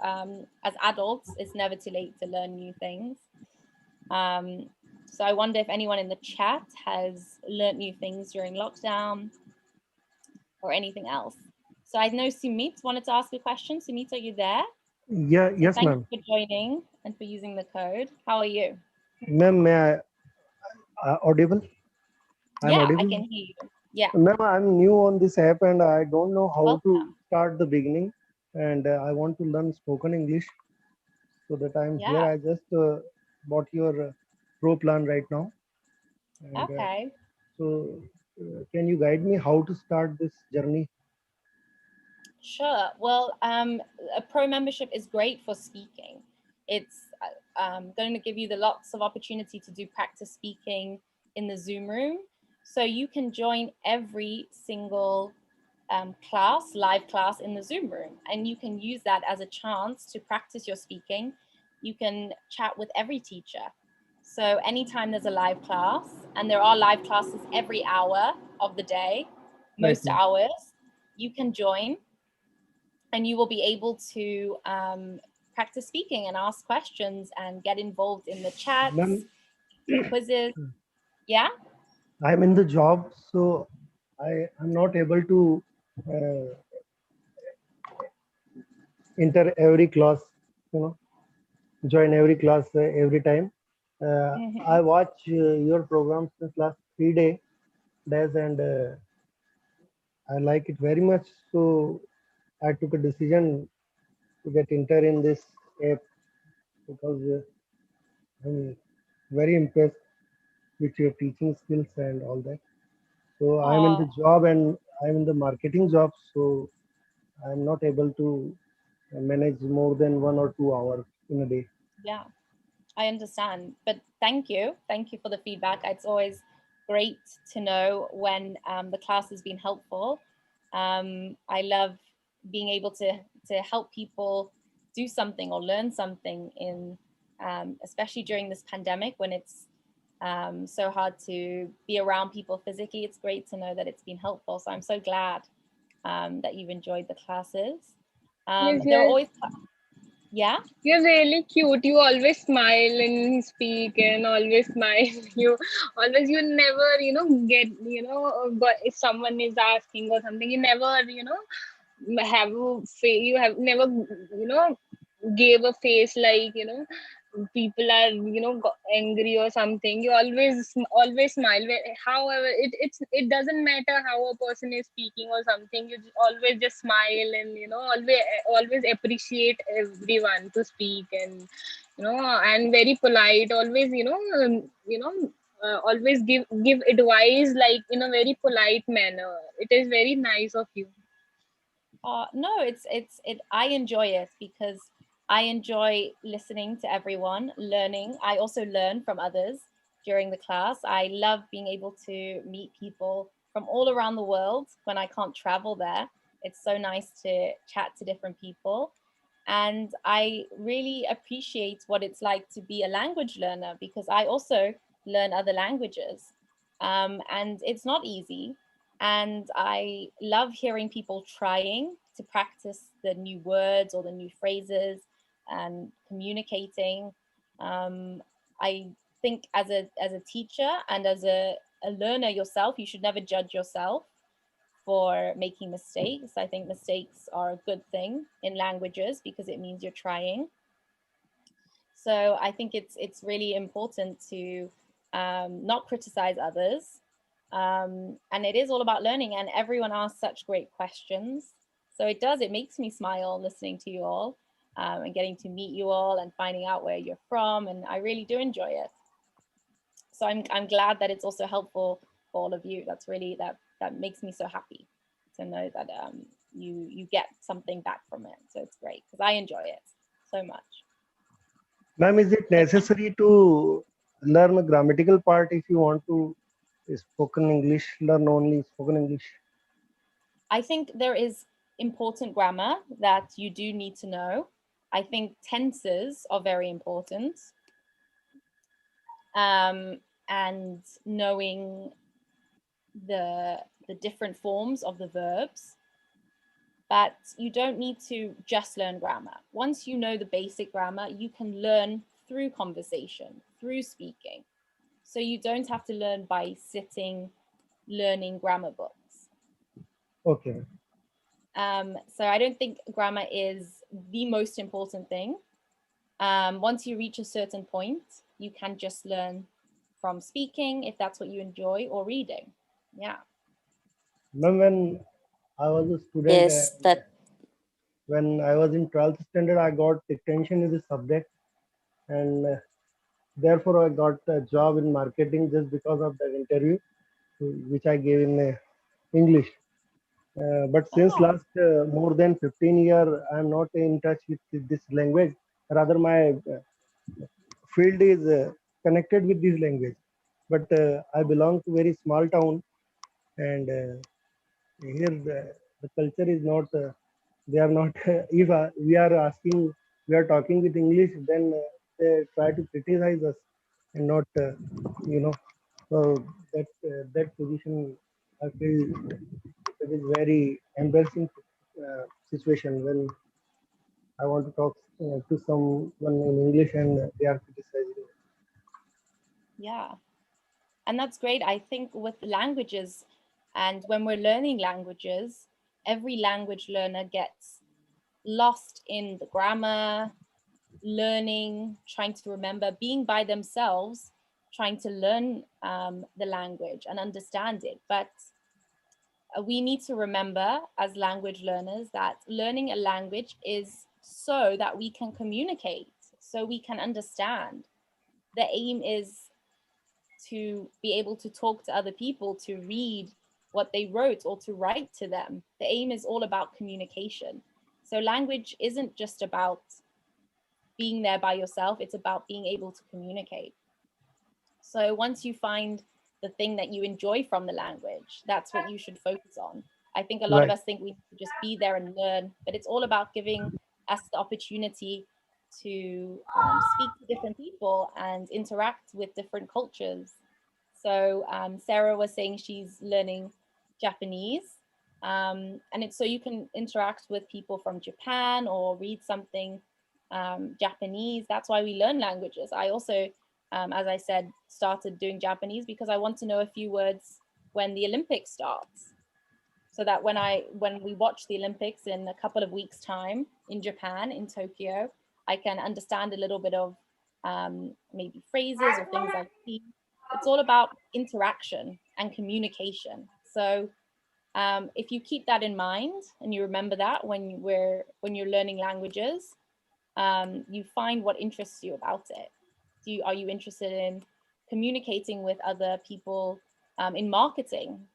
as adults, it's never too late to learn new things. So I wonder if anyone in the chat has learned new things during lockdown or anything else. So I know Sumit wanted to ask a question. Sumit, are you there? Yeah, yes, Thank ma'am. you for joining and for using the code. How are you? Ma'am, may I audible? I'm Yeah, I audible. can hear you. Yeah. Ma'am, I'm new on this app and I don't know how to Welcome. start the beginning, and I want to learn spoken English. So that I'm here. Yeah. I just bought your pro plan right now. And Okay. can you guide me how to start this journey? Sure. Well, a pro membership is great for speaking. It's going to give you the lots of opportunity to do practice speaking in the Zoom room. So you can join every single live class in the Zoom room, and you can use that as a chance to practice your speaking. You can chat with every teacher. So anytime there's a live class, and there are live classes every hour of the day, most Right, hours, you can join and you will be able to practice speaking and ask questions and get involved in the chats, ma'am, the quizzes. Yeah? I'm in the job, so I'm not able to uh, enter every class, you know, join every class every time. I watch your program since last 3 days, and I like it very much. So I took a decision to get enter in this app because I'm very impressed with your teaching skills and all that. So I'm in the job and I'm in the marketing job, so I'm not able to manage more than 1 or 2 hours in a day. Yeah, I understand. But thank you. Thank you for the feedback. It's always great to know when the class has been helpful. I love being able to help people do something or learn something in, especially during this pandemic when it's so hard to be around people physically. It's great to know that it's been helpful. So I'm so glad that you've enjoyed the classes. Yes, There are yes. always, yeah? You're really cute. You always smile and speak and always smile. You never, get, but if someone is asking or something, you never, you have never, gave a face like, people are angry or something, you always smile. However, it doesn't matter how a person is speaking or something, you always just smile, and always appreciate everyone to speak, and and very polite, always always give advice like in a very polite manner. It is very nice of you. No, I enjoy it because I enjoy listening to everyone, learning. I also learn from others during the class. I love being able to meet people from all around the world when I can't travel there. It's so nice to chat to different people. And I really appreciate what it's like to be a language learner because I also learn other languages. And it's not easy. And I love hearing people trying to practice the new words or the new phrases and communicating. I think as a teacher and as a learner yourself, you should never judge yourself for making mistakes. I think mistakes are a good thing in languages because it means you're trying. So I think it's really important to not criticize others. And it is all about learning, and everyone asks such great questions. So it makes me smile listening to you all and getting to meet you all and finding out where you're from. And I really do enjoy it. So I'm glad that it's also helpful for all of you. That's really, that makes me so happy to know that you get something back from it. So it's great because I enjoy it so much. Ma'am, is it necessary to learn a grammatical part if you want to spoken English, learn only spoken English? I think there is important grammar that you do need to know. I think tenses are very important. And knowing the different forms of the verbs. But you don't need to just learn grammar. Once you know the basic grammar, you can learn through conversation, through speaking. So you don't have to learn by sitting, learning grammar books. Okay. So I don't think grammar is the most important thing. Once you reach a certain point, you can just learn from speaking if that's what you enjoy, or reading. Yeah. Ma'am, when I was a student, Yes, that when I was in 12th standard, I got attention in the subject, and therefore I got a job in marketing just because of that interview, which I gave in English. But since last more than 15 years, I am not in touch with this language. Rather, my field is connected with this language. But I belong to very small town, and here the culture is not. They are not. If we are asking, we are talking with English, then they try to criticize us, and not, you know. So that position, I feel it is very embarrassing situation when I want to talk to someone in English and they are criticizing. Yeah. And that's great. I think with languages, and when we're learning languages, every language learner gets lost in the grammar, learning, trying to remember, being by themselves, trying to learn the language and understand it. But we need to remember as language learners that learning a language is so that we can communicate, so we can understand. The aim is to be able to talk to other people, to read what they wrote or to write to them. The aim is all about communication. So language isn't just about being there by yourself, it's about being able to communicate. So once you find the thing that you enjoy from the language, that's what you should focus on. I think a lot of us think we need to just be there and learn, but it's all about giving us the opportunity to speak to different people and interact with different cultures. So Sarah was saying she's learning Japanese, and it's so you can interact with people from Japan or read something Japanese. That's why we learn languages. I also, as I said, started doing Japanese because I want to know a few words when the Olympics starts, so that when we watch the Olympics in a couple of weeks' time in Japan, in Tokyo, I can understand a little bit of maybe phrases or things like these. It's all about interaction and communication. So if you keep that in mind and you remember that when you're learning languages, you find what interests you about it. Are you interested in communicating with other people in marketing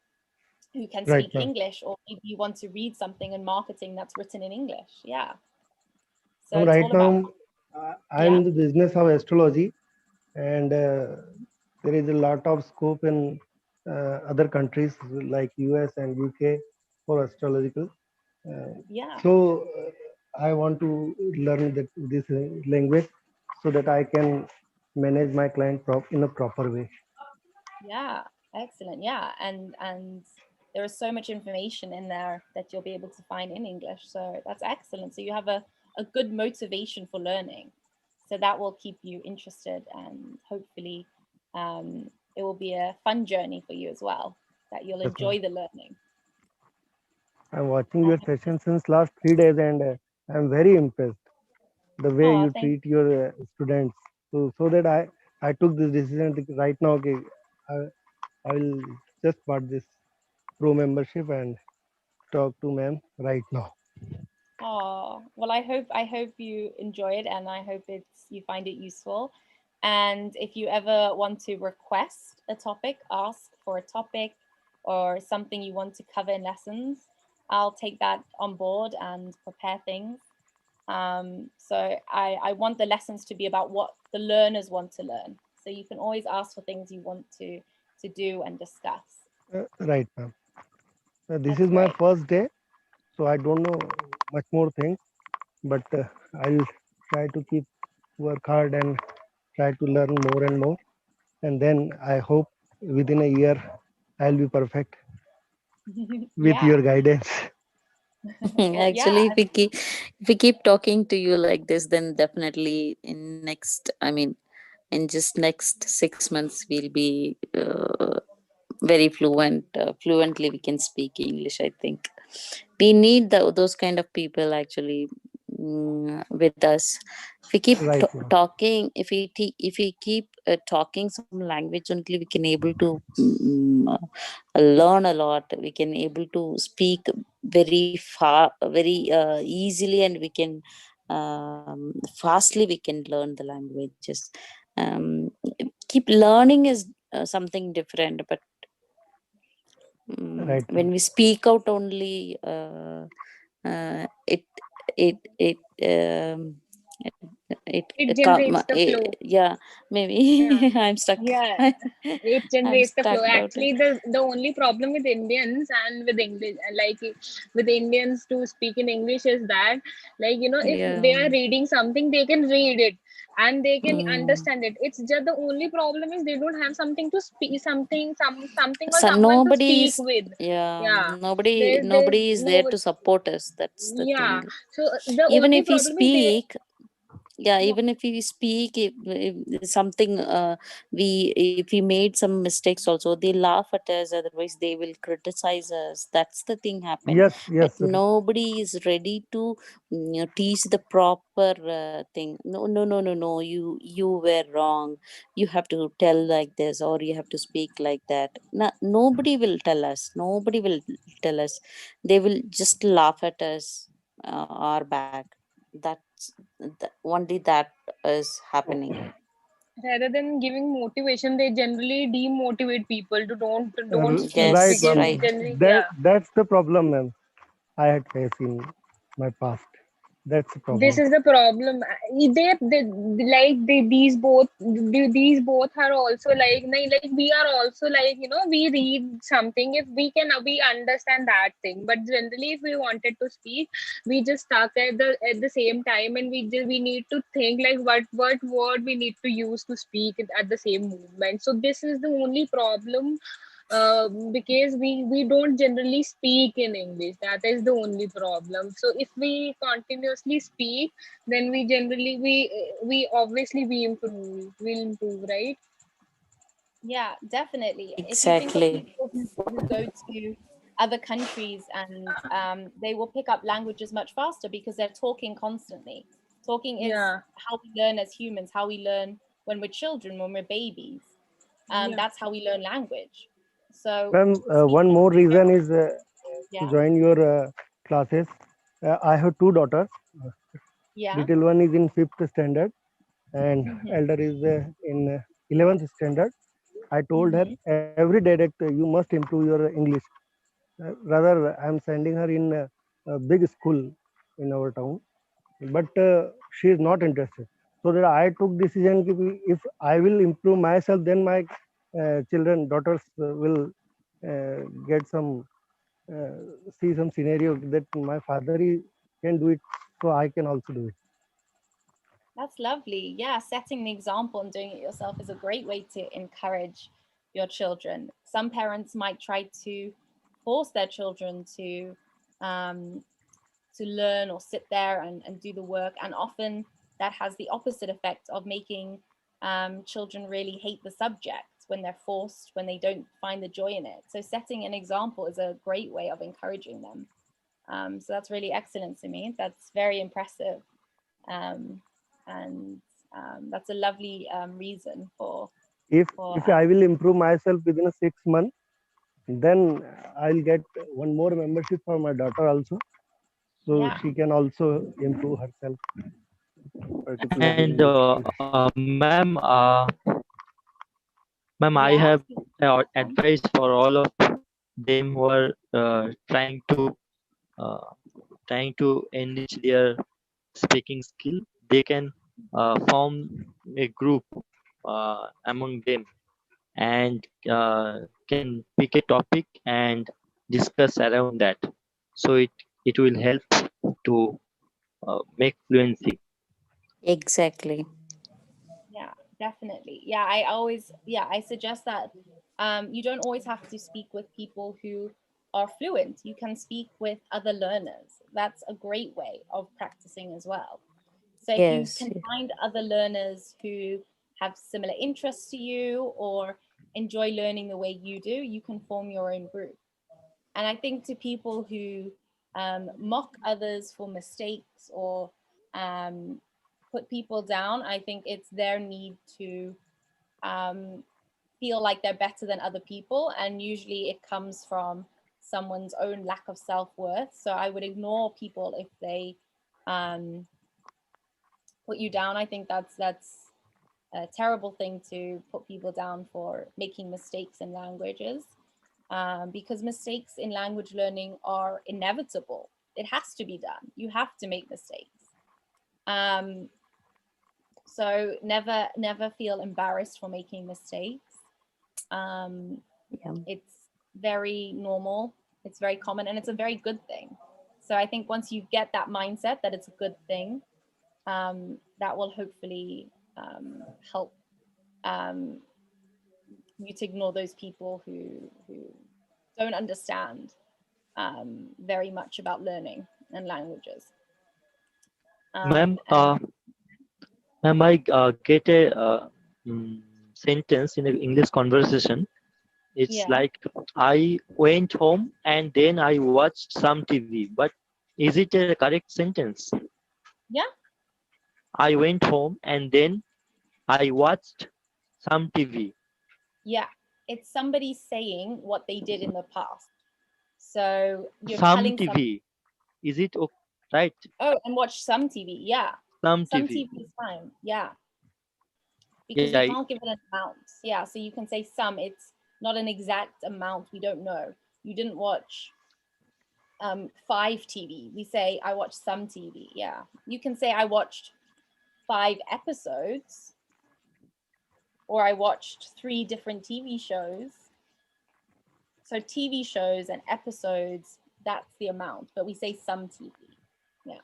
who can Right, speak ma'am. English, or maybe you want to read something in marketing that's written in English? Yeah. So Ma'am, it's right all about, now, I'm yeah. in the business of astrology, and there is a lot of scope in other countries like US and UK for astrological. Yeah. So I want to learn this language so that I can manage my client in a proper way. Yeah, excellent. Yeah, and there is so much information in there that you'll be able to find in English. So that's excellent. So you have a good motivation for learning. So that will keep you interested, and hopefully it will be a fun journey for you as well, that you'll Yes, ma'am. enjoy the learning. I'm watching your session since last 3 days, and I'm very impressed the way Oh, you thank treat your students. So that I took this decision right now. Okay, I, I will just bought this pro membership and talk to ma'am right now. Oh, well, I hope you enjoy it, and I hope you find it useful. And if you ever want to request a topic, ask for a topic or something you want to cover in lessons, I'll take that on board and prepare things. So I want the lessons to be about what the learners want to learn. So you can always ask for things you want to do and discuss. Right, ma'am. This That's is my great. first day, so I don't know much more things, but I'll try to keep work hard and try to learn more and more, and then I hope within a year I'll be perfect with Yeah. your guidance. Well, Actually, yeah. if we keep talking to you like this, then definitely in next, I mean, in just next 6 months, we'll be very fluently we can speak English. I think we need those kind of people actually, with us. If we keep Right, ma'am. talking, if we keep talking some language only, we can able to learn a lot. We can able to speak very far, very easily, and we can fastly we can learn the languages. um, Keep learning is something different, but Right, when ma'am. we speak out only, it it It generates the it, flow. yeah, maybe. Yeah. I'm stuck. Yeah, it I'm generates the flow. stuck out it. Actually, the only problem with Indians and with English, like with Indians to speak in English, is that, like, if Yeah. they are reading something, they can read it and they can Mm. understand it. It's just the only problem is they don't have something to speak, something or So someone to nobody speak is, with. yeah, Yeah, there's nobody is there no. to support us. That's the Yeah, thing. so the Even only if we problem is they. speak, yeah, Yeah. even if we speak, if something, if we made some mistakes also, they laugh at us, otherwise they will criticize us. That's the thing happen. Yes, But yes, sir. nobody is ready to teach the proper thing. No, no, no, no, no, you were wrong. You have to tell like this, or you have to speak like that. No, nobody will tell us, nobody will tell us. They will just laugh at us, our back. That's only that is happening. Rather than giving motivation, they generally demotivate people to don't speak, Right, Yes, because ma'am. right. generally, yeah, That's the problem, ma'am. I had faced in my past. That's the this problem. is the problem. These both are also like we are also like, we read something, if we can, we understand that thing, but generally if we wanted to speak, we just stuck at the same time, and we need to think like what word we need to use to speak at the same movement. So this is the only problem, because we don't generally speak in English. That is the only problem. So if we continuously speak, then we obviously we improve, right? Yeah, definitely. If you think of Exactly. people who go to other countries, and they will pick up languages much faster because they're talking constantly. Talking is Yeah. how we learn as humans, how we learn when we're children, when we're babies. Yeah. That's how we learn language. So Ma'am, one more reason is to yeah, join your classes. I have two daughters. yeah. Little one is in 5th standard and Mhm. elder is in 11th standard. I told her Mhm. every day that you must improve your English. Rather, I am sending her in a big school in our town, but she is not interested. So that I took decision if I will improve myself, then my children, daughters will get some uh, see some scenario that my father can do it, so I can also do it. That's lovely. Yeah, setting the example and doing it yourself is a great way to encourage your children. Some parents might try to force their children um, to learn or sit there and do the work, and often that has the opposite effect of making children really hate the subject when they're forced, when they don't find the joy in it. So setting an example is a great way of encouraging them. So that's really excellent to me. That's very impressive. Um, and that's a lovely reason for If I will improve myself within a 6 months, then I'll get one more membership for my daughter also, so yeah. she can also improve herself, particularly in And English. ma'am, I Yeah. have advice for all of them who are uh, trying to enrich their speaking skill. They can form a group among them and can pick a topic and discuss around that. So it will help to make fluency. Exactly. Yeah, definitely. Yeah, I suggest that you don't always have to speak with people who are fluent. You can speak with other learners. That's a great way of practicing as well. So if you Yes. can find other learners who have similar interests to you or enjoy learning the way you do, you can form your own group. And I think to people who mock others for mistakes or um, put people down, I think it's their need to um, feel like they're better than other people. And usually it comes from someone's own lack of self-worth. So I would ignore people if they um, put you down. I think that's a terrible thing to put people down for making mistakes in languages, because mistakes in language learning are inevitable. It has to be done. You have to make mistakes. Um, so never feel embarrassed for making mistakes. Um, Yeah. it's very normal. It's very common, and it's a very good thing. So I think once you get that mindset that it's a good thing, that will hopefully help um, you to ignore those people who don't understand very much about learning and languages. Ma'am, And ma'am, I get a sentence in an English conversation. It's yeah, like I went home and then I watched some TV. But is it a correct sentence? yeah, I went home and then I watched some TV. yeah. It's somebody saying what they did in the past. So you're Some telling some, TV. Is it right? oh, and watch some TV. Yeah, Some some TV. TV is fine. Yeah, because Yeah, we can't give it an amount. Yeah, so you can say some. It's not an exact amount. We don't know. You didn't watch 5 TV. We say I watched some TV. Yeah, you can say I watched 5 episodes, or I watched 3 different TV shows. So TV shows and episodes, that's the amount, but we say some TV. Yeah.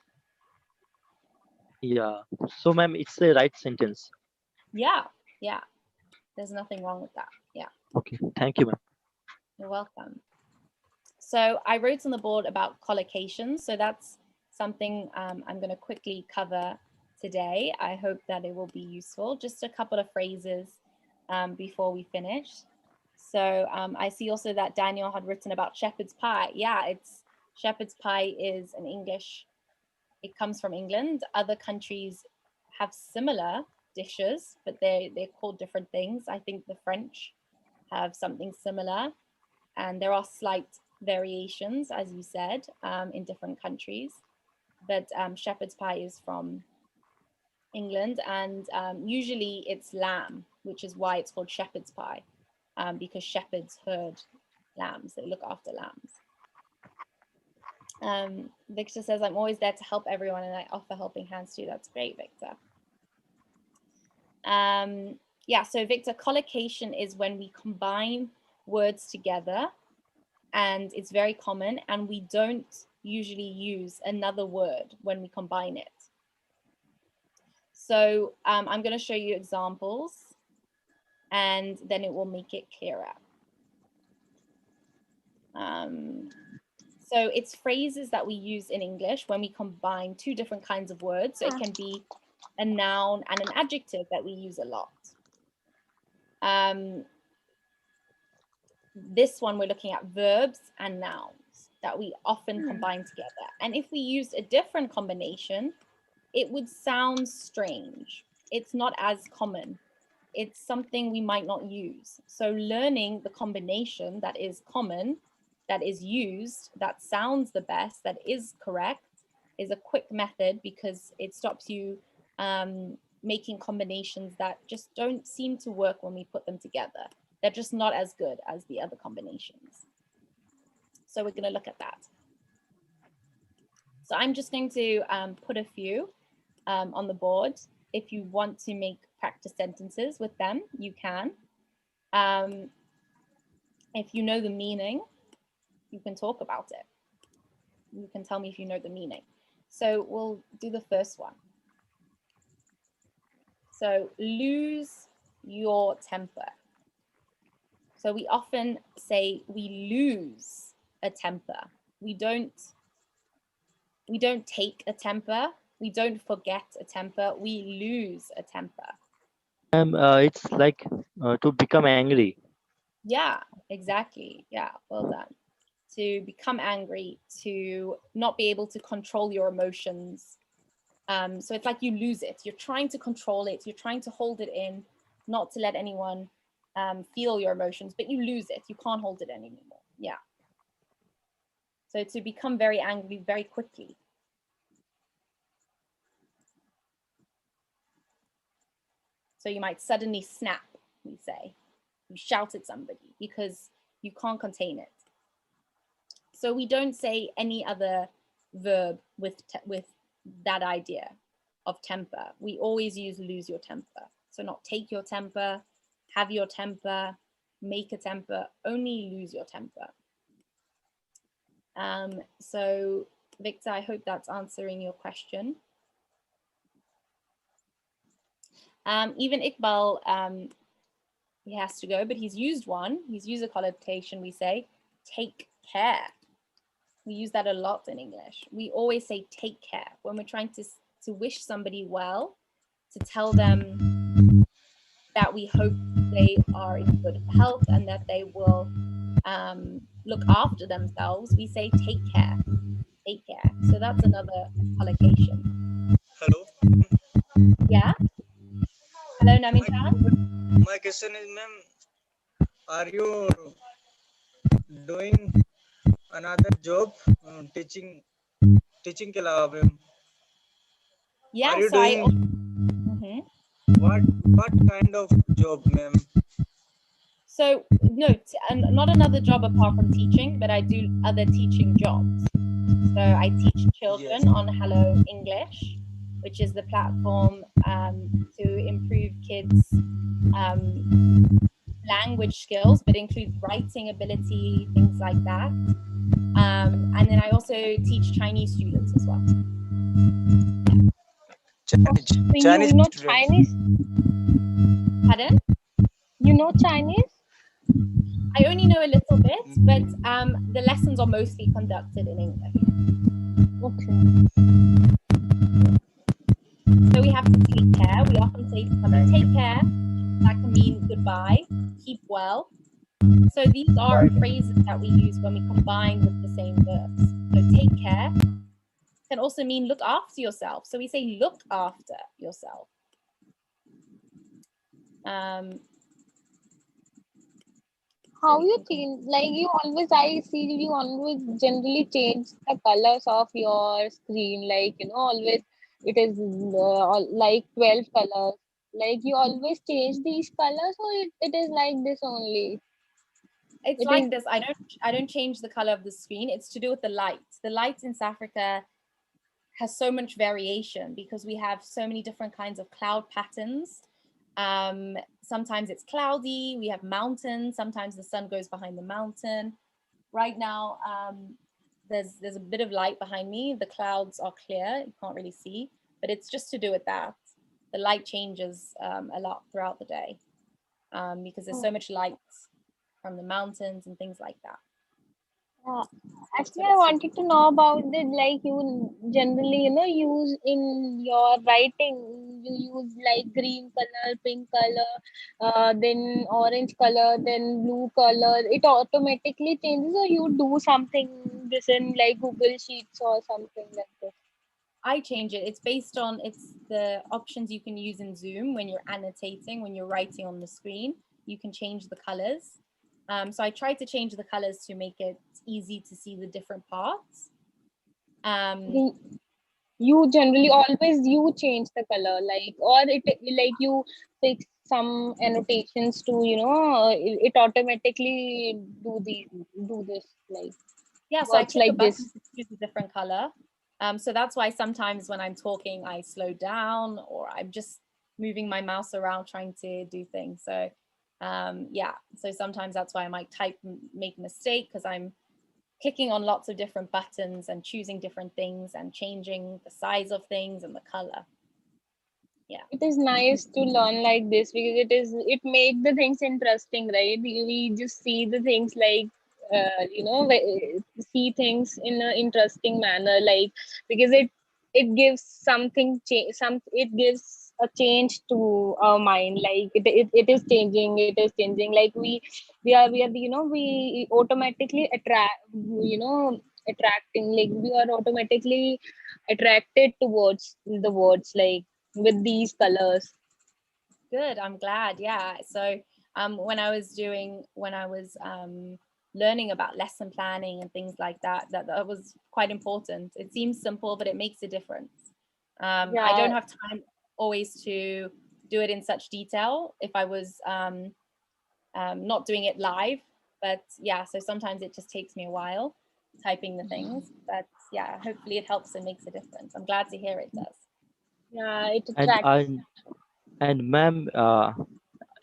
yeah. So, ma'am, it's the right sentence. Yeah. Yeah. There's nothing wrong with that. Yeah. Okay, thank you, ma'am. You're welcome. So I wrote on the board about collocations. So that's something I'm going to quickly cover today. I hope that it will be useful. Just a couple of phrases before we finish. So I see also that Daniel had written about shepherd's pie. Yeah, it's shepherd's pie is an English It comes from England. Other countries have similar dishes, but they're called different things. I think the French have something similar, and there are slight variations, as you said, in different countries. But shepherd's pie is from England, and usually it's lamb, which is why it's called shepherd's pie, because shepherds herd lambs, they look after lambs. Victor says, I'm always there to help everyone and I offer helping hands too. That's great, Victor. Yeah, so Victor, collocation is when we combine words together, and it's very common, and we don't usually use another word when we combine it. So I'm going to show you examples, and then it will make it clearer. So it's phrases that we use in English when we combine two different kinds of words. So it can be a noun and an adjective that we use a lot. This one, we're looking at verbs and nouns that we often combine together. And if we used a different combination, it would sound strange. It's not as common. It's something we might not use. So learning the combination that is common, that is used, that sounds the best, that is correct, is a quick method because it stops you making combinations that just don't seem to work when we put them together. They're just not as good as the other combinations. So we're going to look at that. So I'm just going to put a few on the board. If you want to make practice sentences with them, you can. If you know the meaning, you can talk about it. You can tell me if you know the meaning. So we'll do the first one. So lose your temper. So we often say we lose a temper. We don't take a temper. We don't forget a temper. We lose a temper. It's like to become angry. Yeah, exactly. Yeah, well done. To become angry, to not be able to control your emotions. So it's like you lose it. You're trying to control it. You're trying to hold it in, not to let anyone feel your emotions, but you lose it. You can't hold it anymore. Yeah. So to become very angry very quickly. So you might suddenly snap, we say. You shout at somebody because you can't contain it. So we don't say any other verb with that idea of temper. We always use lose your temper. So not take your temper, have your temper, make a temper, only lose your temper. So Victor, I hope that's answering your question. Even Iqbal, he has to go, but he's used one. He's used a collocation, we say, take care. We use that a lot in English. We always say take care when we're trying to wish somebody well, to tell them that we hope they are in good health and that they will look after themselves. We say take care, take care. So that's another collocation. Hello. Yeah. Hello, Namin-chan. My question is, ma'am, are you doing another job, teaching के अलावा, ma'am? Yeah. Are you So doing what kind of job, ma'am? So no, not another job apart from teaching, but I do other teaching jobs. So I teach children on Hello English, which is the platform to improve kids' language skills, but includes writing ability, things like that. And then I also teach Chinese students as well. Chinese you know students. Chinese? Pardon? You know Chinese? I only know a little bit, but the lessons are mostly conducted in English. Okay. So we have to take care. We often say to somebody, take care. That can mean goodbye, keep well. So these are phrases that we use when we combine with the same verbs. So take care, can also mean look after yourself. So we say look after yourself. How you change? Like you always, I see you always generally change the colors of your screen. Like always it is like 12 colors. Like you always change these colors, or it is like this only. It's It like is this. I don't change the color of the screen. It's to do with the lights. The lights in South Africa has so much variation because we have so many different kinds of cloud patterns. Sometimes it's cloudy, we have mountains, sometimes the sun goes behind the mountain. Right now, there's a bit of light behind me. The clouds are clear, you can't really see, but it's just to do with that. The light changes a lot throughout the day because there's so much light from the mountains and things like that. Actually, I wanted to know about the like you generally use in your writing. You use like green color, pink color, then orange color, then blue color. It automatically changes, or you do something this in like Google Sheets or something like this. I change it. It's based on the options you can use in Zoom when you're annotating, when you're writing on the screen. You can change the colors. So I try to change the colors to make it easy to see the different parts. You generally always you change the color, like, or it like you fix some annotations to it automatically do this like Yeah, so I works click a like button this. to choose a different color. So that's why sometimes when I'm talking, I slow down or I'm just moving my mouse around trying to do things. So yeah, so sometimes that's why I might make a mistake because I'm clicking on lots of different buttons and choosing different things and changing the size of things and the color. Yeah, it is nice to learn like this because it makes the things interesting, right? We just see the things like see things in an interesting manner, like because it gives something it gives a change to our mind, like it is changing, like we are we automatically attracting, like we are automatically attracted towards the words like with these colors. good. I'm glad. Yeah. So when I was learning about lesson planning and things like that, that was quite important. It seems simple, but it makes a difference. I don't have time always to do it in such detail if I was not doing it live. But yeah, so sometimes it just takes me a while typing the things. But yeah, hopefully it helps and makes a difference. I'm glad to hear it does. Yeah, it and attracts. and ma'am,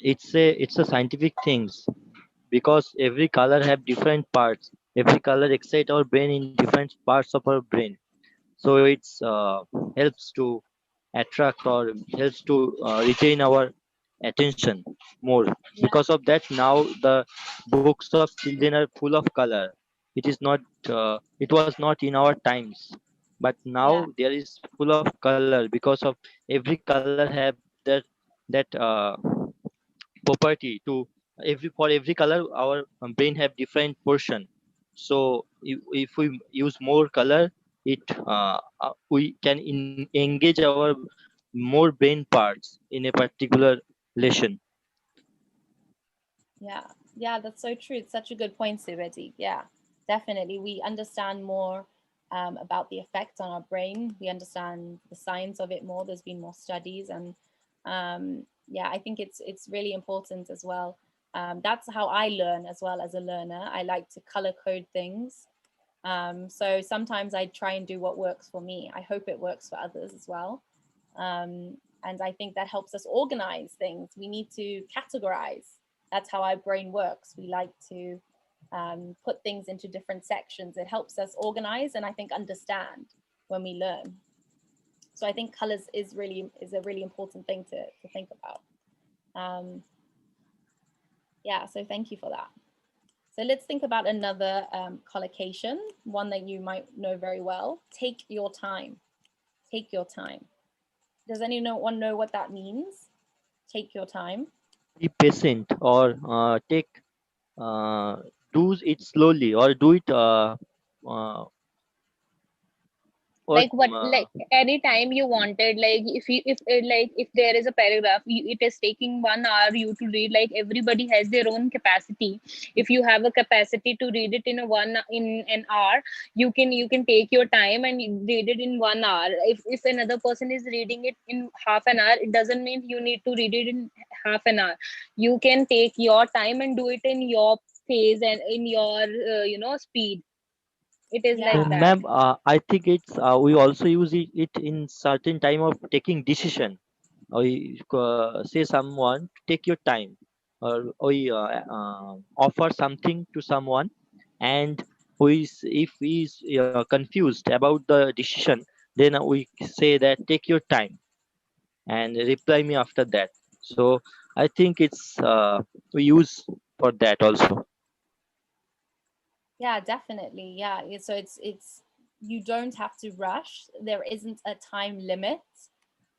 it's a scientific things because every color have different parts. Every color excite our brain in different parts of our brain. So it's helps to attract or helps to retain our attention more. Because of that, now the books of children are full of color. It was not in our times, but now there is full of color because of every color have that property to for every color our brain have different portion. So if we use more color, we can engage our more brain parts in a particular lesson. Yeah, that's so true. It's such a good point, Subhati. Yeah, definitely. We understand more about the effect on our brain. We understand the science of it more. There's been more studies, and yeah, I think it's really important as well. That's how I learn as well as a learner. I like to color code things. So sometimes I try and do what works for me. I hope it works for others as well. And I think that helps us organize things. We need to categorize. That's how our brain works. We like to put things into different sections. It helps us organize and I think understand when we learn. So I think colors is a really important thing to think about. Yeah, so thank you for that. So let's think about another collocation, one that you might know very well. Take your time. Take your time. Does anyone know what that means? Take your time. Be patient or take do it slowly or do it Like what, like anytime you wanted, like if there is a paragraph, it is taking 1 hour you to read. Like everybody has their own capacity. If you have a capacity to read it in an hour, you can take your time and read it in 1 hour. If another person is reading it in half an hour, it doesn't mean you need to read it in half an hour. You can take your time and do it in your pace and in your speed. It is like that. Ma'am, I think it's we also use it in certain time of taking decision. We say someone to take your time, or we offer something to someone, and if he is confused about the decision, then we say that take your time and reply me after that. So I think it's we use for that also. Yeah, definitely. Yeah. So it's you don't have to rush. There isn't a time limit.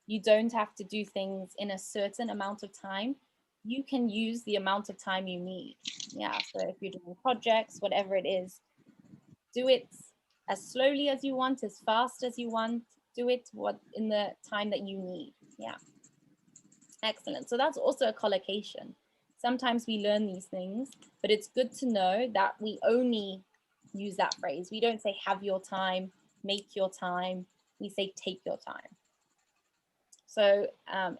You don't have to do things in a certain amount of time. You can use the amount of time you need. Yeah. So if you're doing projects, whatever it is, do it as slowly as you want, as fast as you want. Do it in the time that you need. Yeah. Excellent. So that's also a collocation. Sometimes we learn these things, but it's good to know that we only use that phrase. We don't say have your time, make your time. We say take your time. So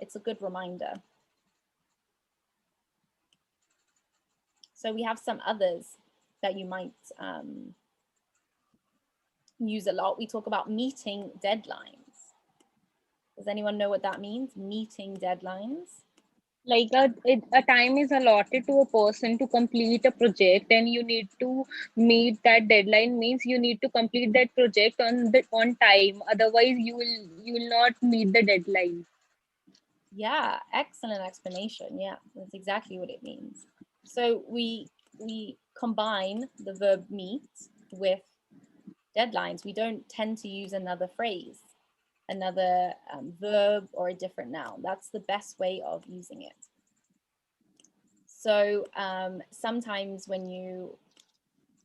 it's a good reminder. So we have some others that you might use a lot. We talk about meeting deadlines. Does anyone know what that means? Meeting deadlines? Like a time is allotted to a person to complete a project, and you need to meet that deadline. Means you need to complete that project on time, otherwise you will not meet the deadline. Yeah, excellent explanation. Yeah, that's exactly what it means. So we combine the verb meet with deadlines. We don't tend to use another phrase, another verb, or a different noun. That's the best way of using it. So sometimes when you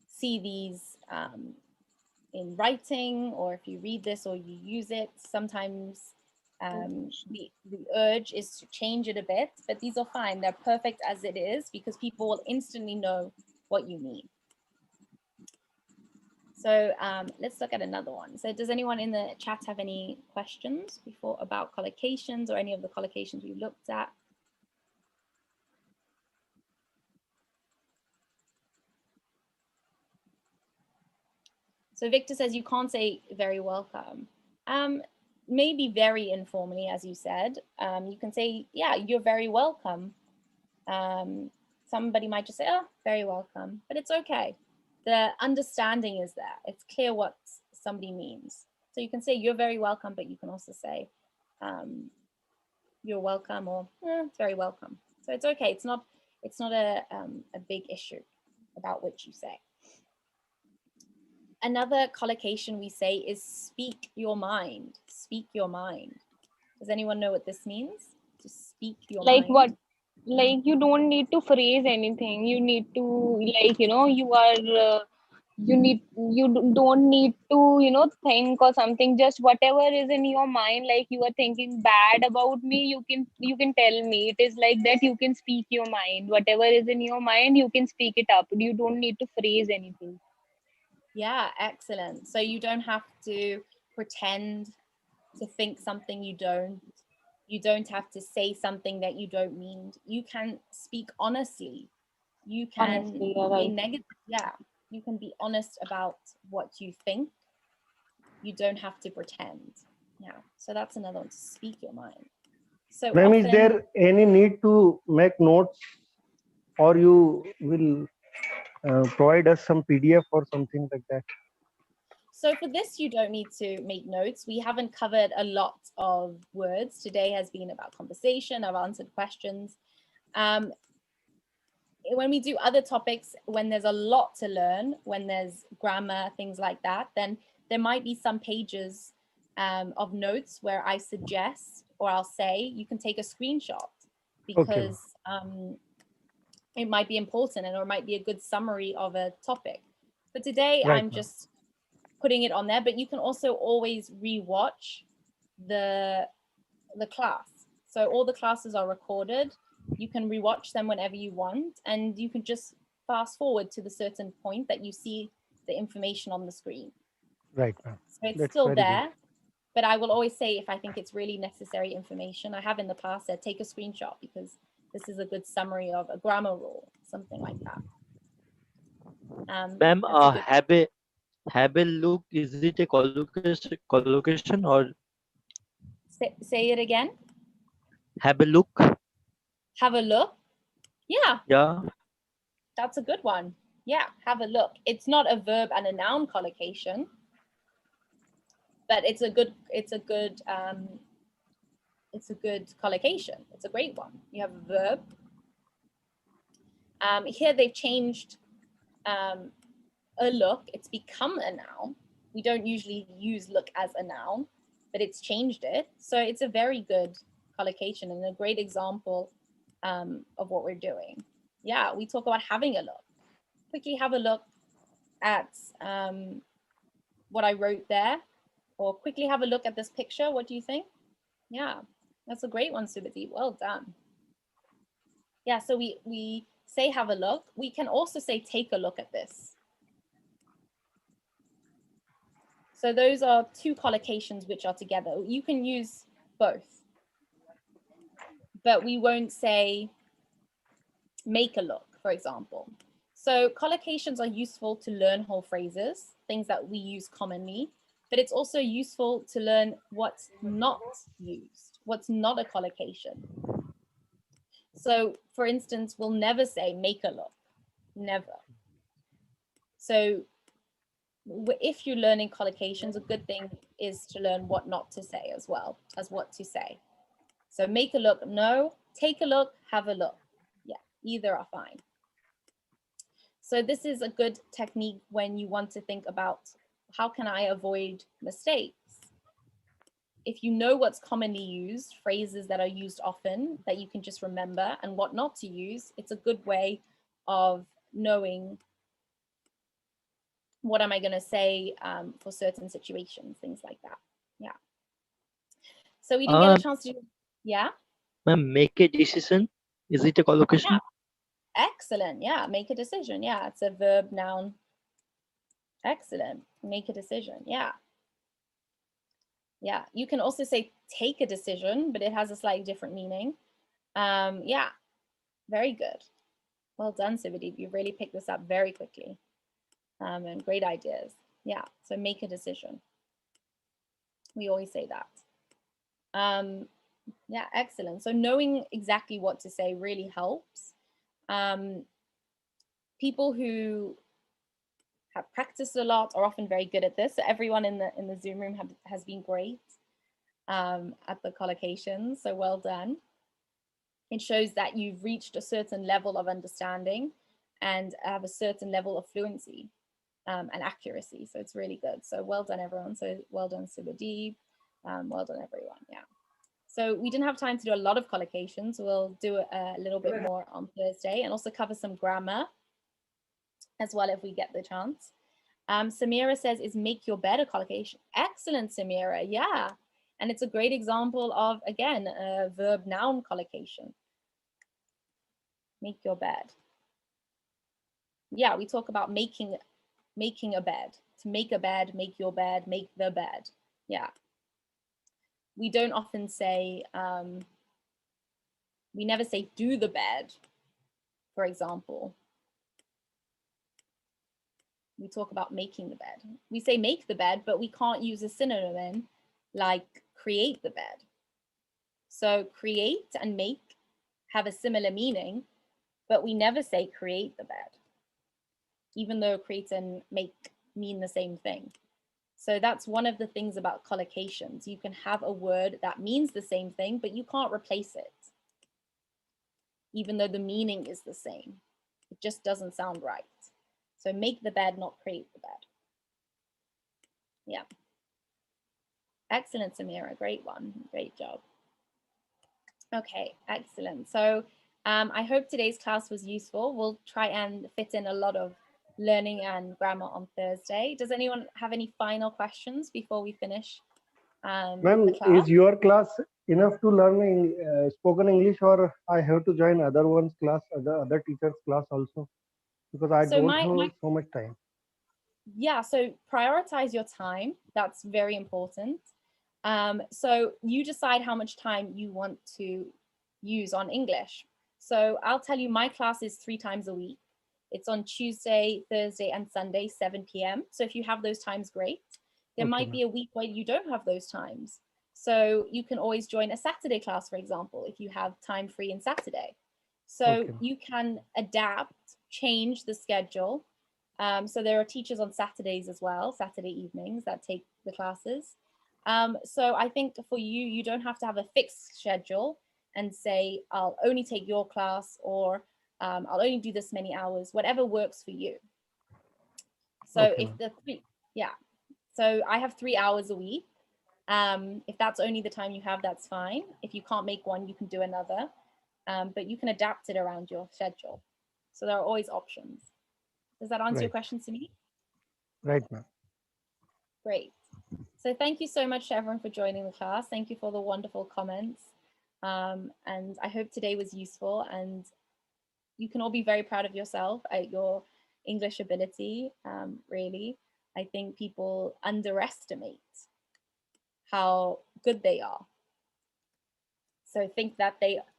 see these in writing, or if you read this or you use it, sometimes the urge is to change it a bit, but these are fine. They're perfect as it is because people will instantly know what you mean. So let's look at another one. So does anyone in the chat have any questions before about collocations or any of the collocations we looked at? So Victor says you can't say very welcome. Maybe very informally, as you said. You can say, yeah, you're very welcome. Somebody might just say, oh, very welcome, but it's okay. The understanding is there. It's clear what somebody means. So you can say you're very welcome, but you can also say you're welcome, or it's very welcome. So it's okay. It's not a big issue about what you say. Another collocation we say is speak your mind. Speak your mind. Does anyone know what this means? To speak your Like mind. what? Like you don't need to phrase anything. You need to, like, don't need to think or something. Just whatever is in your mind, like you are thinking bad about me, you can tell me. It is like that. You can speak your mind. Whatever is in your mind, you can speak it up. You don't need to phrase anything. Yeah, excellent. So you don't have to pretend to think something you don't. You don't have to say something that you don't mean. You can speak honestly. You can Honestly, you're say right. negative. Yeah, you can be honest about what you think. You don't have to pretend. Yeah, so that's another one, to speak your mind. So Ma'am, often, is there any need to make notes, or you will provide us some PDF or something like that? so for this, you don't need to make notes. We haven't covered a lot of words. Today has been about conversation. I've answered questions. When we do other topics, when there's a lot to learn, when there's grammar, things like that, then there might be some pages of notes where I suggest, or I'll say, you can take a screenshot, because it might be important, or it might be a good summary of a topic. But today, Right, I'm ma'am. just putting it on there, but you can also always rewatch the class. So all the classes are recorded. You can rewatch them whenever you want, and you can just fast forward to the certain point that you see the information on the screen. Right, ma'am. So it's That's still very good. there, but I will always say if I think it's really necessary information, I have in the past said take a screenshot because this is a good summary of a grammar rule, something like that. Ma'am, That's a good. have a look. Is it a collocation or Say it again. have a look? Have a look. Yeah, Yeah. that's a good one. Yeah, have a look. It's not a verb and a noun collocation, but it's a good collocation. It's a great one. You have a verb. Here they've changed a look. It's become a noun. We don't usually use look as a noun, but it's changed it. So it's a very good collocation and a great example of what we're doing. Yeah, we talk about having a look. Quickly have a look at what I wrote there, or quickly have a look at this picture. What do you think? Yeah, that's a great one, Subhadeep. Well done. Yeah, so we say have a look. We can also say take a look at this. So those are two collocations which are together. You can use both, but we won't say make a look, for example. So collocations are useful to learn whole phrases, things that we use commonly, but it's also useful to learn what's not used, what's not a collocation. So for instance, we'll never say make a look, never. So if you're learning collocations, a good thing is to learn what not to say as well as what to say. So make a look, no. Take a look, have a look. Yeah, either are fine. So this is a good technique when you want to think about how can I avoid mistakes? If you know what's commonly used, phrases that are used often that you can just remember and what not to use, it's a good way of knowing what am I going to say for certain situations, things like that. Yeah. So we didn't get a chance to, yeah? Ma'am, make a decision. Is it a collocation? Yeah. Excellent. Yeah, make a decision. Yeah, it's a verb, noun. Excellent. Make a decision. Yeah. Yeah, you can also say take a decision, but it has a slightly different meaning. Yeah, very good. Well done, Sivadeep. You really picked this up very quickly. And great ideas. Yeah, so make a decision. We always say that. Yeah, excellent. So knowing exactly what to say really helps. People who have practiced a lot are often very good at this. So everyone in the Zoom room has been great at the collocations. So well done. It shows that you've reached a certain level of understanding and have a certain level of fluency and accuracy. So it's really good. So well done, everyone. So well done, Subhadeep. Well done, everyone. Yeah. So we didn't have time to do a lot of collocations. We'll do a little bit more on Thursday and also cover some grammar as well if we get the chance. Samira says, is make your bed a collocation? Excellent, Samira. Yeah. And it's a great example of, again, a verb noun collocation. Make your bed. Yeah, we talk about making a bed. To make a bed, make your bed, make the bed. Yeah. We don't often say, we never say do the bed, for example. We talk about making the bed. We say make the bed, but we can't use a synonym like create the bed. So create and make have a similar meaning, but we never say create the bed, even though create and make mean the same thing. So that's one of the things about collocations. You can have a word that means the same thing, but you can't replace it, even though the meaning is the same. It just doesn't sound right. So make the bed, not create the bed. Yeah. Excellent, Samira. Great one. Great job. Okay, excellent. So I hope today's class was useful. We'll try and fit in a lot of learning and grammar on Thursday. Does anyone have any final questions before we finish Ma'am, the class? is your class enough to learn spoken English, or I have to join other one's class, other teachers' class also? Because I So don't my have so much time. yeah, so prioritize your time. That's very important. So you decide how much time you want to use on English. So I'll tell you, my class is 3 times a week. It's on Tuesday, Thursday, and Sunday, 7 p.m. So if you have those times, great. There Okay, might be a week where you don't have those times. So you can always join a Saturday class, for example, if you have time free in Saturday. So Okay. you can adapt, change the schedule. So there are teachers on Saturdays as well, Saturday evenings that take the classes. So I think for you, you don't have to have a fixed schedule and say, I'll only take your class, or I'll only do this many hours, whatever works for you. So Okay, if yeah, so I have 3 hours a week. If that's only the time you have, that's fine. If you can't make one, you can do another, but you can adapt it around your schedule. So there are always options. Does that answer your Right. question to me? Right, ma'am. Great. So thank you so much to everyone for joining the class. Thank you for the wonderful comments. And I hope today was useful, and you can all be very proud of yourself at your English ability. Really, I think people underestimate how good they are. So think that they